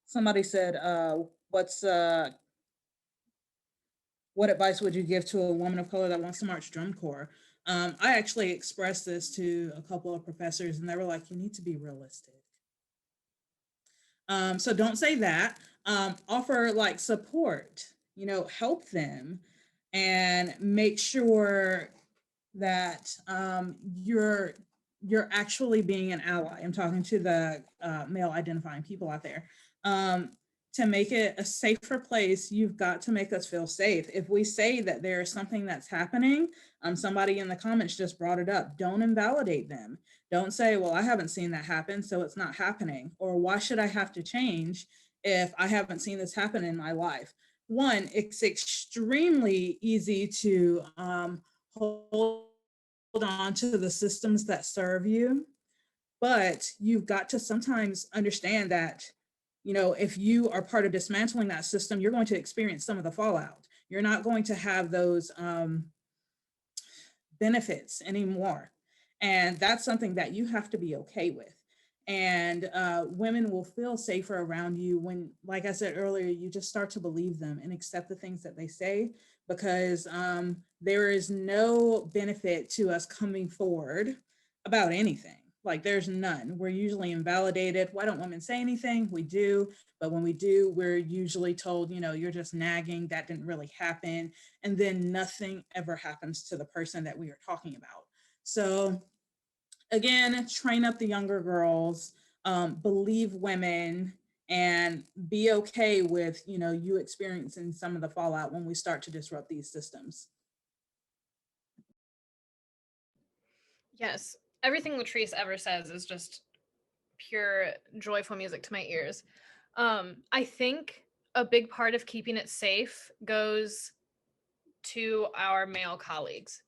Somebody said, what advice would you give to a woman of color that wants to march drum corps? I actually expressed this to a couple of professors, and they were like, you need to be realistic. So don't say that. Offer like support, help them, and make sure that you're actually being an ally. I'm talking to the male identifying people out there. To make it a safer place, you've got to make us feel safe. If we say that there is something that's happening, somebody in the comments just brought it up, don't invalidate them. Don't say, well, I haven't seen that happen, so it's not happening. Or why should I have to change if I haven't seen this happen in my life? One, it's extremely easy to hold on to the systems that serve you, but you've got to sometimes understand that, if you are part of dismantling that system, you're going to experience some of the fallout. You're not going to have those benefits anymore. And that's something that you have to be okay with. And women will feel safer around you when, like I said earlier, you just start to believe them and accept the things that they say, because there is no benefit to us coming forward about anything. Like there's none. We're usually invalidated. Why don't women say anything? We do. But when we do, we're usually told, you're just nagging. That didn't really happen. And then nothing ever happens to the person that we are talking about. So again, train up the younger girls, believe women, and be okay with, you experiencing some of the fallout when we start to disrupt these systems. Yes, everything Latrice ever says is just pure joyful music to my ears. I think a big part of keeping it safe goes to our male colleagues.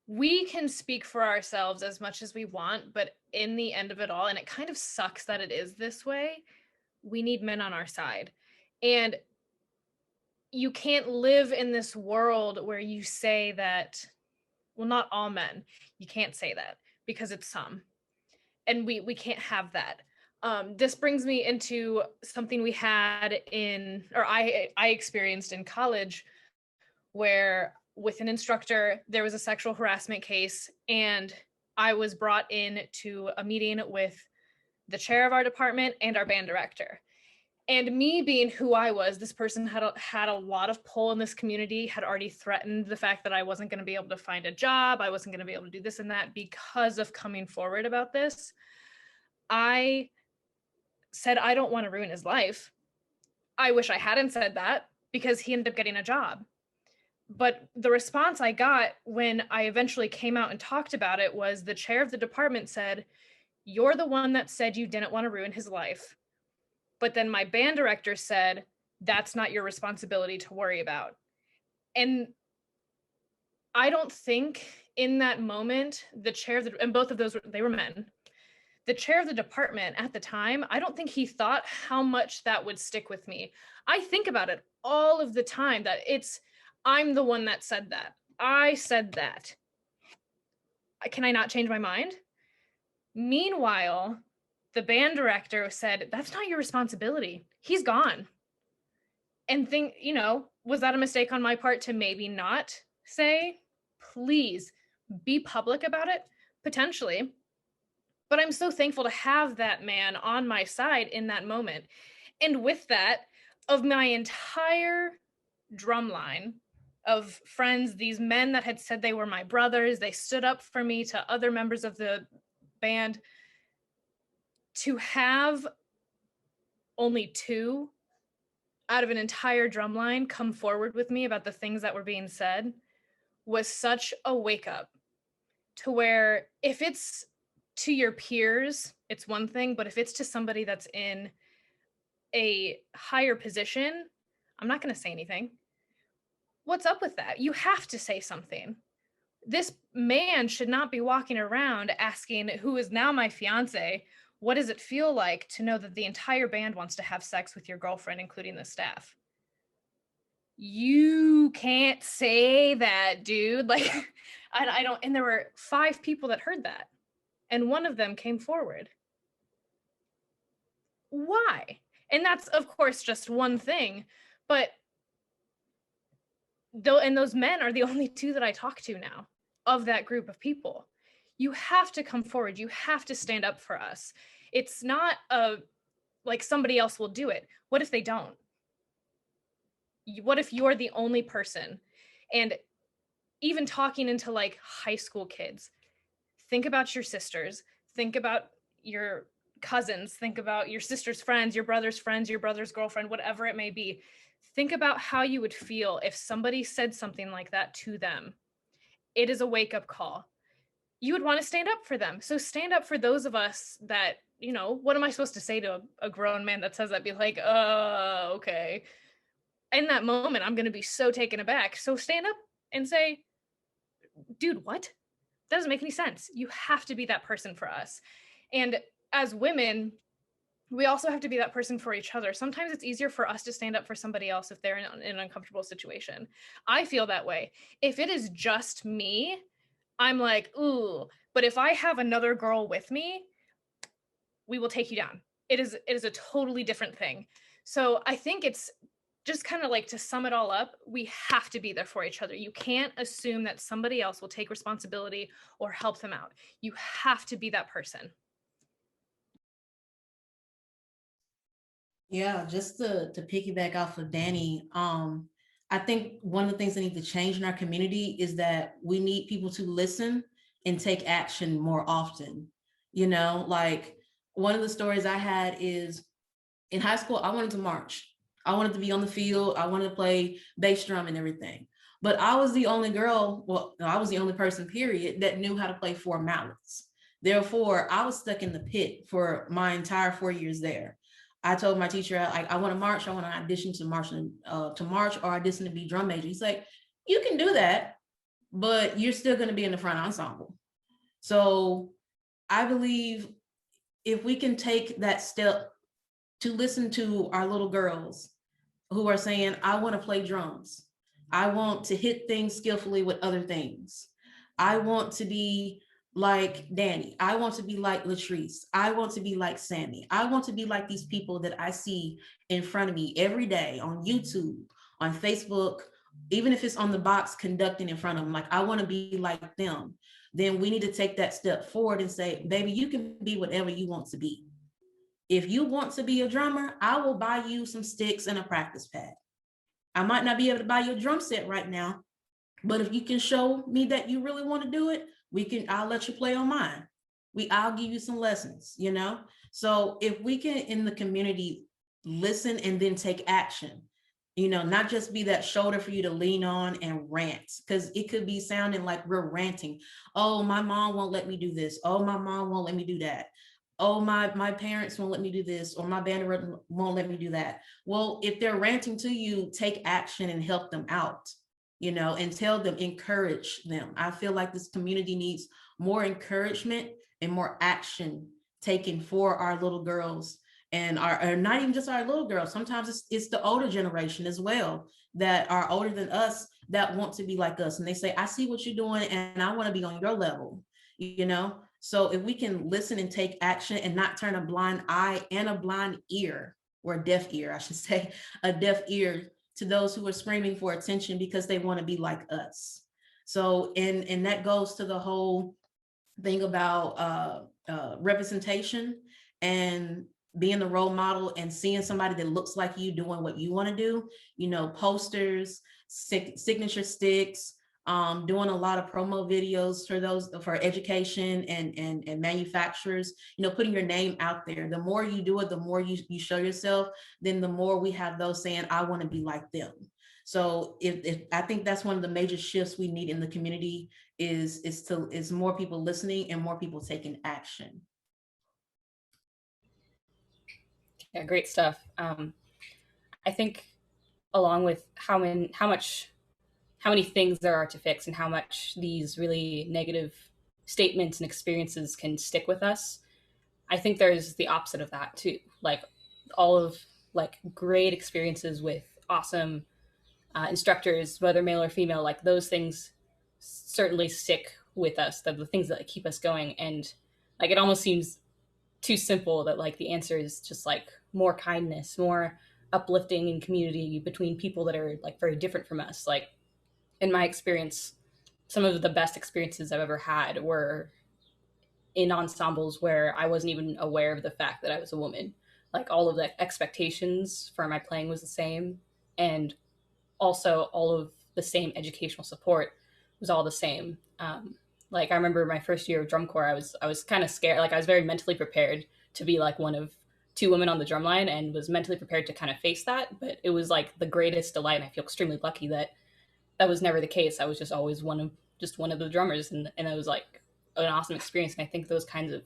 We can speak for ourselves as much as we want, but in the end of it all, and it kind of sucks that it is this way, we need men on our side. And you can't live in this world where you say that, well, not all men, you can't say that because it's some. And we can't have that. This brings me into something we had I experienced in college, where with an instructor, there was a sexual harassment case, and I was brought in to a meeting with the chair of our department and our band director. And me being who I was, this person had a lot of pull in this community, had already threatened the fact that I wasn't going to be able to find a job. I wasn't going to be able to do this and that because of coming forward about this. I said, I don't want to ruin his life. I wish I hadn't said that because he ended up getting a job. But the response I got when I eventually came out and talked about it was the chair of the department said, "You're the one that said you didn't want to ruin his life." But then my band director said, "That's not your responsibility to worry about." And I don't think in that moment, the chair of the, and both of those, they were men, the chair of the department at the time, I don't think he thought how much that would stick with me. I think about it all of the time that I'm the one that said that. I said that. Can I not change my mind? Meanwhile, the band director said, "That's not your responsibility. He's gone." And was that a mistake on my part to maybe not say? Please be public about it, potentially. But I'm so thankful to have that man on my side in that moment. And with that, of my entire drum line of friends, these men that had said they were my brothers, they stood up for me to other members of the band, to have only 2 out of an entire drum line come forward with me about the things that were being said was such a wake up, to where if it's to your peers, it's one thing, but if it's to somebody that's in a higher position, I'm not going to say anything. What's up with that? You have to say something. This man should not be walking around asking, who is now my fiance, what does it feel like to know that the entire band wants to have sex with your girlfriend, including the staff? You can't say that, dude. Like, I don't, and there were 5 people that heard that, and one of them came forward. Why? And that's, of course, just one thing, but and those men are the only 2 that I talk to now of that group of people. You have to come forward. You have to stand up for us. It's not like somebody else will do it. What if they don't? What if you're the only person? And even talking into like high school kids, think about your sisters, think about your cousins, think about your sister's friends, your brother's girlfriend, whatever it may be. Think about how you would feel if somebody said something like that to them. It is a wake-up call. You would want to stand up for them. So stand up for those of us that, what am I supposed to say to a grown man that says that? Be like, okay. In that moment, I'm going to be so taken aback. So stand up and say, dude, what? That doesn't make any sense. You have to be that person for us. And as women, we also have to be that person for each other. Sometimes it's easier for us to stand up for somebody else if they're in an uncomfortable situation. I feel that way. If it is just me, I'm like, ooh, but if I have another girl with me, we will take you down. It is a totally different thing. So I think it's just kind of like, to sum it all up, we have to be there for each other. You can't assume that somebody else will take responsibility or help them out. You have to be that person. Yeah, just to piggyback off of Danny, I think one of the things that need to change in our community is that we need people to listen and take action more often. Like one of the stories I had is in high school, I wanted to march. I wanted to be on the field. I wanted to play bass drum and everything. But I was the only girl, I was the only person, period, that knew how to play 4 mallets. Therefore, I was stuck in the pit for my entire 4 years there. I told my teacher, I want to march. I want to audition to march or audition to be drum major. He's like, you can do that, but you're still going to be in the front ensemble. So I believe if we can take that step to listen to our little girls who are saying, I want to play drums. I want to hit things skillfully with other things. I want to be like Danny. I want to be like Latrice. I want to be like Sammy. I want to be like these people that I see in front of me every day on YouTube, on Facebook, even if it's on the box conducting in front of them. Like, I want to be like them. Then we need to take that step forward and say, baby, you can be whatever you want to be. If you want to be a drummer, I will buy you some sticks and a practice pad. I might not be able to buy you a drum set right now, but if you can show me that you really want to do it, I'll let you play on mine. I'll give you some lessons, you know? So if we can in the community listen and then take action, you know, not just be that shoulder for you to lean on and rant, because it could be sounding like we're ranting. Oh, my mom won't let me do this. Oh, my mom won't let me do that. Oh, my parents won't let me do this, or my band won't let me do that. Well, if they're ranting to you, take action and help them out, you know, and tell them, encourage them. I feel like this community needs more encouragement and more action taken for our little girls, and or not even just our little girls. Sometimes it's the older generation as well that are older than us that want to be like us. And they say, I see what you're doing and I want to be on your level, you know? So if we can listen and take action and not turn a blind eye and a blind ear, or a deaf ear, I should say, a deaf ear to those who are screaming for attention because they want to be like us. So, and that goes to the whole thing about representation and being the role model and seeing somebody that looks like you doing what you want to do, you know, posters, signature sticks, doing a lot of promo videos for those, for education and manufacturers, you know, putting your name out there. The more you do it, the more you show yourself, then the more we have those saying, I want to be like them. So if I think that's one of the major shifts we need in the community is more people listening and more people taking action. Yeah, great stuff. I think along with how many things there are to fix and how much these really negative statements and experiences can stick with us, I think there's the opposite of that too. Like all of like great experiences with awesome instructors, whether male or female, like those things certainly stick with us. They're the things that keep us going. And like it almost seems too simple that like the answer is just like more kindness, more uplifting and community between people that are like very different from us. Like in my experience, some of the best experiences I've ever had were in ensembles where I wasn't even aware of the fact that I was a woman. Like all of the expectations for my playing was the same, and also all of the same educational support was all the same. Like I remember my first year of drum corps, I was kind of scared. Like I was very mentally prepared to be like one of two women on the drum line and was mentally prepared to kind of face that. But it was like the greatest delight. And I feel extremely lucky that that was never the case. I was just always one of the drummers, and it was like an awesome experience. And I think those kinds of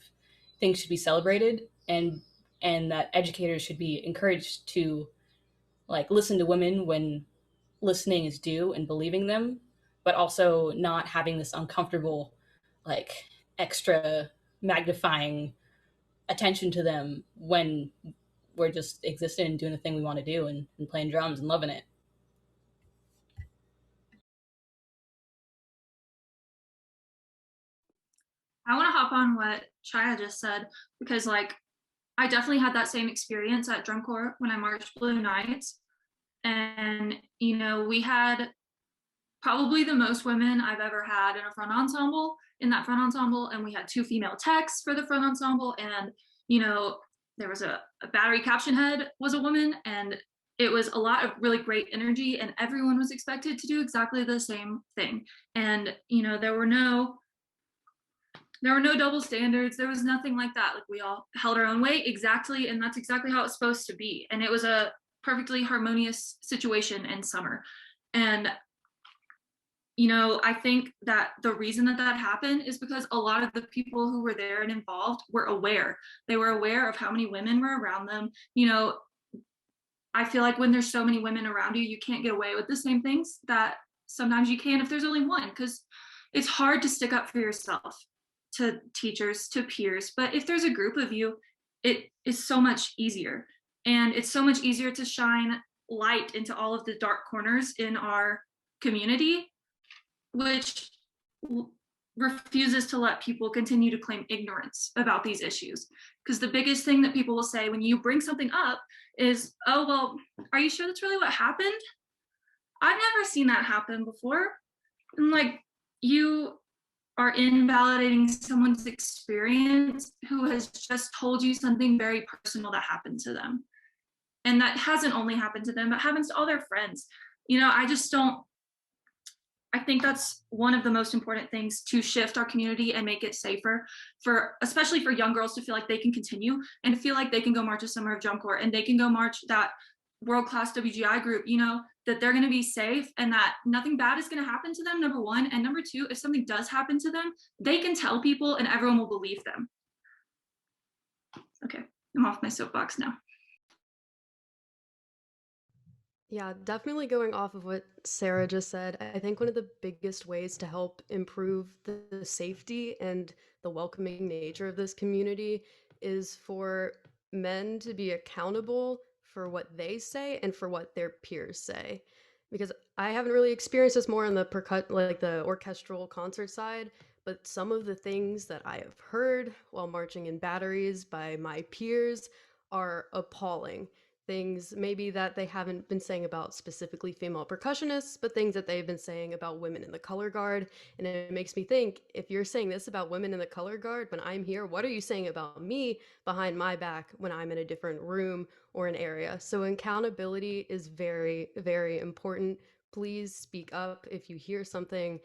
things should be celebrated, and that educators should be encouraged to like listen to women when listening is due and believing them, but also not having this uncomfortable, like extra magnifying attention to them when we're just existing and doing the thing we want to do and playing drums and loving it. I want to hop on what Chaya just said, because like I definitely had that same experience at drum corps when I marched Blue Nights. And, you know, we had probably the most women I've ever had in a front ensemble, in that front ensemble. And we had 2 female techs for the front ensemble. And, you know, there was a battery caption head was a woman, and it was a lot of really great energy, and everyone was expected to do exactly the same thing. And, you know, there were no double standards. There was nothing like that. Like we all held our own weight exactly, and that's exactly how it's supposed to be. And it was a perfectly harmonious situation in summer. And, you know, I think that the reason that that happened is because a lot of the people who were there and involved were aware. They were aware of how many women were around them. You know, I feel like when there's so many women around you, you can't get away with the same things that sometimes you can if there's only one, because it's hard to stick up for yourself to teachers, to peers. But if there's a group of you, it is so much easier. And it's so much easier to shine light into all of the dark corners in our community, which refuses to let people continue to claim ignorance about these issues. Because the biggest thing that people will say when you bring something up is, oh, well, are you sure that's really what happened? I've never seen that happen before. And like, you are invalidating someone's experience who has just told you something very personal that happened to them. And that hasn't only happened to them, but happens to all their friends. You know, I think that's one of the most important things to shift our community and make it safer for, especially for young girls, to feel like they can continue and to feel like they can go march a Summer of Drum Corps and they can go march that world-class WGI group, you know, that they're going to be safe and that nothing bad is going to happen to them, number one. And number two, if something does happen to them, they can tell people and everyone will believe them. Okay, I'm off my soapbox now. Yeah, definitely going off of what Sarah just said, I think one of the biggest ways to help improve the safety and the welcoming nature of this community is for men to be accountable for what they say and for what their peers say. Because I haven't really experienced this more on the like the orchestral concert side, but some of the things that I have heard while marching in batteries by my peers are appalling. Things maybe that they haven't been saying about specifically female percussionists, but things that they've been saying about women in the color guard. And it makes me think, if you're saying this about women in the color guard when I'm here, what are you saying about me behind my back when I'm in a different room or an area? So accountability is very, very important. Please speak up if you hear something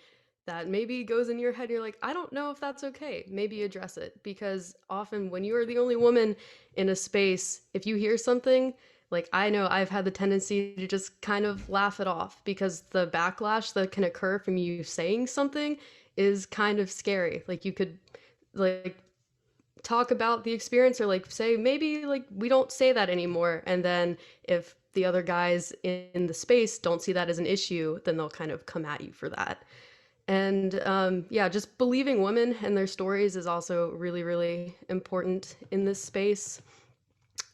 that maybe goes in your head. You're like, I don't know if that's okay. Maybe address it, because often when you are the only woman in a space, if you hear something, like, I know I've had the tendency to just kind of laugh it off, because the backlash that can occur from you saying something is kind of scary. Like, you could like talk about the experience, or like say maybe like we don't say that anymore, and then if the other guys in the space don't see that as an issue, then they'll kind of come at you for that. And yeah, just believing women and their stories is also really, really important in this space.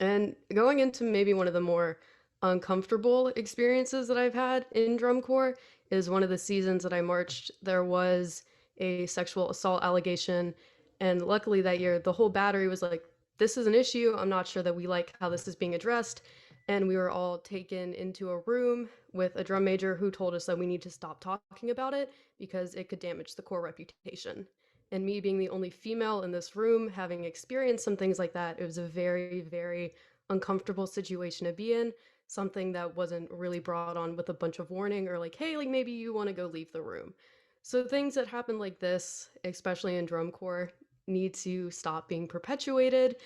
And going into maybe one of the more uncomfortable experiences that I've had in drum corps is one of the seasons that I marched, there was a sexual assault allegation. And luckily that year, the whole battery was like, this is an issue. I'm not sure that we like how this is being addressed. And we were all taken into a room with a drum major who told us that we need to stop talking about it because it could damage the corps reputation. And me being the only female in this room, having experienced some things like that, it was a very, very uncomfortable situation to be in. Something that wasn't really brought on with a bunch of warning, or like, hey, like maybe you want to go leave the room. So things that happen like this, especially in drum corps, need to stop being perpetuated.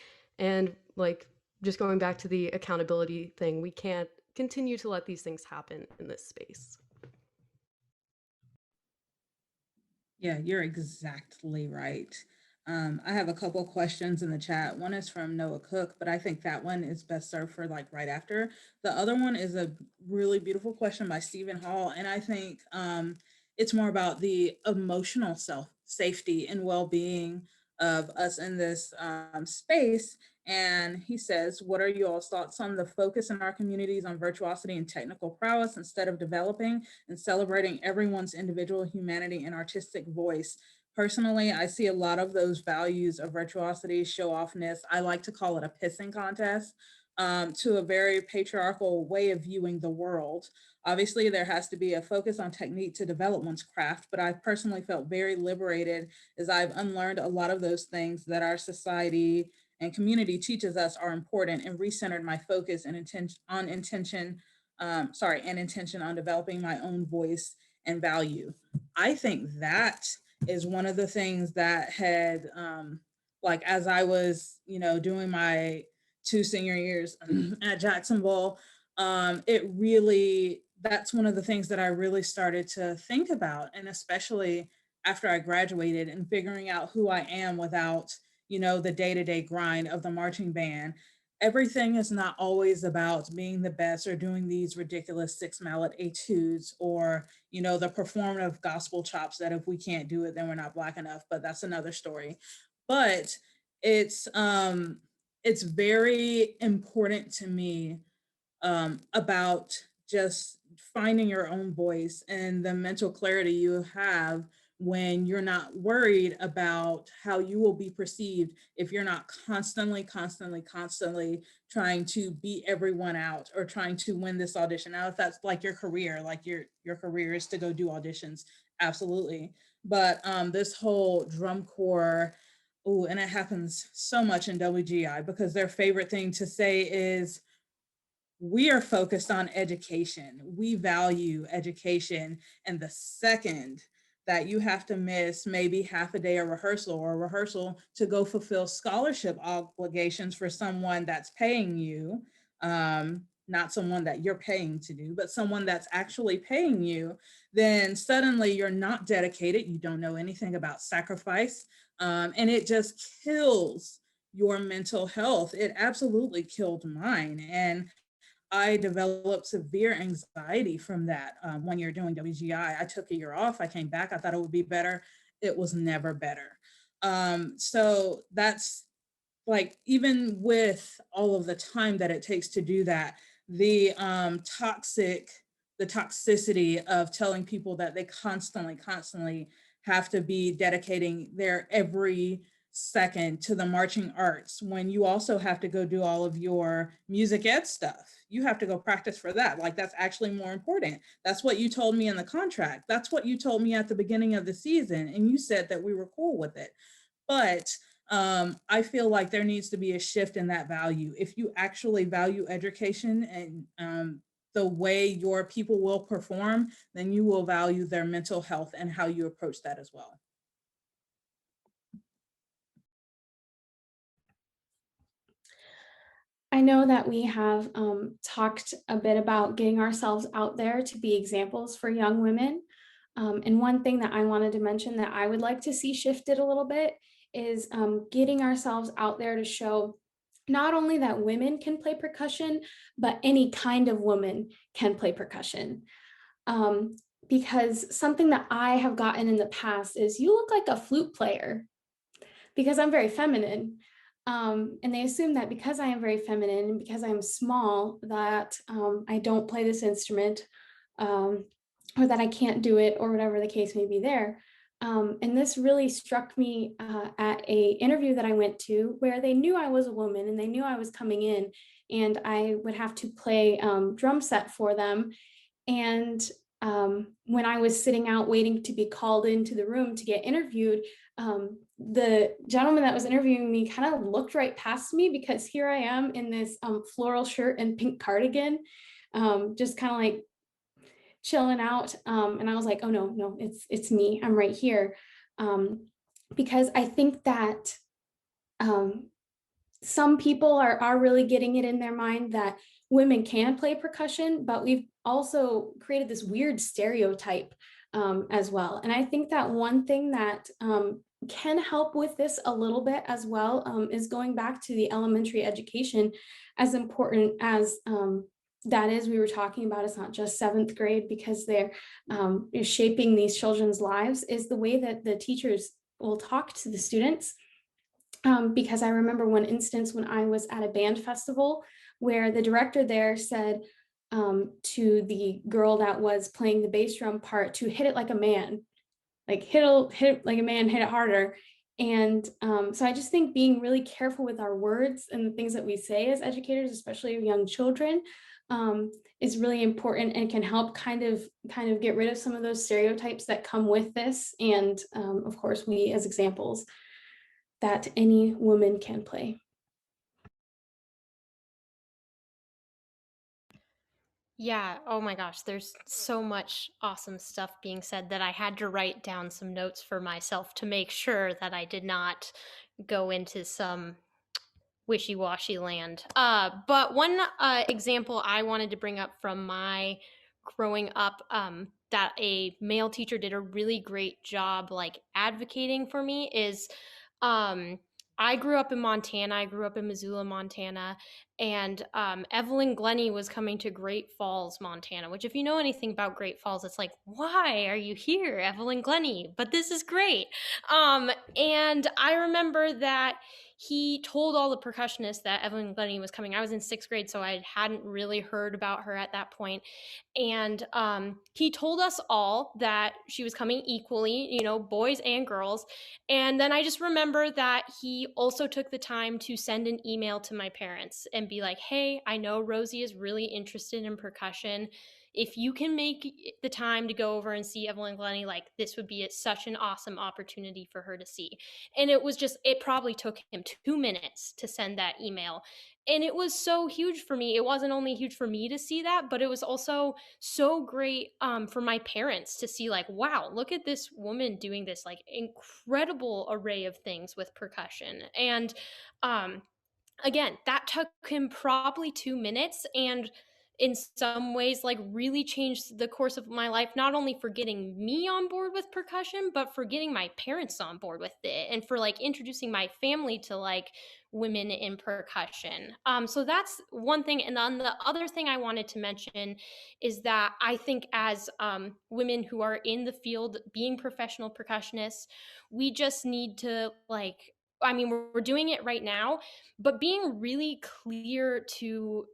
And like, just going back to the accountability thing, we can't continue to let these things happen in this space. Yeah, you're exactly right. I have a couple of questions in the chat. One is from Noah Cook, but I think that one is best served for like right after. The other one is a really beautiful question by Stephen Hall, and I think it's more about the emotional safety and well-being of us in this space. And he says, what are you all's thoughts on the focus in our communities on virtuosity and technical prowess instead of developing and celebrating everyone's individual humanity and artistic voice? Personally, I see a lot of those values of virtuosity, show offness. I like to call it a pissing contest, to a very patriarchal way of viewing the world. Obviously, there has to be a focus on technique to develop one's craft, but I personally felt very liberated as I've unlearned a lot of those things that our society and community teaches us are important, and recentered my focus and intention on developing my own voice and value. I think that is one of the things that had, like, as I was, doing my 2 senior years at Jacksonville, that's one of the things that I really started to think about, and especially after I graduated and figuring out who I am without, the day-to-day grind of the marching band. Everything is not always about being the best or doing these ridiculous 6 mallet etudes, or, the performative gospel chops that if we can't do it, then we're not Black enough, but that's another story. But it's very important to me, about just finding your own voice and the mental clarity you have when you're not worried about how you will be perceived if you're not constantly trying to beat everyone out or trying to win this audition. Now, if that's like your career, like your career is to go do auditions, absolutely. but this whole drum corps, oh, and it happens so much in WGI because their favorite thing to say is, we are focused on education. We value education. And the second that you have to miss maybe half a day of rehearsal or rehearsal to go fulfill scholarship obligations for someone that's paying you, not someone that you're paying to do, but someone that's actually paying you, then suddenly you're not dedicated. You don't know anything about sacrifice. And it just kills your mental health. It absolutely killed mine. And I developed severe anxiety from that. When you're doing WGI, I took a year off. I came back. I thought it would be better. It was never better. So that's like, even with all of the time that it takes to do that, the the toxicity of telling people that they constantly have to be dedicating their every second to the marching arts when you also have to go do all of your music ed stuff. You have to go practice for that. Like, that's actually more important. That's what you told me in the contract. That's what you told me at the beginning of the season. And you said that we were cool with it. But I feel like there needs to be a shift in that value. If you actually value education and the way your people will perform, then you will value their mental health and how you approach that as well. I know that we have talked a bit about getting ourselves out there to be examples for young women. And one thing that I wanted to mention that I would like to see shifted a little bit is getting ourselves out there to show not only that women can play percussion, but any kind of woman can play percussion. Because something that I have gotten in the past is, you look like a flute player, because I'm very feminine. And they assume that because I am very feminine and because I'm small, that I don't play this instrument, or that I can't do it, or whatever the case may be there. And this really struck me at a interview that I went to, where they knew I was a woman and they knew I was coming in, and I would have to play drum set for them. And when I was sitting out waiting to be called into the room to get interviewed, the gentleman that was interviewing me kind of looked right past me, because here I am in this floral shirt and pink cardigan, just kind of like chilling out. And I was like, oh no, it's me. I'm right here. Because I think that some people are really getting it in their mind that women can play percussion, but we've also created this weird stereotype as well. And I think that one thing that can help with this a little bit as well is going back to the elementary education. As important as that is, we were talking about, it's not just 7th grade, because they're shaping these children's lives, is the way that the teachers will talk to the students. Because I remember one instance when I was at a band festival where the director there said to the girl that was playing the bass drum part to hit it like a man, like hit it like a man, hit it harder. And so I just think being really careful with our words and the things that we say as educators, especially of young children, is really important, and can help kind of get rid of some of those stereotypes that come with this. And of course, we as examples that any woman can play. Yeah, oh my gosh, there's so much awesome stuff being said that I had to write down some notes for myself to make sure that I did not go into some wishy-washy land. But one example I wanted to bring up from my growing up, that a male teacher did a really great job like advocating for me, is I grew up in Montana. I grew up in Missoula, Montana, and Evelyn Glennie was coming to Great Falls, Montana, which, if you know anything about Great Falls, it's like, why are you here, Evelyn Glennie? But this is great. And I remember that he told all the percussionists that Evelyn Glennie was coming. I was in 6th grade, so I hadn't really heard about her at that point. And he told us all that she was coming equally, you know, boys and girls. And then I just remember that he also took the time to send an email to my parents and be like, hey, I know Rosie is really interested in percussion. if you can make the time to go over and see Evelyn Glennie, like this would be such an awesome opportunity for her to see. And it probably took him 2 minutes to send that email. And it was so huge for me. It wasn't only huge for me to see that, but it was also so great for my parents to see, like, wow, look at this woman doing this like incredible array of things with percussion. And again, that took him probably 2 minutes, and in some ways like really changed the course of my life, not only for getting me on board with percussion, but for getting my parents on board with it, and for like introducing my family to like women in percussion. So that's one thing. And then the other thing I wanted to mention is that I think as women who are in the field being professional percussionists, we just need to like, I mean, we're doing it right now, but being really clear to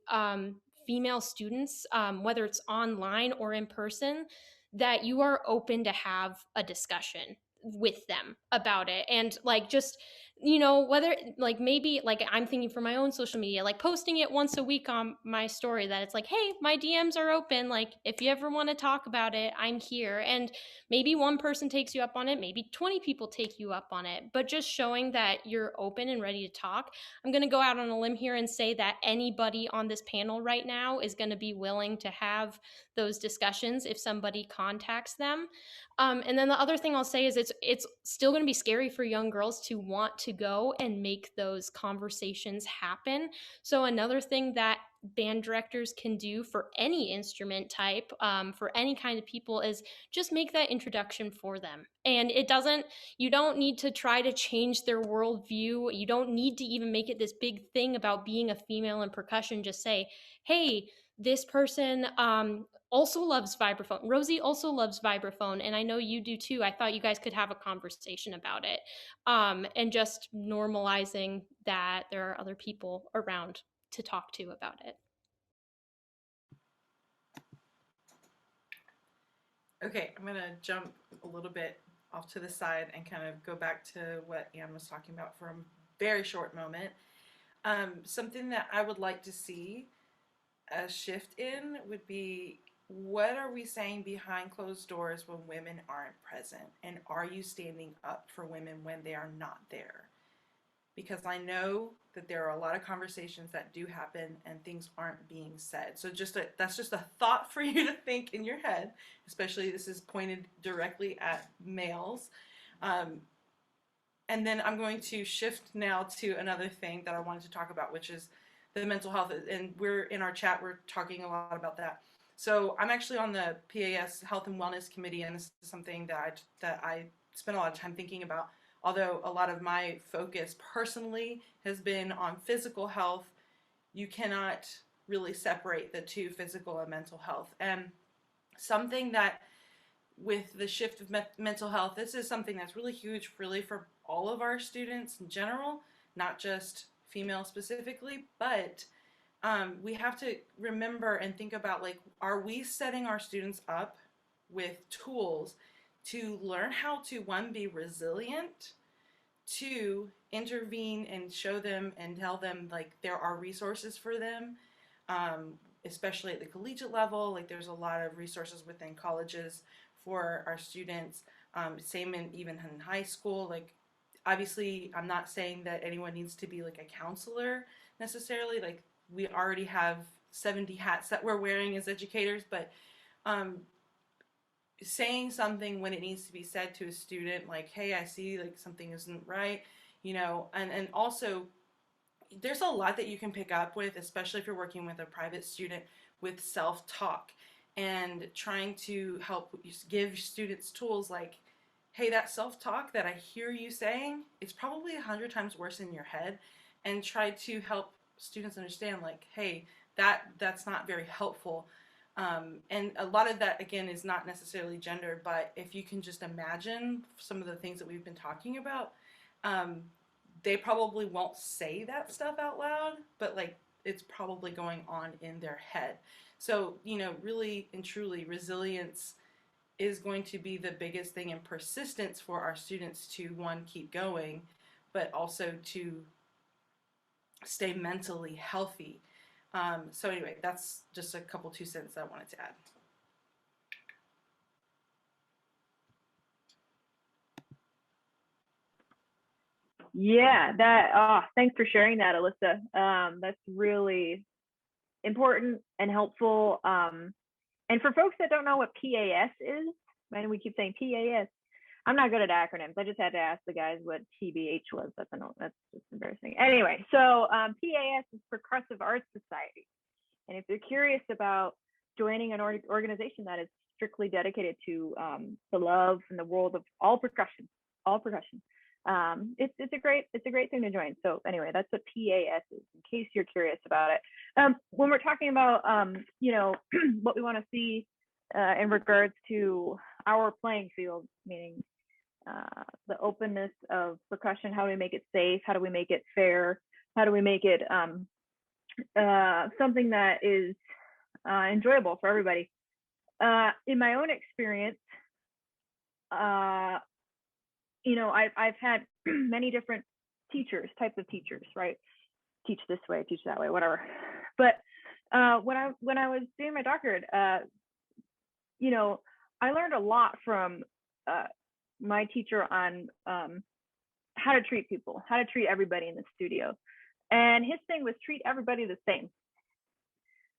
female students, whether it's online or in person, that you are open to have a discussion with them about it. And like, just, whether like maybe like I'm thinking for my own social media, like posting it once a week on my story, that it's like, hey, my DMs are open. Like, if you ever want to talk about it, I'm here. And maybe one person takes you up on it, maybe 20 people take you up on it, but just showing that you're open and ready to talk. I'm going to go out on a limb here and say that anybody on this panel right now is going to be willing to have those discussions if somebody contacts them. And then the other thing I'll say is it's still going to be scary for young girls to want to go and make those conversations happen. So another thing that band directors can do for any instrument type, for any kind of people, is just make that introduction for them. And you don't need to try to change their worldview. You don't need to even make it this big thing about being a female in percussion. Just say, hey, this person also loves vibraphone. Rosie also loves vibraphone, and I know you do too. I thought you guys could have a conversation about it. And just normalizing that there are other people around to talk to about it. Okay, I'm gonna jump a little bit off to the side and kind of go back to what Anne was talking about for a very short moment. Something that I would like to see a shift in would be, what are we saying behind closed doors when women aren't present? And are you standing up for women when they are not there? Because I know that there are a lot of conversations that do happen and things aren't being said. So that's just a thought for you to think in your head, especially this is pointed directly at males. And then I'm going to shift now to another thing that I wanted to talk about, which is the mental health. And we're in our chat, we're talking a lot about that. So I'm actually on the PAS Health and Wellness Committee, and this is something that I spent a lot of time thinking about. Although a lot of my focus personally has been on physical health, you cannot really separate the two, physical and mental health. And something that with the shift of mental health, this is something that's really huge, really, for all of our students in general, not just female specifically, but we have to remember and think about, like, are we setting our students up with tools to learn how to, one, be resilient, two, intervene and show them and tell them like there are resources for them, especially at the collegiate level. Like, there's a lot of resources within colleges for our students, same even in high school. Like, obviously I'm not saying that anyone needs to be like a counselor necessarily. Like, we already have 70 hats that we're wearing as educators, but saying something when it needs to be said to a student, like, hey, I see like something isn't right, and also there's a lot that you can pick up with, especially if you're working with a private student, with self-talk and trying to help give students tools like, hey, that self-talk that I hear you saying, it's probably 100 times worse in your head, and try to help students understand, like, hey, that's not very helpful. And a lot of that, again, is not necessarily gendered, but if you can just imagine some of the things that we've been talking about, they probably won't say that stuff out loud, but like, it's probably going on in their head. So, really and truly, resilience is going to be the biggest thing, and persistence for our students to, one, keep going, but also to stay mentally healthy. So anyway, that's just a couple 2 cents that I wanted to add. Yeah, thanks for sharing that, Alyssa. That's really important and helpful. And for folks that don't know what PAS is, and we keep saying PAS, I'm not good at acronyms. I just had to ask the guys what TBH was. That's just embarrassing. Anyway, so PAS is Percussive Arts Society. And if you're curious about joining an organization that is strictly dedicated to the love and the world of all percussion, it's a great thing to join. So anyway, that's what PAS is, in case you're curious about it. When we're talking about what we want to see in regards to our playing field, meaning the openness of percussion, how do we make it safe? How do we make it fair? How do we make it something that is enjoyable for everybody? In my own experience, I've had many different types of teachers, right? Teach this way, teach that way, whatever. But when I was doing my doctorate, I learned a lot from my teacher on how to treat people, how to treat everybody in the studio. And his thing was treat everybody the same.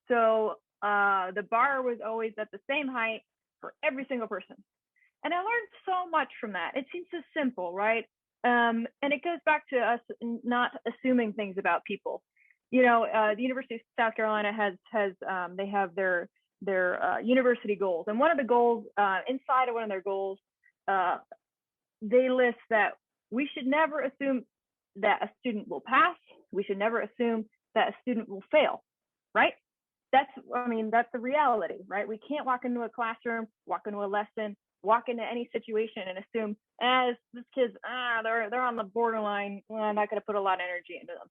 So the bar was always at the same height for every single person. And I learned so much from that. It seems so simple, right? And it goes back to us not assuming things about people. The University of South Carolina they have their university goals. And one of the goals, inside of one of their goals, they list that we should never assume that a student will pass. We should never assume that a student will fail, right? That's the reality, right? We can't walk into a classroom, walk into a lesson, walk into any situation and assume, this kid's, they're on the borderline. Well, I'm not going to put a lot of energy into them.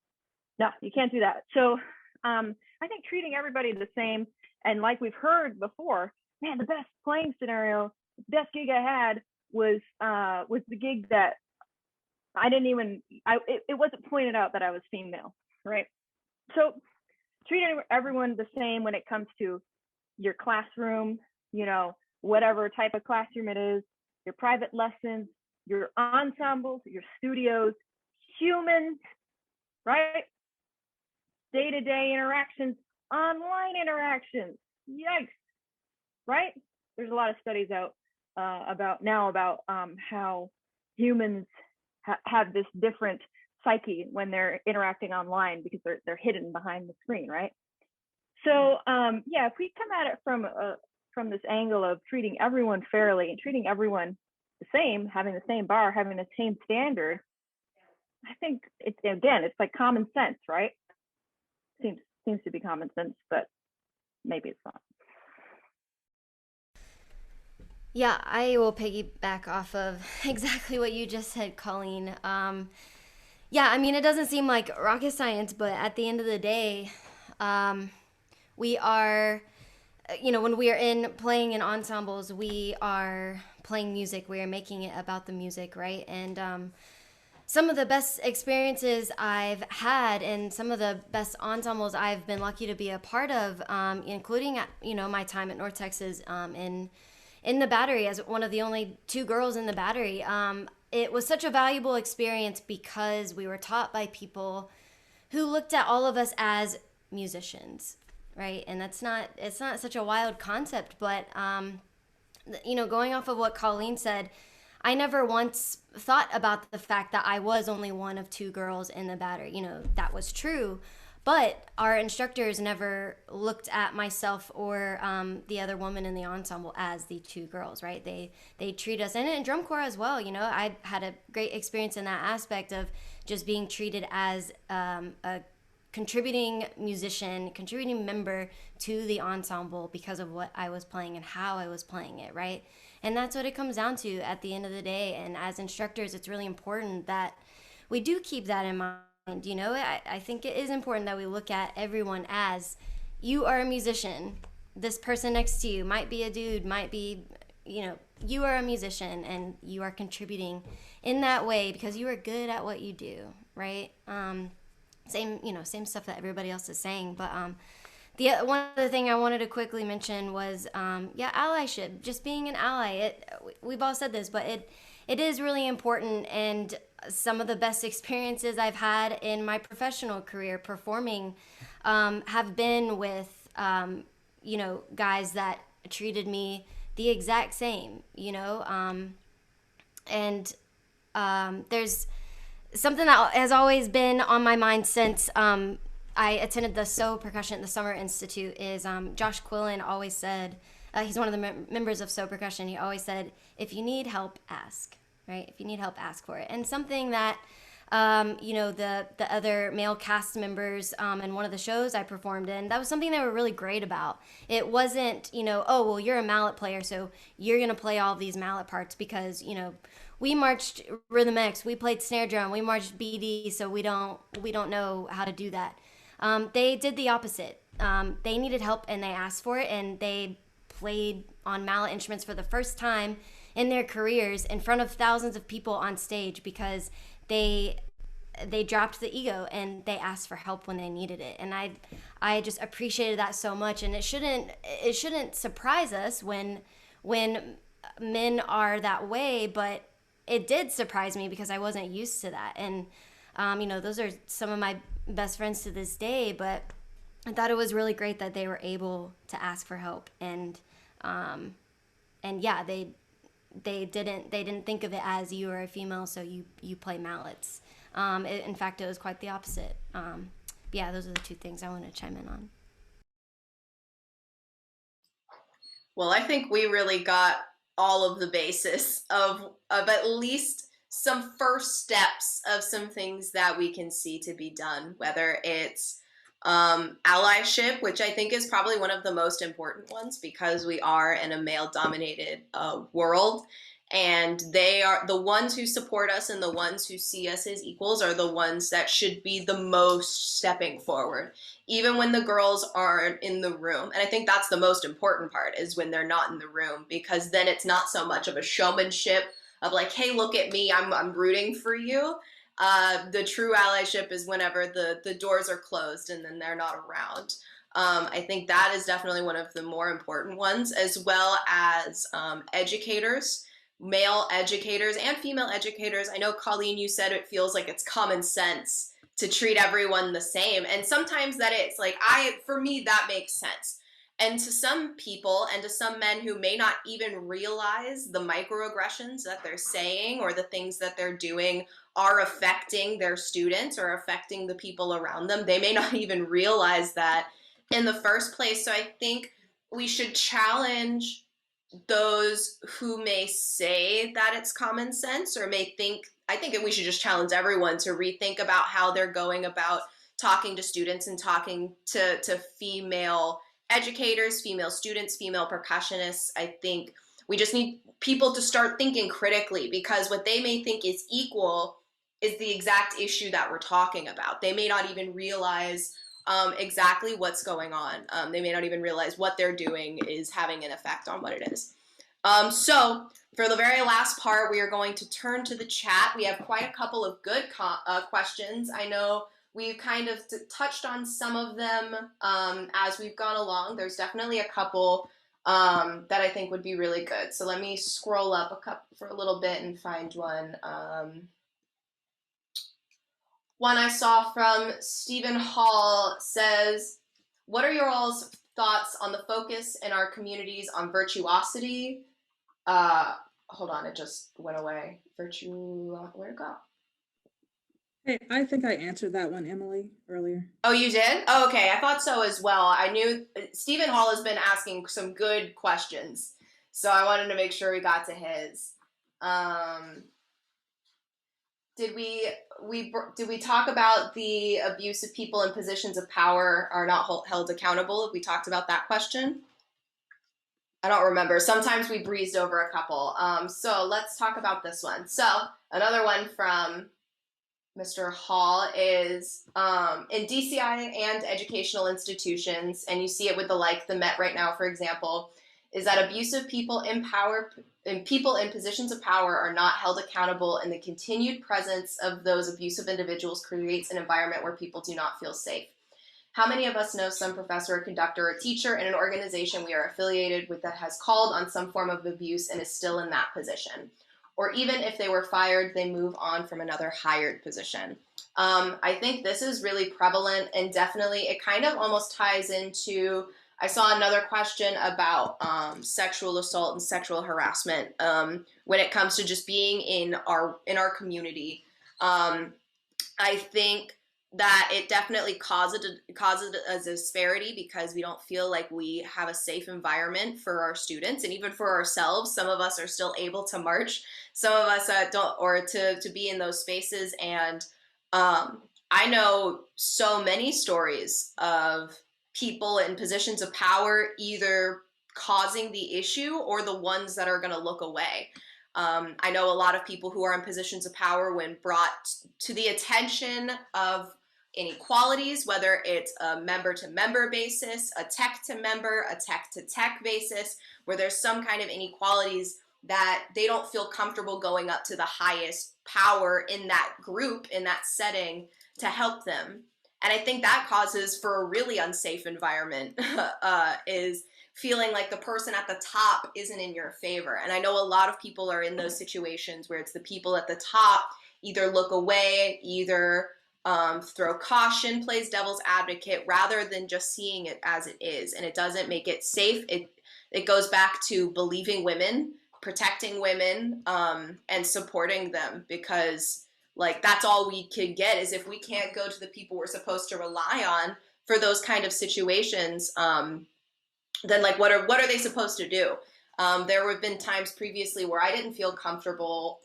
No, you can't do that. So I think treating everybody the same, and like we've heard before, man, the best playing scenario, the best gig I had was the gig that it wasn't pointed out that I was female, right? So treating everyone the same when it comes to your classroom, whatever type of classroom it is, your private lessons, your ensembles, your studios, humans, right? Day-to-day interactions, online interactions, yikes, right? There's a lot of studies out about how humans have this different psyche when they're interacting online because they're hidden behind the screen, right? So if we come at it from this angle of treating everyone fairly and treating everyone the same, having the same bar, having the same standard, I think it's like common sense, right? Seems to be common sense, but maybe it's not. Yeah, I will piggyback off of exactly what you just said, Colleen. It doesn't seem like rocket science, but at the end of the day, we are, when we are playing in ensembles, we are playing music. We are making it about the music, right? And some of the best experiences I've had and some of the best ensembles I've been lucky to be a part of, including, my time at North Texas in the Battery as one of the only 2 girls in the Battery. It was such a valuable experience because we were taught by people who looked at all of us as musicians, right? And it's not such a wild concept, but going off of what Colleen said, I never once thought about the fact that I was only one of 2 girls in the Battery. That was true, but our instructors never looked at myself or the other woman in the ensemble as the 2 girls, right? They treat us, and in drum corps as well, I had a great experience in that aspect of just being treated as a contributing musician, contributing member to the ensemble because of what I was playing and how I was playing it, right? And that's what it comes down to at the end of the day. And as instructors, it's really important that we do keep that in mind. I think it is important that we look at everyone as, you are a musician. This person next to you might be a dude, might be, you are a musician and you are contributing in that way because you are good at what you do, right? Same stuff that everybody else is saying. But the one other thing I wanted to quickly mention was, allyship, just being an ally. We've all said this, but it is really important. And some of the best experiences I've had in my professional career performing have been with, guys that treated me the exact same, and there's something that has always been on my mind since I attended the Percussion at the Summer Institute is Josh Quillen always said, he's one of the members of Percussion, he always said, if you need help, ask, right? If you need help, ask for it. And something that, the other male cast members in one of the shows I performed in, that was something they were really great about. It wasn't, oh, well, you're a mallet player, so you're going to play all of these mallet parts because, we marched Rhythm X, we played snare drum, we marched BD, so we don't know how to do that. They did the opposite. They needed help and they asked for it, and they played on mallet instruments for the first time in their careers in front of thousands of people on stage because they dropped the ego and they asked for help when they needed it. And I just appreciated that so much. And it shouldn't surprise us when men are that way, but it did surprise me because I wasn't used to that. And those are some of my best friends to this day, but I thought it was really great that they were able to ask for help. And yeah, they didn't think of it as you are a female, so you play mallets. In fact, it was quite the opposite. Yeah, those are the two things I want to chime in on. Well, I think we really got all of the basis of at least some first steps of some things that we can see to be done, whether it's allyship, which I think is probably one of the most important ones because we are in a male-dominated world, and they are the ones who support us and the ones who see us as equals are the ones that should be the most stepping forward, even when the girls aren't in the room. And I think that's the most important part, is when they're not in the room, because then it's not so much of a showmanship of like, hey, look at me, I'm rooting for you. The true allyship is whenever the doors are closed and then they're not around. I think that is definitely one of the more important ones, as well as educators, male educators and female educators. I know, Colleen, you said it feels like it's common sense to treat everyone the same. And sometimes that it's like, for me, that makes sense. And to some people and to some men who may not even realize the microaggressions that they're saying or the things that they're doing are affecting their students or affecting the people around them, they may not even realize that in the first place. So I think we should challenge those who may say that it's common sense or may think, I think we should just challenge everyone to rethink about how they're going about talking to students and talking to female educators, female students, female percussionists. I think we just need people to start thinking critically, because what they may think is equal is the exact issue that we're talking about. They may not even realize exactly what's going on. They may not even realize what they're doing is having an effect on what it is. So for the very last part, we are going to turn to the chat. We have quite a couple of good questions. I know we've kind of touched on some of them as we've gone along. There's definitely a couple that I think would be really good. So let me scroll up for a little bit and find one. One I saw from Stephen Hall says, what are your all's thoughts on the focus in our communities on virtuosity? Hold on, it just went away. Where'd it go? Hey, I think I answered that one, Emily, earlier. Oh, you did? Oh, okay, I thought so as well. I knew Stephen Hall has been asking some good questions, so I wanted to make sure we got to his. Did we talk about the abuse of people in positions of power are not held accountable? We talked about that question. I don't remember. Sometimes we breezed over a couple. So let's talk about this one. So another one from Mr. Hall is in DCI and educational institutions, and you see it with the Met right now, for example, is that abusive people in power and people in positions of power are not held accountable, and the continued presence of those abusive individuals creates an environment where people do not feel safe. How many of us know some professor, or conductor, or teacher in an organization we are affiliated with that has called on some form of abuse and is still in that position? or even if they were fired, they move on from another hired position. I think this is really prevalent, and definitely it kind of almost ties into, I saw another question about sexual assault and sexual harassment when it comes to just being in our community. I think that it definitely causes a disparity because we don't feel like we have a safe environment for our students and even for ourselves. Some of us are still able to march, some of us don't, or to be in those spaces. And I know so many stories of people in positions of power either causing the issue or the ones that are going to look away. I know a lot of people who are in positions of power, when brought to the attention of inequalities, whether it's a member to member basis, a tech to member, a tech to tech basis, where there's some kind of inequalities, that they don't feel comfortable going up to the highest power in that group, in that setting, to help them. And I think that causes for a really unsafe environment, is feeling like the person at the top isn't in your favor. And I know a lot of people are in those situations where it's the people at the top either look away, either throw caution, plays devil's advocate, rather than just seeing it as it is. And it doesn't make it safe. It goes back to believing women, protecting women, and supporting them, because like that's all we could get is if we can't go to the people we're supposed to rely on for those kind of situations. Then like what are they supposed to do? There have been times previously where I didn't feel comfortable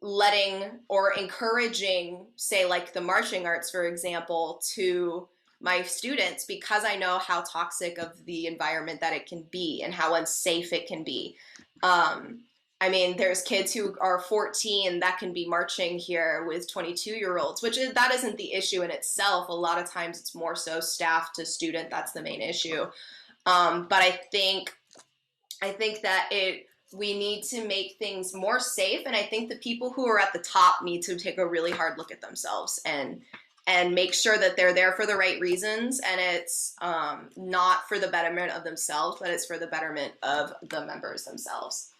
letting or encouraging, say like the marching arts, for example, to my students, because I know how toxic of the environment that it can be and how unsafe it can be. I mean, there's kids who are 14 that can be marching here with 22-year-olds, that isn't the issue in itself. A lot of times it's more so staff to student. That's the main issue. But I think that we need to make things more safe. And I think the people who are at the top need to take a really hard look at themselves and make sure that they're there for the right reasons. And it's not for the betterment of themselves, but it's for the betterment of the members themselves.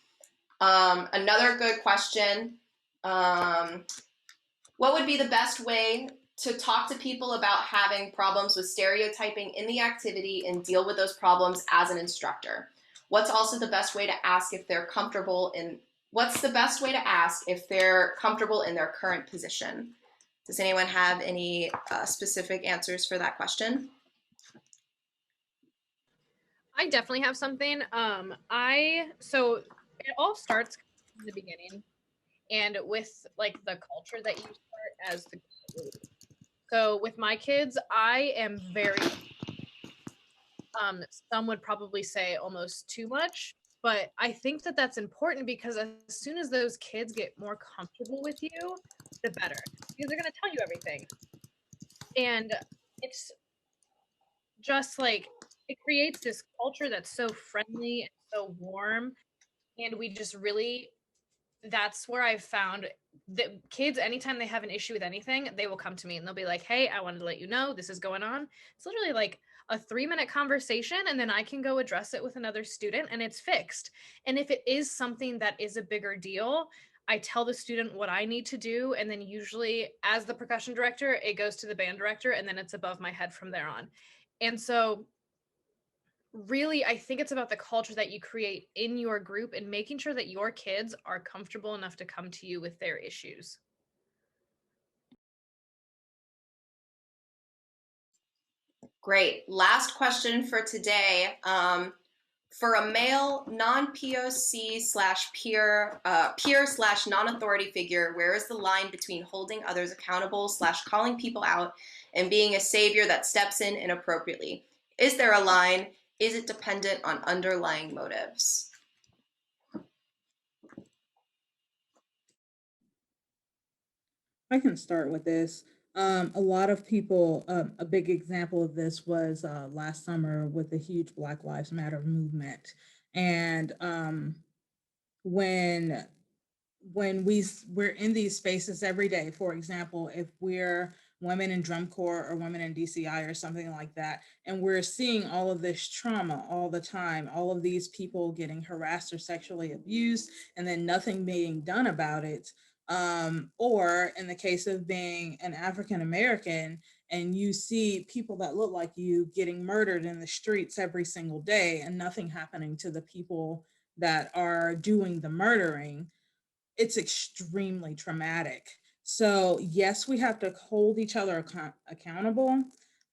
Another good question, what would be the best way to talk to people about having problems with stereotyping in the activity and deal with those problems as an instructor? What's also the best way to ask if they're comfortable in their current position? Does anyone have any specific answers for that question? I definitely have something. So it all starts in the beginning, and with like the culture that you start as the group. So with my kids, I am very some would probably say almost too much, but I think that that's important because as soon as those kids get more comfortable with you, the better, because they're going to tell you everything. And it's just like it creates this culture that's so friendly and so warm, and we just really, that's where I've found that kids, anytime they have an issue with anything, they will come to me and they'll be like, hey, I wanted to let you know this is going on. It's literally like a 3-minute conversation, and then I can go address it with another student and it's fixed. And if it is something that is a bigger deal, I tell the student what I need to do, and then usually as the percussion director, it goes to the band director, and then it's above my head from there on. And so really, I think it's about the culture that you create in your group and making sure that your kids are comfortable enough to come to you with their issues. Great. Last question for today. For a male non-POC / peer / non-authority figure, where is the line between holding others accountable / calling people out and being a savior that steps in inappropriately? Is there a line? Is it dependent on underlying motives? I can start with this. A lot of people, a big example of this was last summer with the huge Black Lives Matter movement. And when we're in these spaces every day, for example, if we're women in drum corps or women in DCI or something like that. And we're seeing all of this trauma all the time, all of these people getting harassed or sexually abused, and then nothing being done about it. Or in the case of being an African American, and you see people that look like you getting murdered in the streets every single day and nothing happening to the people that are doing the murdering, it's extremely traumatic. So yes, we have to hold each other accountable,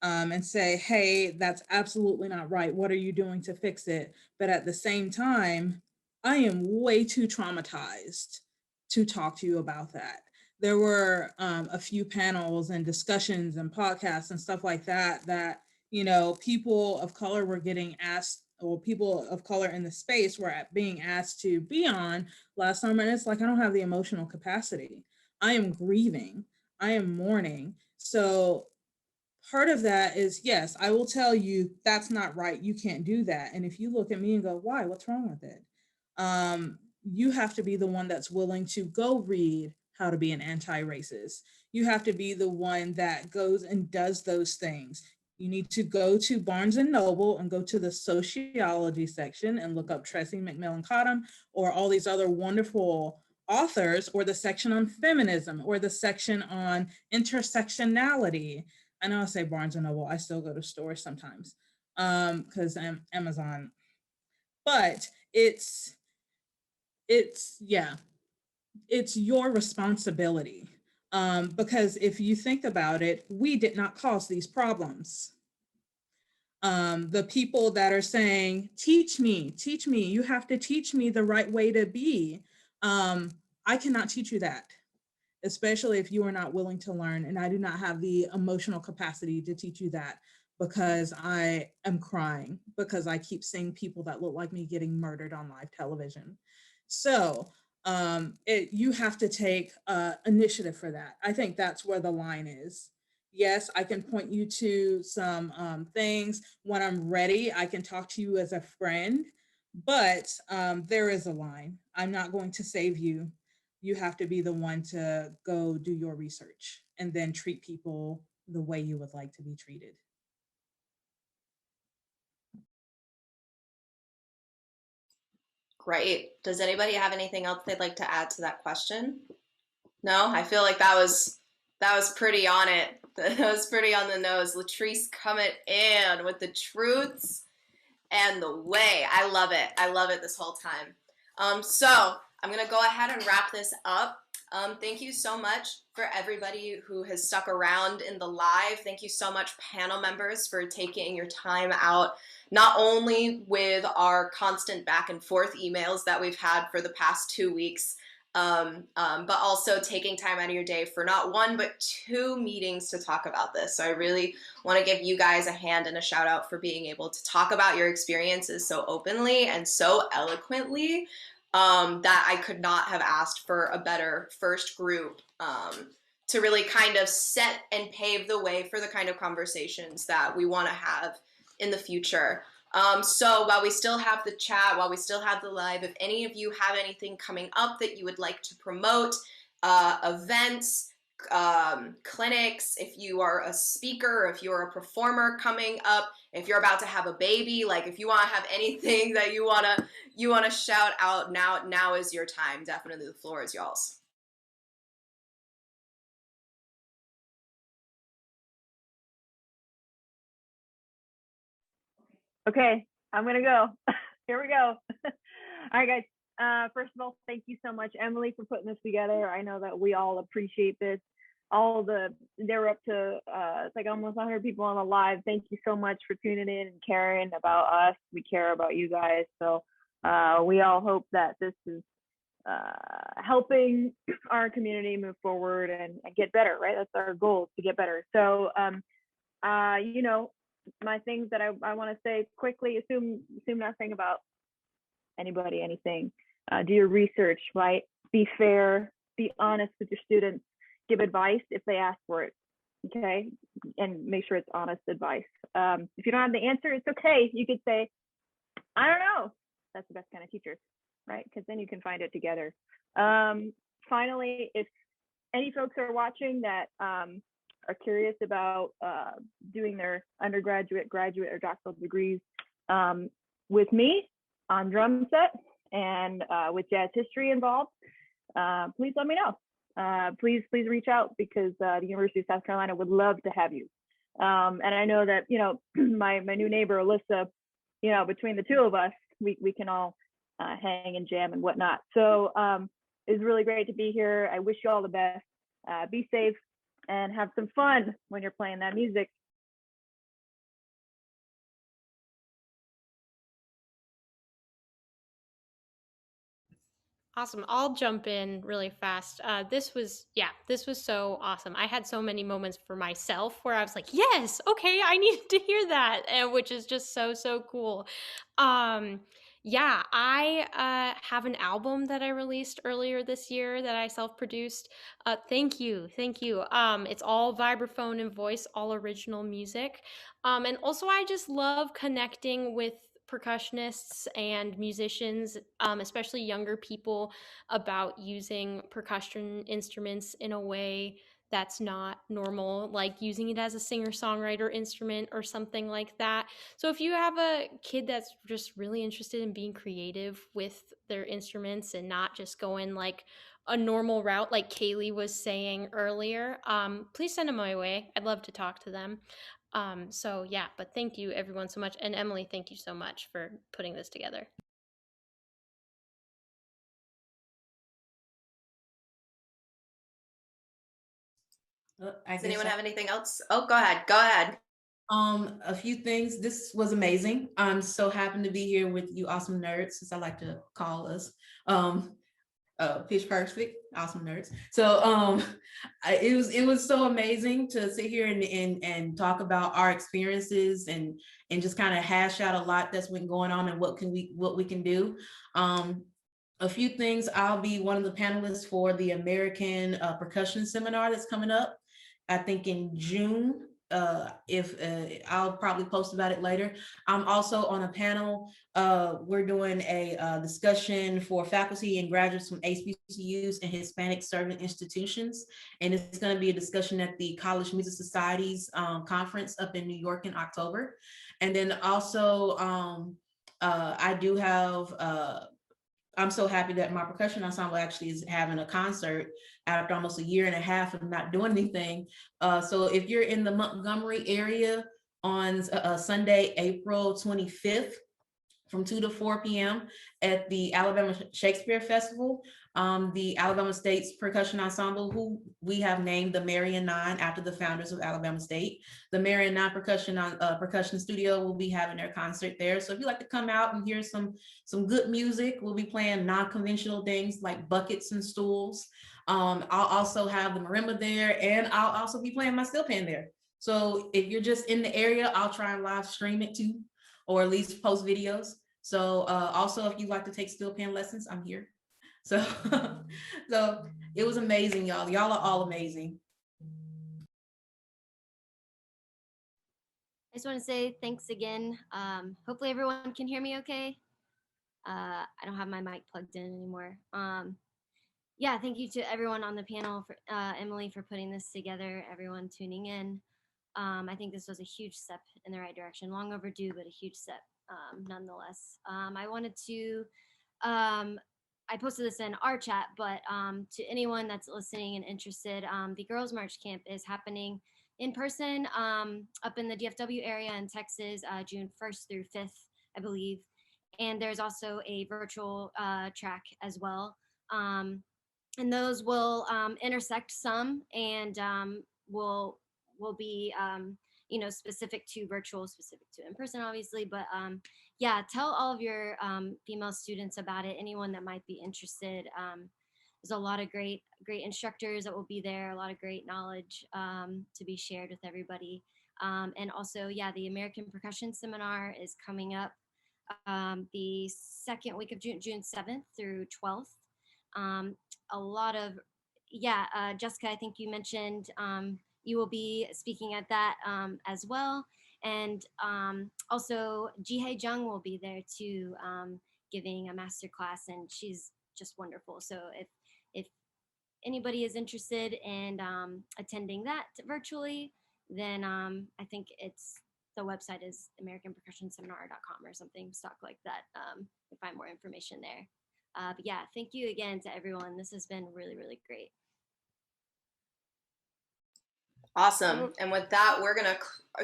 and say, hey, that's absolutely not right. What are you doing to fix it? But at the same time, I am way too traumatized to talk to you about that. There were a few panels and discussions and podcasts and stuff like that that, you know, people of color were getting asked, or people of color in the space were being asked to be on last summer. And it's like, I don't have the emotional capacity. I am grieving. I am mourning. So part of that is, yes, I will tell you that's not right. You can't do that. And if you look at me and go, why? What's wrong with it? You have to be the one that's willing to go read How to Be an Anti-Racist. You have to be the one that goes and does those things. You need to go to Barnes and Noble and go to the sociology section and look up Tressie McMillan Cottom or all these other wonderful authors, or the section on feminism, or the section on intersectionality. I know I say Barnes and Noble, I still go to stores sometimes because I'm Amazon, but it's yeah, it's your responsibility. Because if you think about it, we did not cause these problems. The people that are saying, teach me, you have to teach me the right way to be. I cannot teach you that, especially if you are not willing to learn. And I do not have the emotional capacity to teach you that, because I am crying because I keep seeing people that look like me getting murdered on live television. So you have to take initiative for that. I think that's where the line is. Yes, I can point you to some things. When I'm ready, I can talk to you as a friend, but there is a line. I'm not going to save you. You have to be the one to go do your research and then treat people the way you would like to be treated. Great. Does anybody have anything else they'd like to add to that question? No, I feel like that was pretty on it. That was pretty on the nose. Latrice coming in with the truths and the way. I love it. I love it this whole time. So I'm going to go ahead and wrap this up. Thank you so much for everybody who has stuck around in the live. Thank you so much, panel members, for taking your time out, not only with our constant back and forth emails that we've had for the past 2 weeks, but also taking time out of your day for not one, but 2 meetings to talk about this. So I really want to give you guys a hand and a shout out for being able to talk about your experiences so openly and so eloquently. That I could not have asked for a better first group to really kind of set and pave the way for the kind of conversations that we want to have in the future. So while we still have the chat, while we still have the live, if any of you have anything coming up that you would like to promote, events, clinics, if you are a speaker, if you're a performer coming up, if you're about to have a baby, like if you want to have anything that you want to shout out, now is your time. Definitely the floor is y'all's. Okay, I'm gonna go. Here we go. All right, guys. First of all, thank you so much, Emily, for putting this together. I know that we all appreciate this. They're up to it's like almost 100 people on the live. Thank you so much for tuning in and caring about us. We care about you guys. So we all hope that this is helping our community move forward and get better, right? That's our goal, to get better. So you know, my things that I want to say quickly: assume nothing about anybody, anything. Do your research, right? Be fair, be honest with your students, give advice if they ask for it, okay? And make sure it's honest advice. If you don't have the answer, it's okay. You could say, I don't know. That's the best kind of teachers, right? Because then you can find it together. Finally, if any folks are watching that are curious about doing their undergraduate, graduate, or doctoral degrees with me on drum set and with jazz history involved, please let me know. Please reach out, because the University of South Carolina would love to have you. And I know that, you know, my new neighbor, Alyssa, you know, between the two of us, we can all hang and jam and whatnot. So it's really great to be here. I wish you all the best. Be safe and have some fun when you're playing that music. Awesome. I'll jump in really fast. This was so awesome. I had so many moments for myself where I was like, yes, okay, I needed to hear that, which is just so cool. Yeah, I have an album that I released earlier this year that I self-produced. Thank you. It's all vibraphone and voice, all original music. And also I just love connecting with percussionists and musicians, especially younger people, about using percussion instruments in a way that's not normal, like using it as a singer-songwriter instrument or something like that. So if you have a kid that's just really interested in being creative with their instruments and not just going like a normal route like Kaylee was saying earlier, please send them my way. I'd love to talk to them. So yeah, but thank you everyone so much. And Emily, thank you so much for putting this together. Does anyone have anything else? Oh, go ahead. A few things. This was amazing. I'm so happy to be here with you awesome nerds, as I like to call us. Pitch Perfect, awesome nerds. So it was so amazing to sit here and talk about our experiences and just kind of hash out a lot that's been going on and what we can do. A few things. I'll be one of the panelists for the American Percussion Seminar that's coming up, I think in June. If I'll probably post about it later. I'm also on a panel. We're doing a discussion for faculty and graduates from HBCUs and Hispanic serving institutions. And it's going to be a discussion at the College Music Society's conference up in New York in October. And then also I do have I'm so happy that my percussion ensemble actually is having a concert after almost a year and a half of not doing anything. So if you're in the Montgomery area on Sunday, April 25th, from 2 to 4 p.m. at the Alabama Shakespeare Festival, the Alabama State's Percussion Ensemble, who we have named the Marion Nine after the founders of Alabama State. The Marion Nine Percussion Studio will be having their concert there. So if you'd like to come out and hear some good music, we'll be playing non-conventional things like buckets and stools. I'll also have the marimba there, and I'll also be playing my steel pan there. So if you're just in the area, I'll try and live stream it too, or at least post videos. So also, if you'd like to take steel pan lessons, I'm here. So, so it was amazing, y'all. Y'all are all amazing. I just want to say thanks again. Hopefully everyone can hear me okay. I don't have my mic plugged in anymore. Yeah, thank you to everyone on the panel, for Emily, for putting this together, everyone tuning in. I think this was a huge step in the right direction, long overdue, but a huge step nonetheless. I wanted to, I posted this in our chat, but to anyone that's listening and interested, the Girls March Camp is happening in person up in the DFW area in Texas, June 1st through 5th, I believe. And there's also a virtual track as well. And those will intersect some and will be specific to virtual, specific to in-person, obviously. But yeah, tell all of your female students about it, anyone that might be interested. There's a lot of great instructors that will be there, a lot of great knowledge to be shared with everybody. And also, yeah, the American Percussion Seminar is coming up the second week of June 7th through 12th. A lot of, Jessica, I think you mentioned you will be speaking at that as well. And also Jihye Jung will be there too, giving a master class, and she's just wonderful. So if anybody is interested in attending that virtually, then I think the website is americanpercussionseminar.com or something stuck like that. You can find more information there. But yeah, thank you again to everyone. This has been really, really great. Awesome. And with that,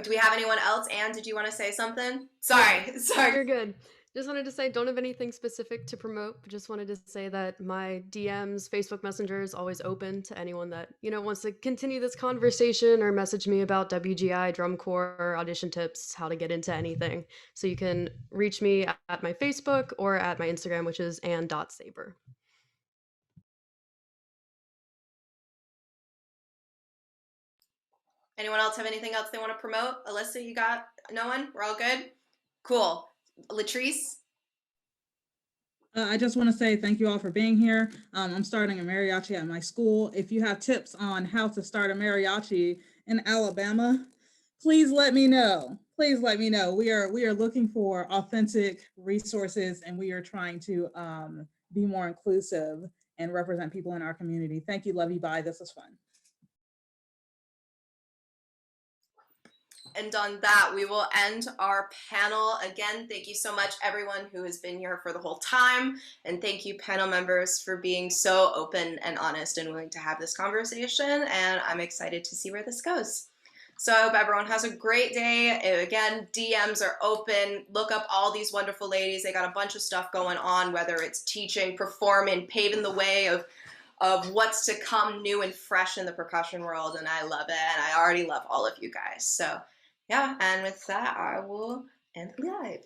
do we have anyone else? Anne, did you want to say something? Sorry. You're good. Just wanted to say, don't have anything specific to promote, but just wanted to say that my DMs, Facebook Messenger is always open to anyone that, wants to continue this conversation or message me about WGI, drum corps, audition tips, how to get into anything. So you can reach me at my Facebook or at my Instagram, which is ann.saber. Anyone else have anything else they want to promote? Alyssa, you got no one? We're all good? Cool. Latrice? I just want to say thank you all for being here. I'm starting a mariachi at my school. If you have tips on how to start a mariachi in Alabama, please let me know. Please let me know. We are looking for authentic resources, and we are trying to be more inclusive and represent people in our community. Thank you, love you, bye. This was fun. And on that, we will end our panel. Again, thank you so much, everyone who has been here for the whole time. And thank you, panel members, for being so open and honest and willing to have this conversation. And I'm excited to see where this goes. So I hope everyone has a great day. Again, DMs are open. Look up all these wonderful ladies. They got a bunch of stuff going on, whether it's teaching, performing, paving the way of what's to come new and fresh in the percussion world. And I love it. And I already love all of you guys. So yeah, and with that, I will end the live.